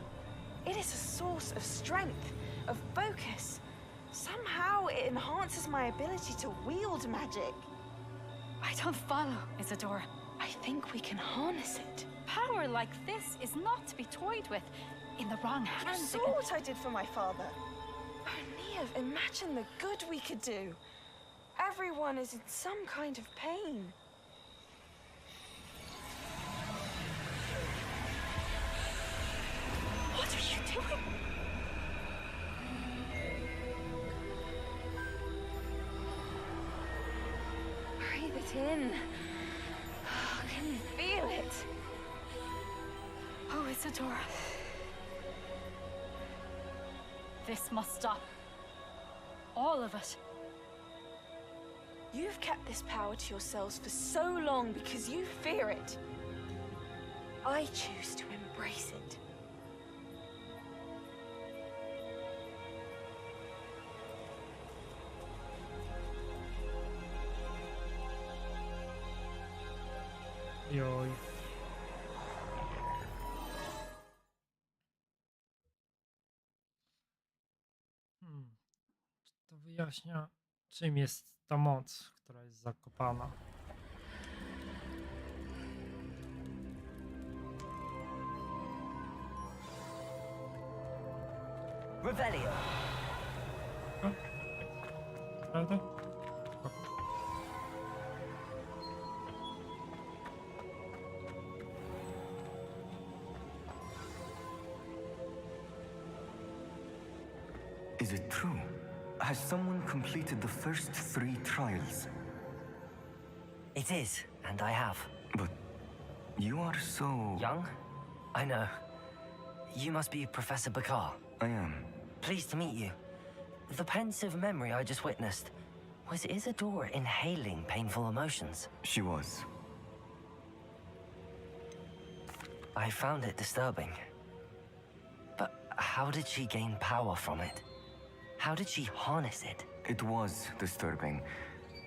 It is a source of strength, of focus. Somehow it enhances my ability to wield magic. I don't follow, Isadora. I think we can harness it. Power like this is not to be toyed with. In the wrong You hands. saw what I did for my father. Oh, Neve, imagine the good we could do. Everyone is in some kind of pain. What are you doing? Breathe it in. Oh, can you feel it? Oh, Isadora. This must stop. All of it. You've kept this power to yourselves for so long because you fear it. I choose to embrace it. Joj. Czy to wyjaśnia, czym jest ta moc, która jest zakopana? Revelio. Prawda? Is it true? Has someone completed the first 3 trials? It is, and I have. But you are so... Young? I know. You must be Professor Bakar. I am. Pleased to meet you. The pensive memory I just witnessed, was Isadora inhaling painful emotions? She was. I found it disturbing. But how did she gain power from it? How did she harness it? It was disturbing.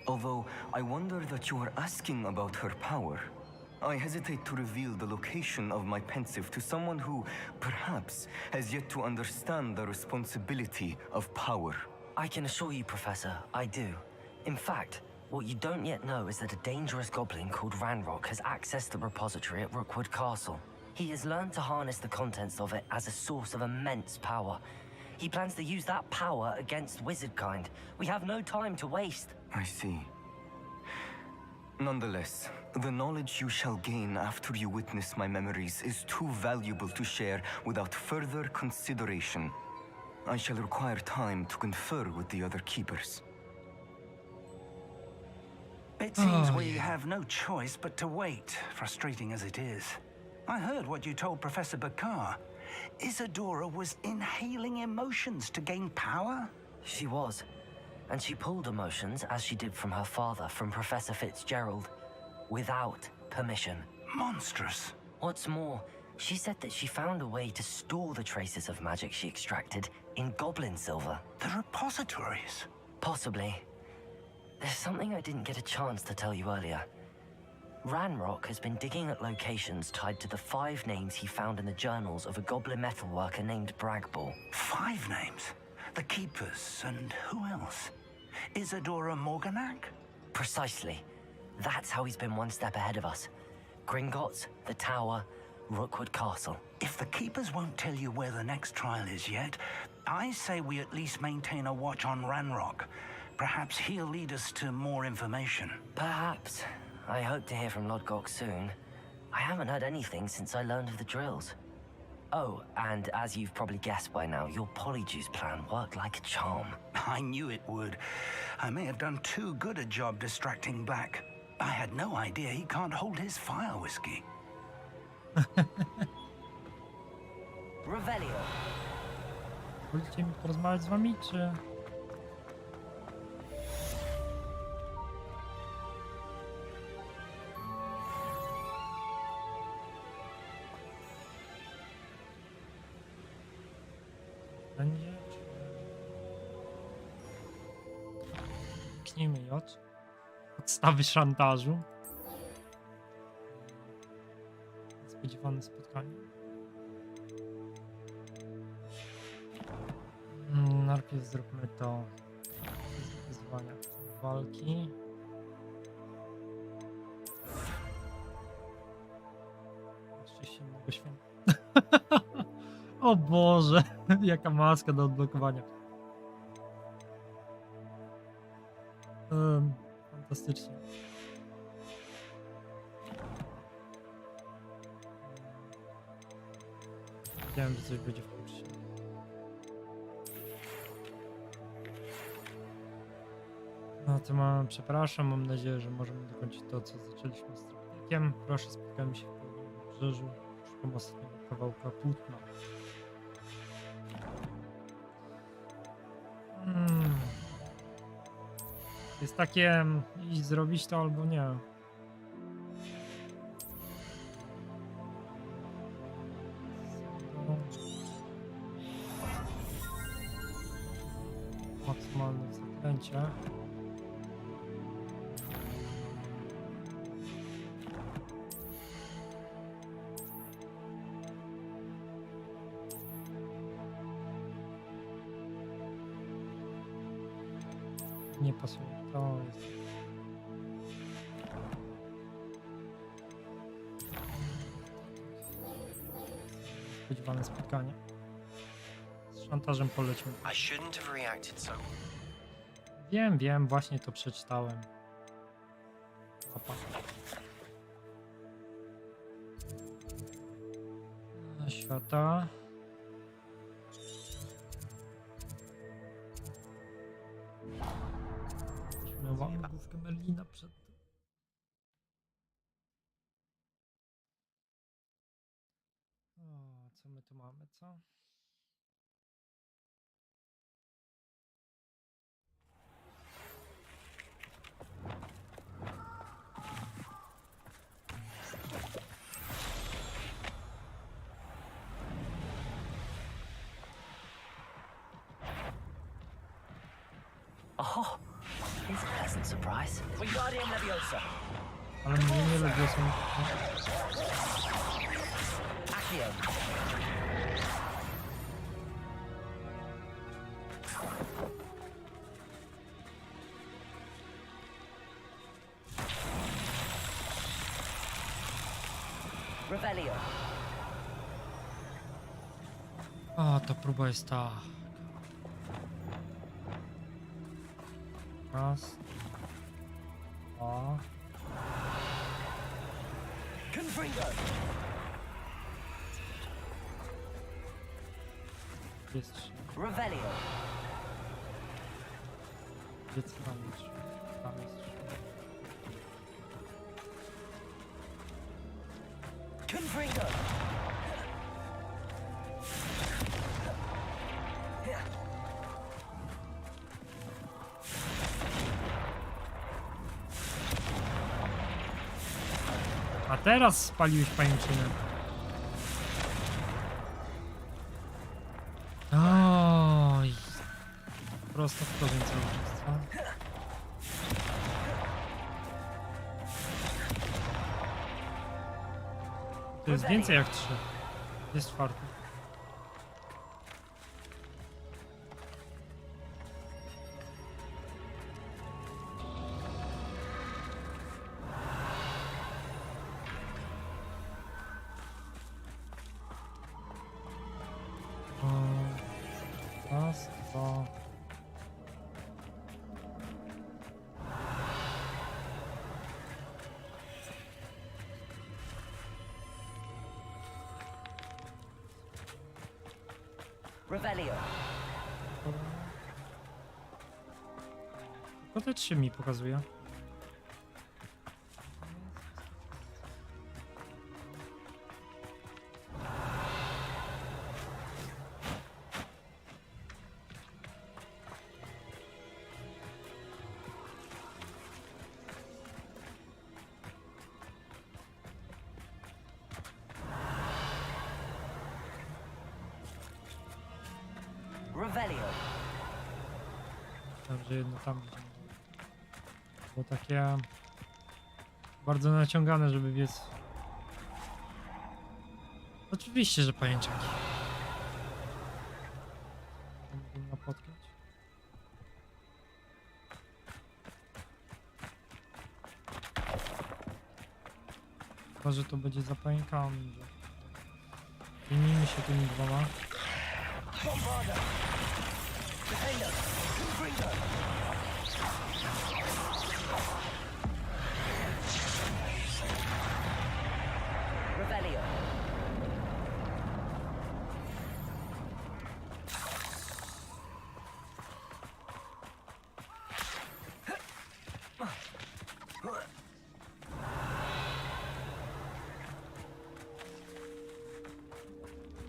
Although I wonder that you are asking about her power. I hesitate to reveal the location of my pensive to someone who, perhaps, has yet to understand the responsibility of power. I can assure you, Professor, I do. In fact, what you don't yet know is that a dangerous goblin called Ranrock has accessed the repository at Rookwood Castle. He has learned to harness the contents of it as a source of immense power. He plans to use that power against wizardkind. We have no time to waste. I see. Nonetheless, the knowledge you shall gain after you witness my memories is too valuable to share without further consideration. I shall require time to confer with the other keepers. It seems we have no choice but to wait, frustrating as it is. I heard what you told Professor Bakar. Isadora was inhaling emotions to gain power? She was. And she pulled emotions, as she did from her father, from Professor Fitzgerald, without permission. Monstrous. What's more, she said that she found a way to store the traces of magic she extracted in goblin silver. The repositories? Possibly. There's something I didn't get a chance to tell you earlier. Ranrock has been digging at locations tied to the 5 names he found in the journals of a goblin metalworker named Bragball. 5 names? The Keepers, and who else? Isadora Morganac? Precisely. That's how he's been one step ahead of us. Gringotts, the Tower, Rookwood Castle. If the Keepers won't tell you where the next trial is yet, I say we at least maintain a watch on Ranrock. Perhaps he'll lead us to more information. Perhaps. I hope to hear from Lodgok soon. I haven't heard anything since I learned of the drills. Oh, and as you've probably guessed by now, your polyjuice plan worked like a charm. I knew it would. I may have done too good a job distracting Black. I had no idea he can't hold his fire whiskey. Revelio. Pozwolicie mi porozmawiać z wami, czy... Będzie, czy... Kliknijmy J. Podstawy szantażu. Spodziewane spotkanie. Najpierw zróbmy to bez wyzwania walki. Jeszcze silnego święta. O Boże, jaka maska do odblokowania. Fantastycznie. Wiedziałem, że coś będzie w kursie. No to przepraszam, mam nadzieję, że możemy dokończyć to, co zaczęliśmy z traktykiem. Proszę, spotkajmy się w południowym wybrzeżu. Szukam ostatniego kawałka płótna. Jest takie iść zrobić to albo nie. Maksymalne zaklęcie. Nie pasuje. To jest... spodziewane spotkanie. Z szantażem polećmy. I shouldn't have reacted so. Wiem, właśnie to przeczytałem. Opa. Świata. Mamy główkę Merlina przed tym. O, co my tu mamy, co? Oh, here's a pleasant surprise. Wingardium Leviosa. Ale mnie nie lubię są... Accio. Revelio. O, ta próba jest ta... Raz. Dwa. Confringo. Jest trzy. Revelio. Jest tam trzy. Tam jest trzy. Confringo. A teraz spaliłeś pajęczynę. Oj. Prosto w korzeń cały czas, co? To jest więcej jak 3. Jest 4. Raz, dwa. Revelio. To te 3 mi pokazuje. Revelio. Dobrze, jedno tam było takie bardzo naciągane, żeby biec. Oczywiście, że pajęczaki. Mogę napotkać. Chyba, że to będzie za pajękami. Zajmijmy się tymi dwoma. Revelio.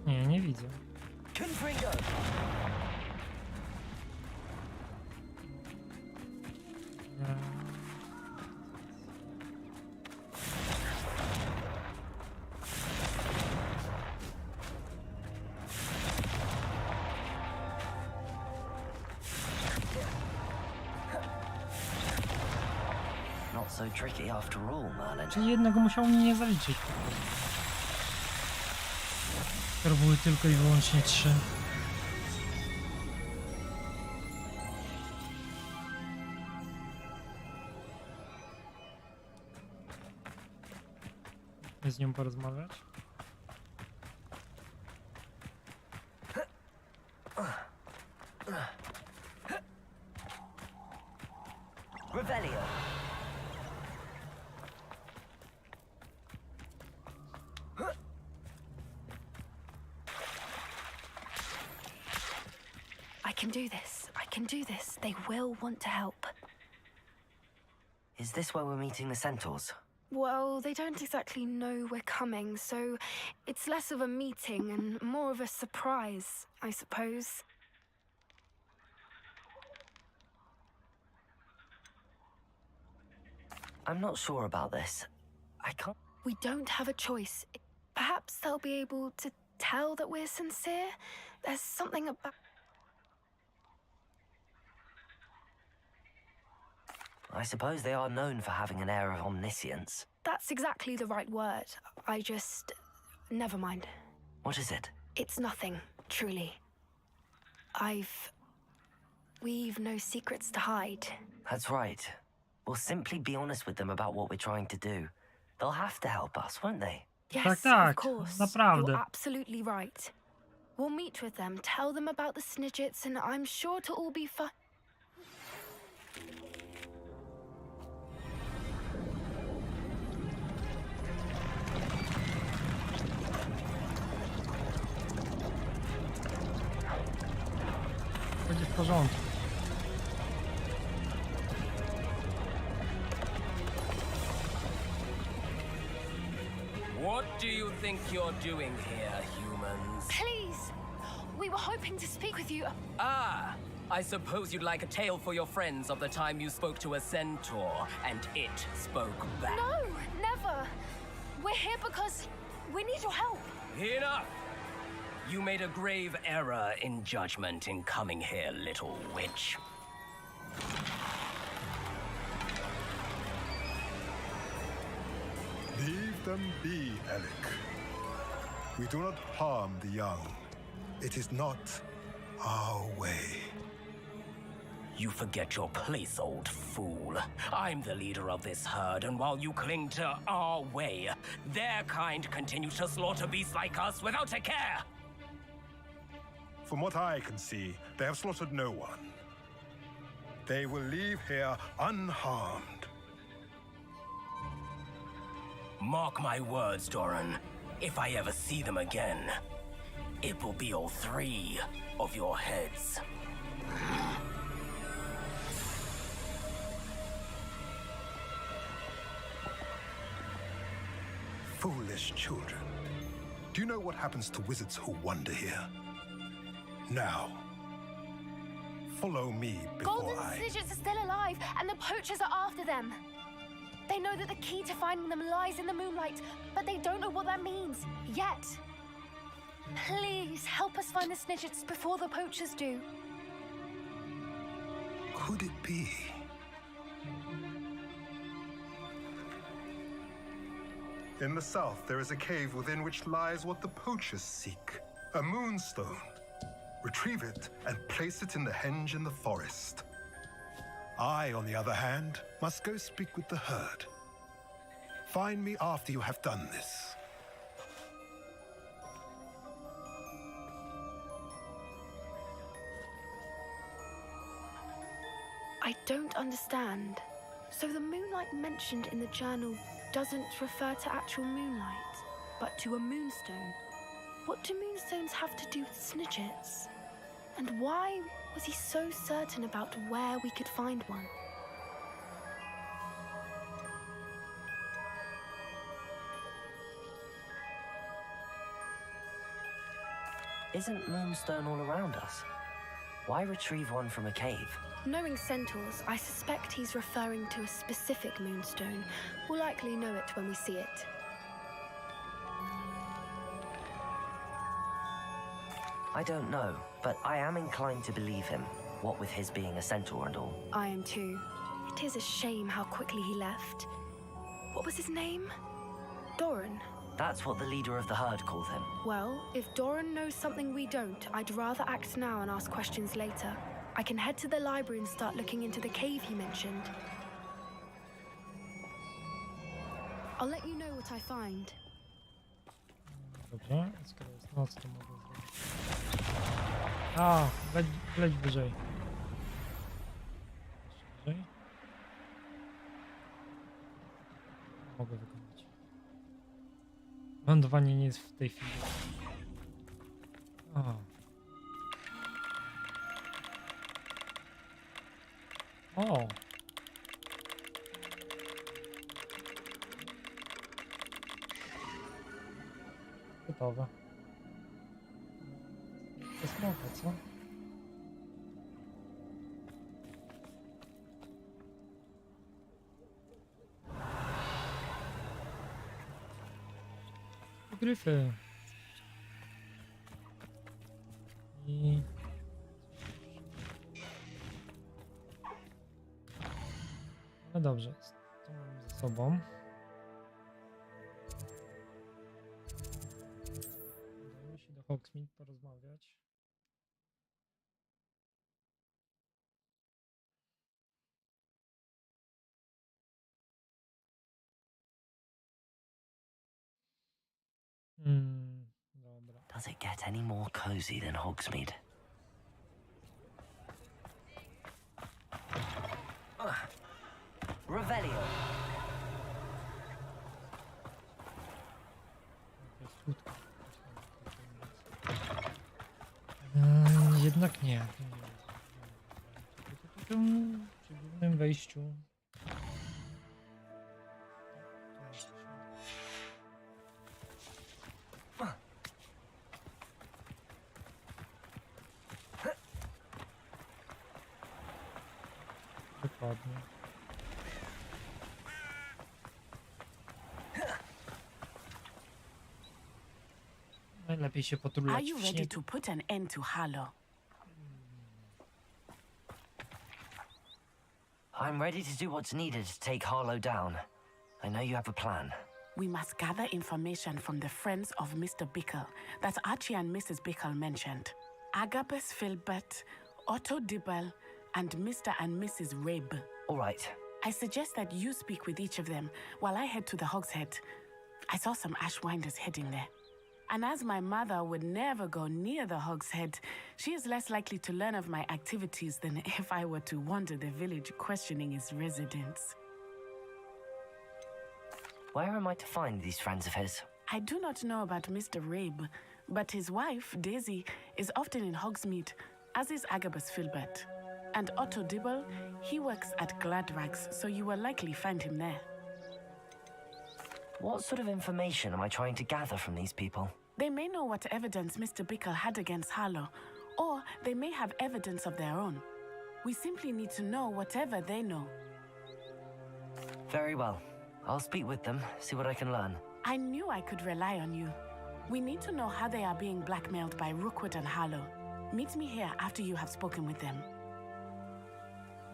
Nie, nie widzę. Confringo. Not so tricky after all, Merlin. Czyli jednego musiał mi nie zaliczyć. To były tylko i wyłącznie 3. Z nią porozmawiać. Revelio. I can do this. I can do this. They will want to help. Is this where we're meeting the centaurs? Well, they don't exactly know we're coming, so it's less of a meeting and more of a surprise, I suppose. I'm not sure about this. I can't. We don't have a choice. Perhaps they'll be able to tell that we're sincere. There's something about... I suppose they are known for having an air of omniscience. That's exactly the right word. I just... Never mind. What is it? It's nothing, truly. We've no secrets to hide. That's right. We'll simply be honest with them about what we're trying to do. They'll have to help us, won't they? Yes, tak, of course. naprawdę. You're absolutely right. We'll meet with them, tell them about the snidgets, and I'm sure it'll all be fine. Będzie w porządku. What do you think you're doing here, humans? Please! We were hoping to speak with you. Ah! I suppose you'd like a tale for your friends of the time you spoke to a centaur, and it spoke back. No, never. We're here because we need your help. Enough! You made a grave error in judgment in coming here, little witch. Leave them be, Alec. We do not harm the young. It is not our way. You forget your place, old fool. I'm the leader of this herd, and while you cling to our way, their kind continue to slaughter beasts like us without a care. From what I can see, they have slaughtered no one. They will leave here unharmed. Mark my words, Doran. If I ever see them again, it will be all 3 of your heads. Foolish children. Do you know what happens to wizards who wander here? Now, follow me before Golden Snidgets are still alive, and the poachers are after them. They know that the key to finding them lies in the moonlight, but they don't know what that means, yet. Please help us find the Snidgets before the poachers do. Could it be? In the south, there is a cave within which lies what the poachers seek. A moonstone. Retrieve it and place it in the henge in the forest. I, on the other hand, must go speak with the herd. Find me after you have done this. I don't understand. So the moonlight mentioned in the journal doesn't refer to actual moonlight, but to a moonstone. What do moonstones have to do with Snidgets? And why was he so certain about where we could find one? Isn't Moonstone all around us? Why retrieve one from a cave? Knowing centaurs, I suspect he's referring to a specific moonstone. We'll likely know it when we see it. I don't know, but I am inclined to believe him, what with his being a centaur and all. I am too. It is a shame how quickly he left. What was his name? Doran. That's what the leader of the herd called him. Well, if Doran knows something we don't, I'd rather act now and ask questions later. I can head to the library and start looking into the cave he mentioned. I'll let you know what I find. Dobrze, skoro jest noc, to mogę zrobić. A, leć wyżej. Jeszcze wyżej. Mogę wykonać. Lądowanie nie jest w tej chwili. O! Gotowe. To jest smoka, co? Gryfy. I... No dobrze, to mam ze sobą. Udajmy się do Hogsmeade porozmawiać. Dobra. Does it get any more cozy than Hogsmeade? Revelio. Jednak nie. Przy głównym wejściu. Dokładnie. Najlepiej się poturlać Are you w ready śniegu. to put an end to Harlow? I'm ready to do what's needed to take Harlow down. I know you have a plan. We must gather information from the friends of Mr. Bickle that Archie and Mrs. Bickle mentioned. Agabus Filbert, Otto Dibble, and Mr. and Mrs. Rabe. All right. I suggest that you speak with each of them while I head to the Hogshead. I saw some Ashwinders heading there. And as my mother would never go near the Hogshead, she is less likely to learn of my activities than if I were to wander the village questioning its residents. Where am I to find these friends of his? I do not know about Mr. Rabe, but his wife, Daisy, is often in Hogsmeade, as is Agabus Filbert. And Otto Dibble, he works at Gladrags, so you will likely find him there. What sort of information am I trying to gather from these people? They may know what evidence Mr. Bickle had against Harlow, or they may have evidence of their own. We simply need to know whatever they know. Very well. I'll speak with them, see what I can learn. I knew I could rely on you. We need to know how they are being blackmailed by Rookwood and Harlow. Meet me here after you have spoken with them.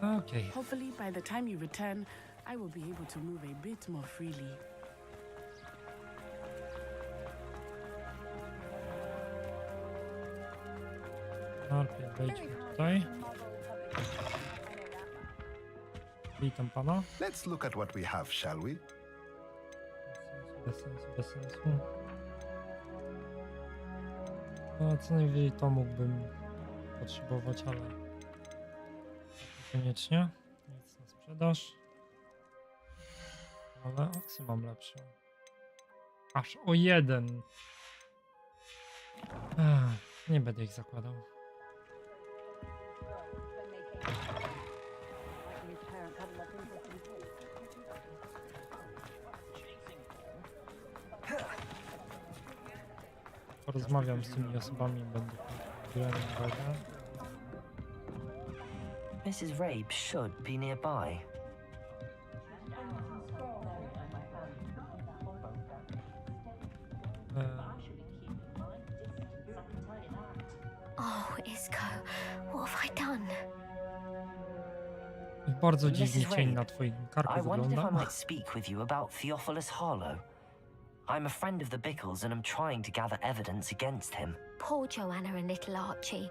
Okay. Hopefully, by the time you return, I will be able to move a bit more freely. Najpierw wejdźmy tutaj. Witam pana. Let's look at what we have, shall we? Bez sensu, bez sensu. No, co najwyżej to mógłbym potrzebować, ale niekoniecznie. Nic na sprzedaż. Ale aksy mam lepsze. Aż o 1. Nie będę ich zakładał. Porozmawiam z tymi osobami, będę brał uwagę. Mrs. Rabe should be nearby. Oh, Isco, what have I done? Bardzo dziwny cień na twoim karku I wondered if I wygląda. might speak with you about Theophilus Harlow. I'm a friend of the Bickles and I'm trying to gather evidence against him. Poor Joanna and little Archie.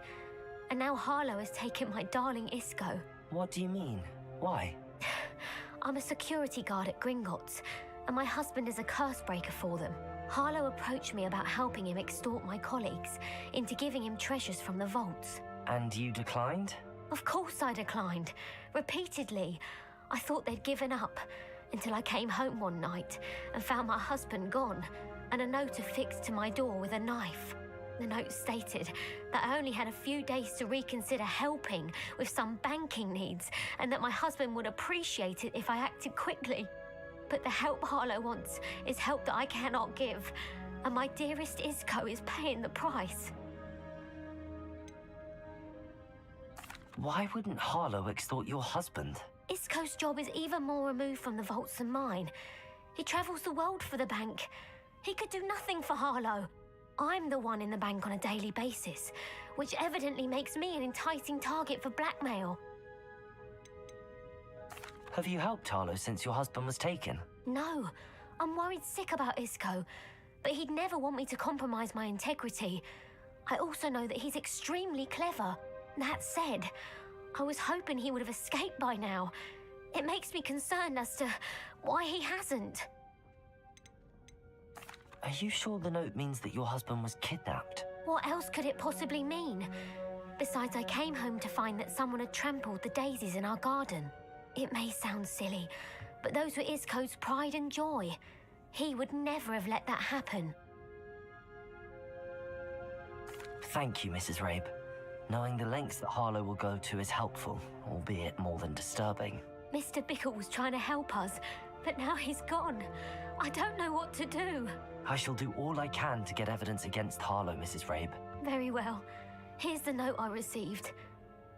And now Harlow has taken my darling Isco. What do you mean? Why? I'm a security guard at Gringotts, and my husband is a curse breaker for them. Harlow approached me about helping him extort my colleagues into giving him treasures from the vaults. And you declined? Of course I declined. Repeatedly. I thought they'd given up until I came home one night and found my husband gone and a note affixed to my door with a knife. The note stated that I only had a few days to reconsider helping with some banking needs and that my husband would appreciate it if I acted quickly. But the help Harlow wants is help that I cannot give, and my dearest Isco is paying the price. Why wouldn't Harlow extort your husband? Isco's job is even more removed from the vaults than mine. He travels the world for the bank. He could do nothing for Harlow. I'm the one in the bank on a daily basis, which evidently makes me an enticing target for blackmail. Have you helped Harlow since your husband was taken? No, I'm worried sick about Isco, but he'd never want me to compromise my integrity. I also know that he's extremely clever. That said, I was hoping he would have escaped by now. It makes me concerned as to why he hasn't. Are you sure the note means that your husband was kidnapped? What else could it possibly mean? Besides, I came home to find that someone had trampled the daisies in our garden. It may sound silly, but those were Isco's pride and joy. He would never have let that happen. Thank you, Mrs. Rabe. Knowing the lengths that Harlow will go to is helpful, albeit more than disturbing. Mr. Bickle was trying to help us, but now he's gone. I don't know what to do. I shall do all I can to get evidence against Harlow, Mrs. Rabe. Very well. Here's the note I received.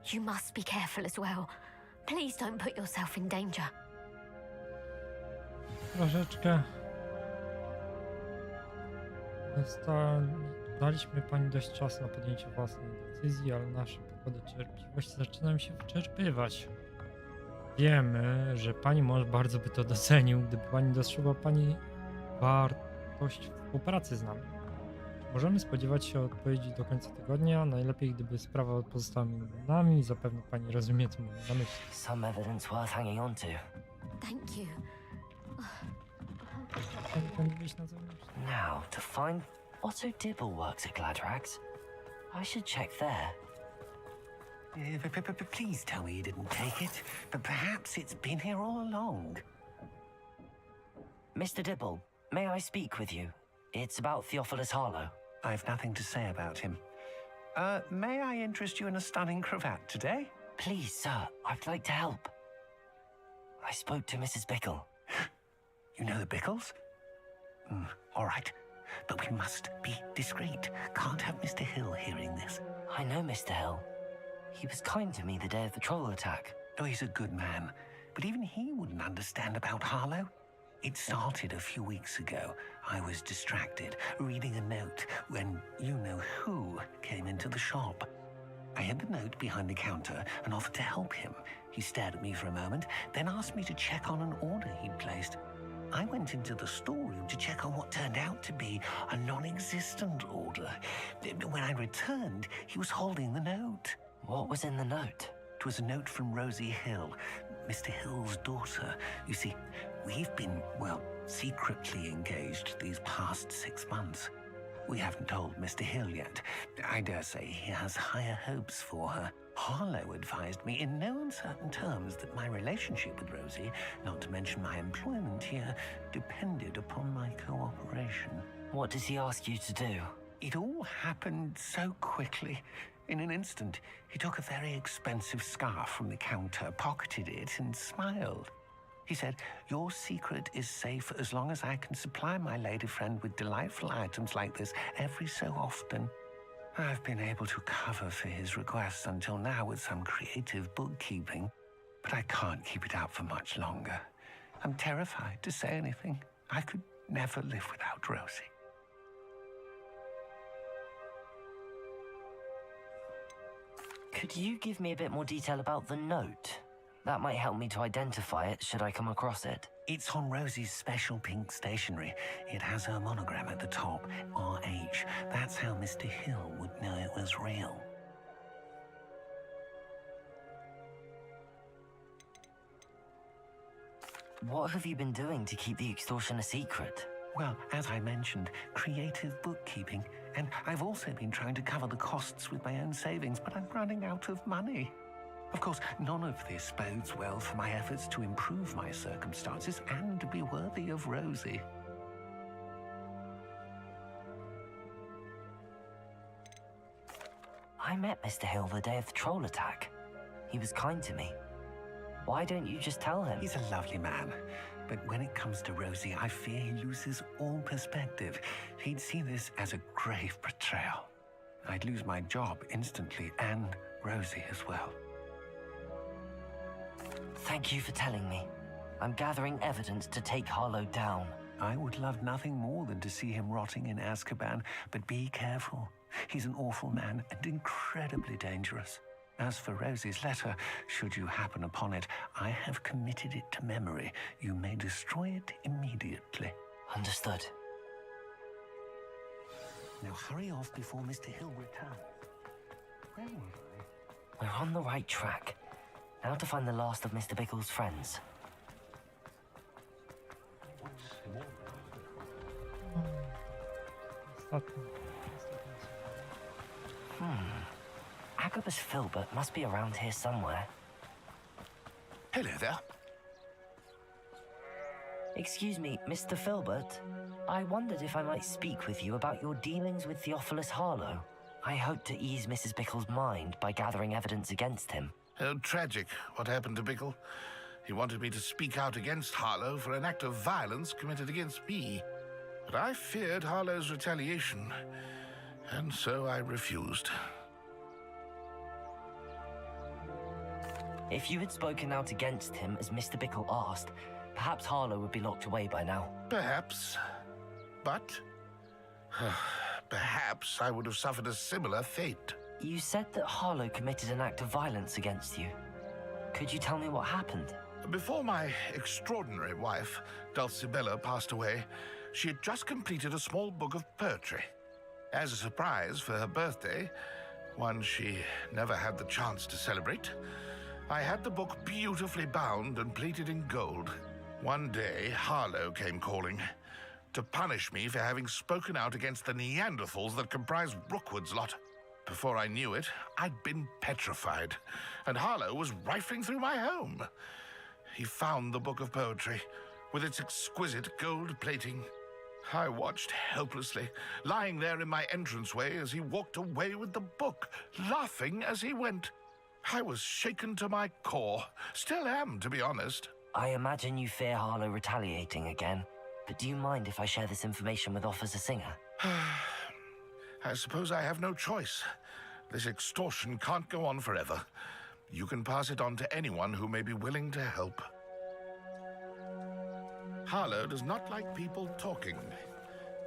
You must be careful as well. Please don't put yourself in danger. Troszeczkę. Daliśmy pani dość czasu na podjęcie własnej decyzji, ale nasze pokłady cierpliwości zaczynają się wyczerpywać. Wiemy, że pani mąż bardzo by to docenił, gdyby pani dostrzegła pani wartość współpracy z nami. Możemy spodziewać się odpowiedzi do końca tygodnia, najlepiej gdyby sprawa pozostała między nami, zapewne pani rozumie, co mam na myśli. Some evidence worth hanging on to. Thank you. Pani wyjść na zewnątrz? Now, to find Otto Dibble works at Gladrags. I should check there. Please tell me you didn't take it, but perhaps it's been here all along. Mr. Dibble, may I speak with you? It's about Theophilus Harlow. I've nothing to say about him. May I interest you in a stunning cravat today? Please, sir, I'd like to help. I spoke to Mrs. Bickle. You know the Bickles? All right, but we must be discreet. Can't have Mr. Hill hearing this. I know Mr. Hill. He was kind to me the day of the troll attack. Oh, he's a good man, but even he wouldn't understand about Harlow. It started a few weeks ago. I was distracted, reading a note, when you-know-who came into the shop. I hid the note behind the counter and offered to help him. He stared at me for a moment, then asked me to check on an order he'd placed. I went into the storeroom to check on what turned out to be a non-existent order. When I returned, he was holding the note. What was in the note? It was a note from Rosie Hill, Mr. Hill's daughter. You see, we've been, well, secretly engaged these past 6 months. We haven't told Mr. Hill yet. I dare say he has higher hopes for her. Harlow advised me in no uncertain terms that my relationship with Rosie, not to mention my employment here, depended upon my cooperation. What does he ask you to do? It all happened so quickly. In an instant, he took a very expensive scarf from the counter, pocketed it, and smiled. He said, "Your secret is safe as long as I can supply my lady friend with delightful items like this every so often." I've been able to cover for his requests until now with some creative bookkeeping, but I can't keep it up for much longer. I'm terrified to say anything. I could never live without Rosie. Could you give me a bit more detail about the note? That might help me to identify it should I come across it. It's on Rosie's special pink stationery. It has her monogram at the top, RH. That's how Mr. Hill would know it was real. What have you been doing to keep the extortion a secret? Well, as I mentioned, creative bookkeeping. And I've also been trying to cover the costs with my own savings, but I'm running out of money. Of course, none of this bodes well for my efforts to improve my circumstances and to be worthy of Rosie. I met Mr. Hill the day of the troll attack. He was kind to me. Why don't you just tell him? He's a lovely man. But when it comes to Rosie, I fear he loses all perspective. He'd see this as a grave betrayal. I'd lose my job instantly, and Rosie as well. Thank you for telling me. I'm gathering evidence to take Harlow down. I would love nothing more than to see him rotting in Azkaban, but be careful. He's an awful man and incredibly dangerous. As for Rosie's letter, should you happen upon it, I have committed it to memory. You may destroy it immediately. Understood. Now hurry off before Mr. Hill returns. Where was I? We're on the right track. Now to find the last of Mr. Bickle's friends. Agabus Filbert must be around here somewhere. Hello there. Excuse me, Mr. Filbert. I wondered if I might speak with you about your dealings with Theophilus Harlow. I hope to ease Mrs. Bickle's mind by gathering evidence against him. Oh, tragic what happened to Bickle. He wanted me to speak out against Harlow for an act of violence committed against me. But I feared Harlow's retaliation, and so I refused. If you had spoken out against him as Mr. Bickle asked, perhaps Harlow would be locked away by now. Perhaps. But perhaps I would have suffered a similar fate. You said that Harlow committed an act of violence against you. Could you tell me what happened? Before my extraordinary wife, Dulcibella, passed away, she had just completed a small book of poetry. As a surprise for her birthday, one she never had the chance to celebrate, I had the book beautifully bound and plated in gold. One day, Harlow came calling to punish me for having spoken out against the Neanderthals that comprised Rookwood's lot. Before I knew it, I'd been petrified, and Harlow was rifling through my home. He found the book of poetry, with its exquisite gold plating. I watched helplessly, lying there in my entranceway as he walked away with the book, laughing as he went. I was shaken to my core. Still am, to be honest. I imagine you fear Harlow retaliating again, but do you mind if I share this information with Officer Singer? I suppose I have no choice. This extortion can't go on forever. You can pass it on to anyone who may be willing to help. Harlow does not like people talking,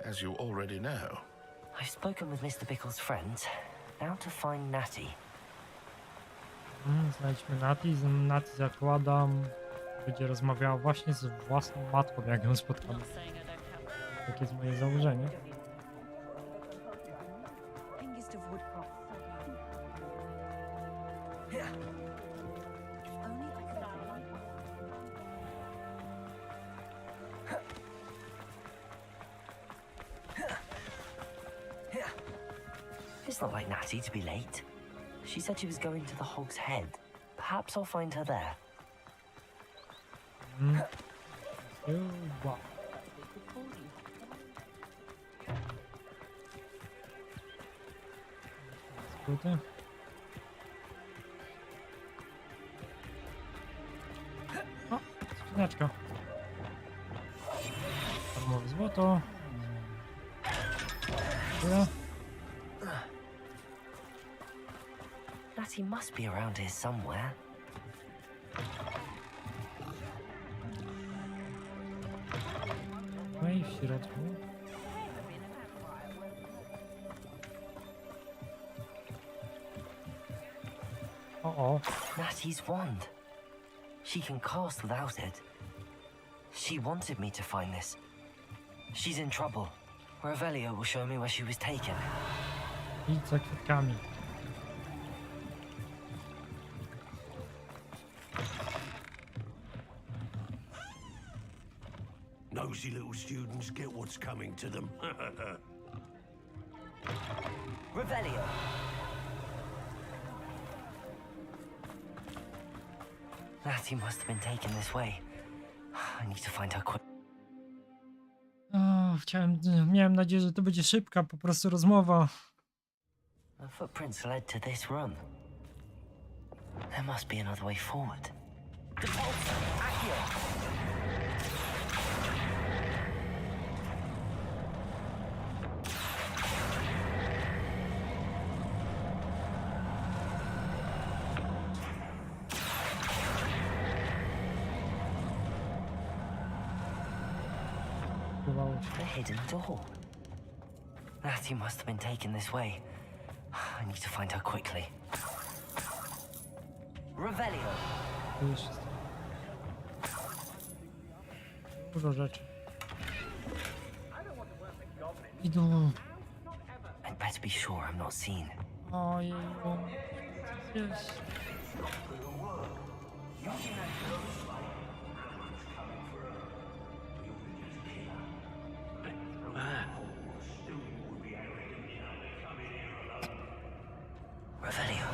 as you already know. I've spoken with Mr. Bickle's friends. Now to find Natty. Znajdźmy Natty. Natty, zakładam, będzie rozmawiała właśnie z własną matką, jak ją spotkamy. Takie jest moje założenie. It's not like Natty to be late. She said she was going to the Hog's Head. Perhaps I'll find her there. Wow. Skróty. O, skrzyneczka. Darmowe złoto. Tyle. Natty must be around here somewhere. No i w środku. O. Natty's wand. She can cast without it. She wanted me to find this. She's in trouble. Revelio will show me where she was taken. Idź za kwiatkami. Nosy little students get what's coming to them. Revelio. Natty must have been taken this way. I need to find her quick. Miałem nadzieję, że to będzie szybka po prostu rozmowa. The footprints led to this room. There must be another way forward. The hidden door. Natty must have been taken this way. I need to find her quickly. Revelio. Dużo rzeczy. Idą. I'd better be sure I'm not seen. Ojej. Jest. Revelio.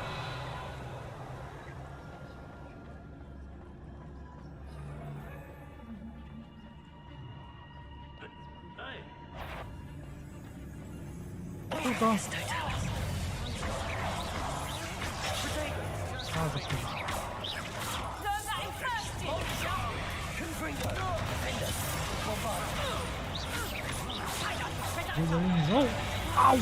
Tylko. Au!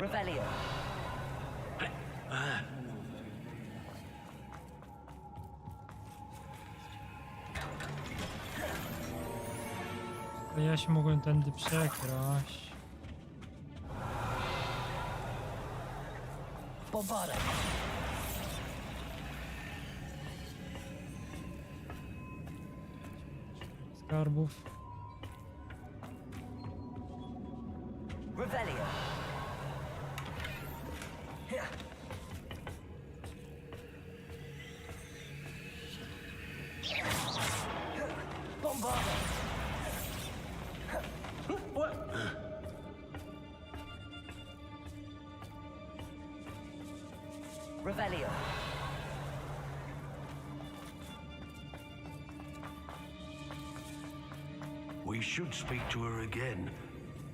Revelio. Ja się mogłem tędy przekraść. Bombarda. Skarbów. Revelio. Bombarda. Revelio. We should speak to her again.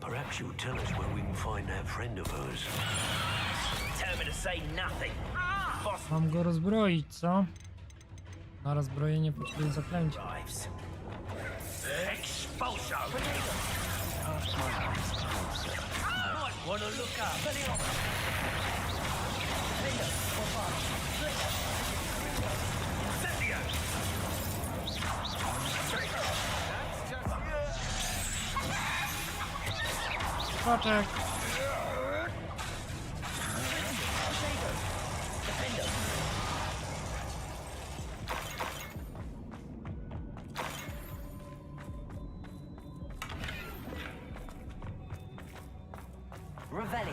Perhaps she'll tell us where we can find that friend of hers. Tell me to say nothing. Boss. Mam go rozbroić, co? Na rozbrojenie potrzebuję zaklęcia. Expulso. Might wanna look up. Paczek. Revelio.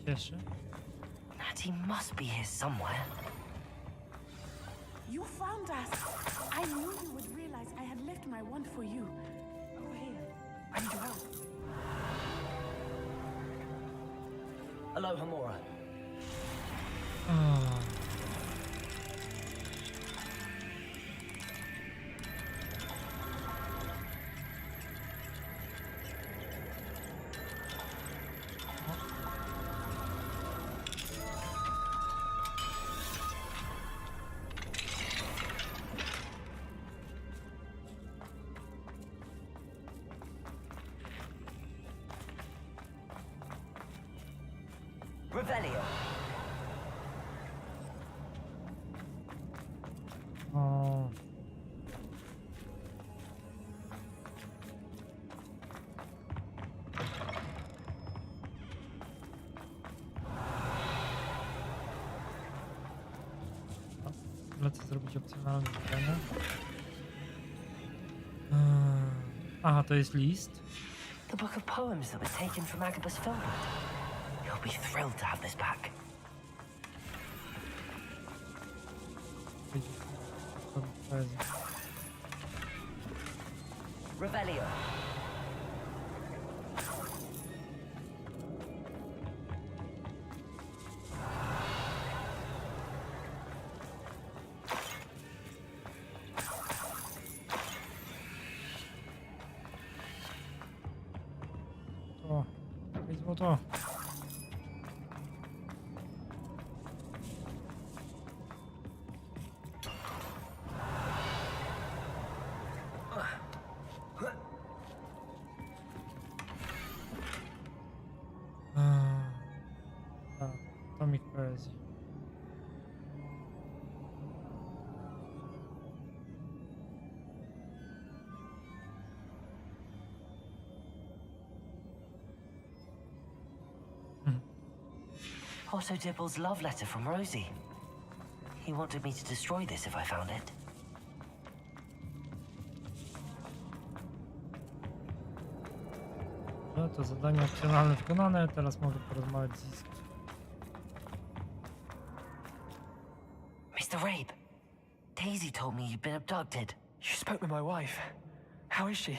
Cieszy. Natty must be here somewhere. You found us. I knew you would realize I had left my wand for you. Over here. I need your help. Hello, Hamora. Revelio. O. Lecę zrobić opcjonalne zadanie. Aha, to jest list. The book of poems that was taken from Agabus Filbert. He'll be thrilled to have this back. Revelio. O, i złoto. Tomik poezji. Otto Dibble's love letter from Rosie. He wanted me to destroy this if I found it. No to zadanie opcjonalne wykonane, teraz mogę porozmawiać z Iską. Mr. Rabe, Daisy told me you'd been abducted. You spoke with my wife. How is she?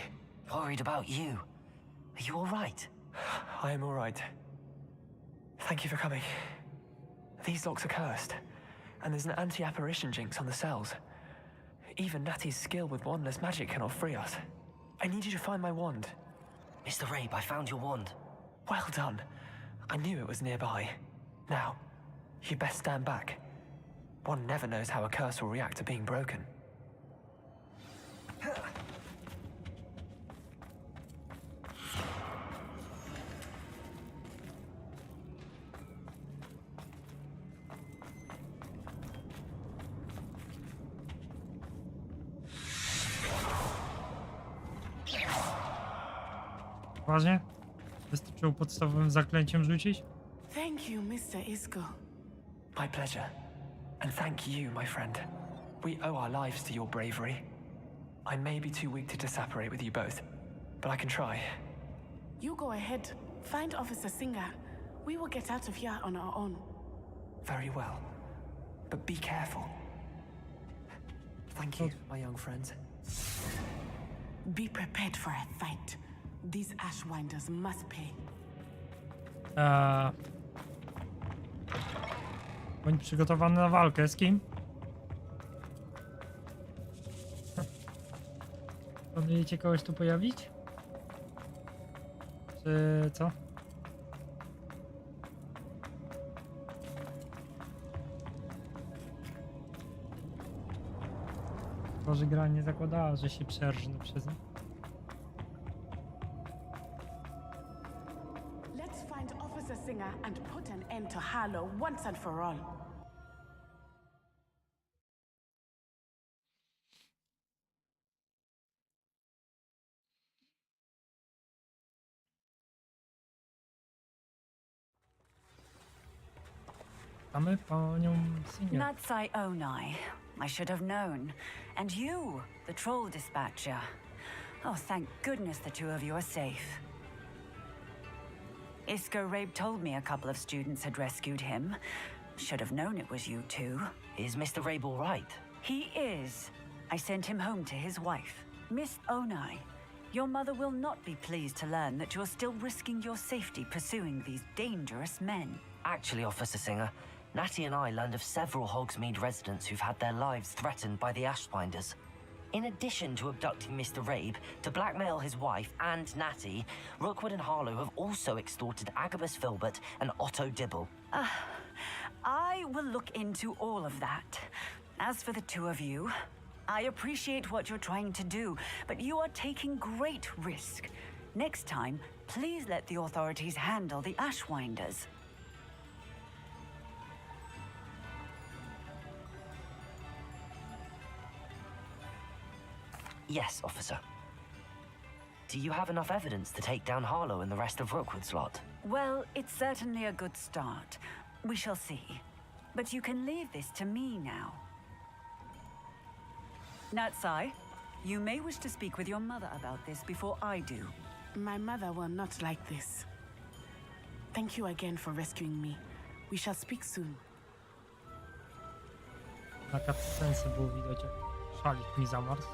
Worried about you. Are you all right? I am all right. Thank you for coming. These locks are cursed, and there's an anti-apparition jinx on the cells. Even Natty's skill with wandless magic cannot free us. I need you to find my wand. Mr. Rabe, I found your wand. Well done. I knew it was nearby. Now, you best stand back. One never knows how a curse will react to being broken. Poważnie? Wystarczyło podstawowym zaklęciem rzucić? Thank you, Mr. Isco. My pleasure. And thank you, my friend. We owe our lives to your bravery. I may be too weak to disapparate with you both, but I can try. You go ahead. Find Officer Singer. We will get out of here on our own. Very well. But be careful. Thank you, my young friends. Be prepared for a fight. These Ashwinders must pay. Bądź przygotowany na walkę. Z kim? Planujecie kogoś tu pojawić? Czy co? To, że gra nie zakładała, że się przerżnę przez nie. Let's find Officer Singer and put an end to Harlow once and for all. Mamy panią Singer. Natsai Onai. I should have known. And you, the troll dispatcher. Oh, thank goodness the two of you are safe. Isco Rabe told me a couple of students had rescued him. Should have known it was you two. Is Mr. Rabe all right? He is. I sent him home to his wife. Miss Onai, your mother will not be pleased to learn that you're still risking your safety pursuing these dangerous men. Actually, Officer Singer, Natty and I learned of several Hogsmeade residents who've had their lives threatened by the Ashwinders. In addition to abducting Mr. Rabe to blackmail his wife and Natty, Rookwood and Harlow have also extorted Agabus Filbert and Otto Dibble. I will look into all of that. As for the two of you, I appreciate what you're trying to do, but you are taking great risk. Next time, please let the authorities handle the Ashwinders. Yes, officer. Do you have enough evidence to take down Harlow and the rest of Rookwood's lot? Well, it's certainly a good start. We shall see. But you can leave this to me now. Natsai, you may wish to speak with your mother about this before I do. My mother will not like this. Thank you again for rescuing me. We shall speak soon. Na cutscence było widać, jak szalik mi zamarzł.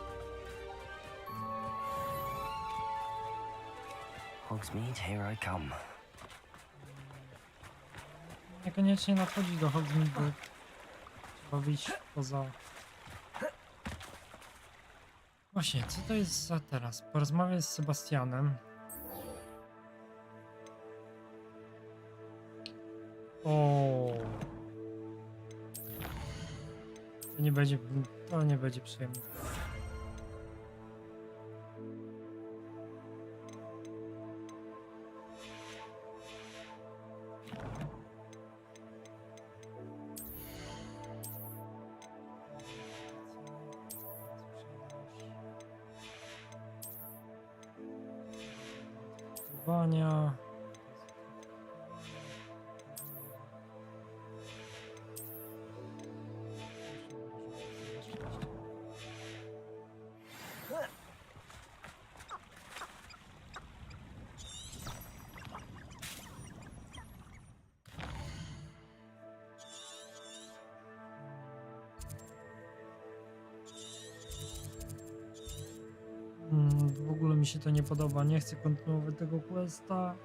Hogsmeade, here I come. Niekoniecznie nadchodzi do Hogsmeade, bo trzeba wyjść poza... Właśnie, co to jest za teraz? Porozmawiać z Sebastianem. O. To nie będzie przyjemne. Wania. W ogóle mi się to nie podoba, nie chcę kontynuować tego questa.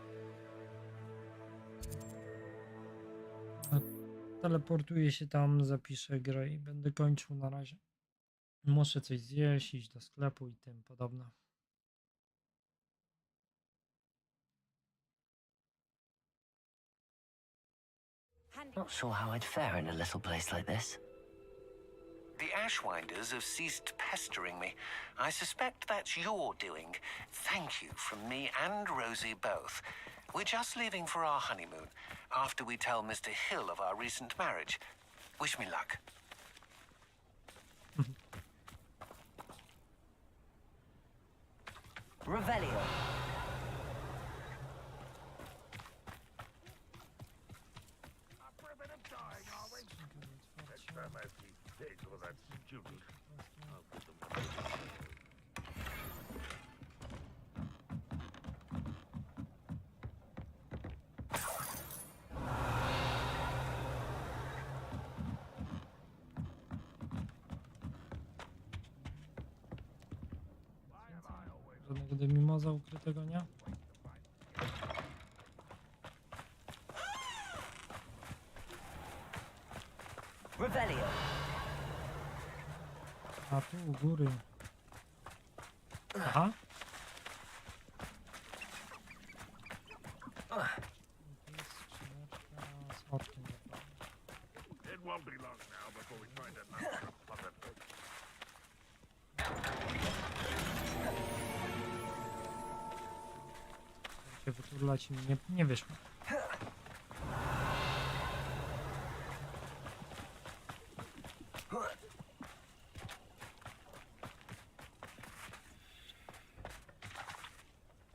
Teleportuję się tam, zapiszę grę i będę kończył na razie. Muszę coś zjeść, iść do sklepu i tym podobne. Not sure how I'd fare in a little place like this. The Ashwinders have ceased pestering me. I suspect that's your doing. Thank you from me and Rosie both. We're just leaving for our honeymoon, after we tell Mr. Hill of our recent marriage. Wish me luck. Revelio. Żadnego demimoza ukrytego, nie? A tu u góry. Aha. It won't be long now before we find another puppet. Się wyturlać i nie wyszło.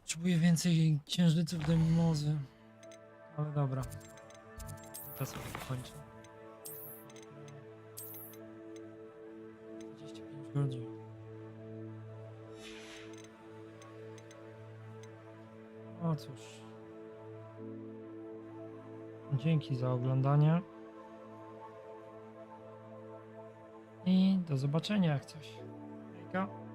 Potrzebuję więcej księżyców do mimozy. Ale dobra. To sobie kończę. 25 godzin. O cóż. Dzięki za oglądanie. I do zobaczenia jak coś. Hejka.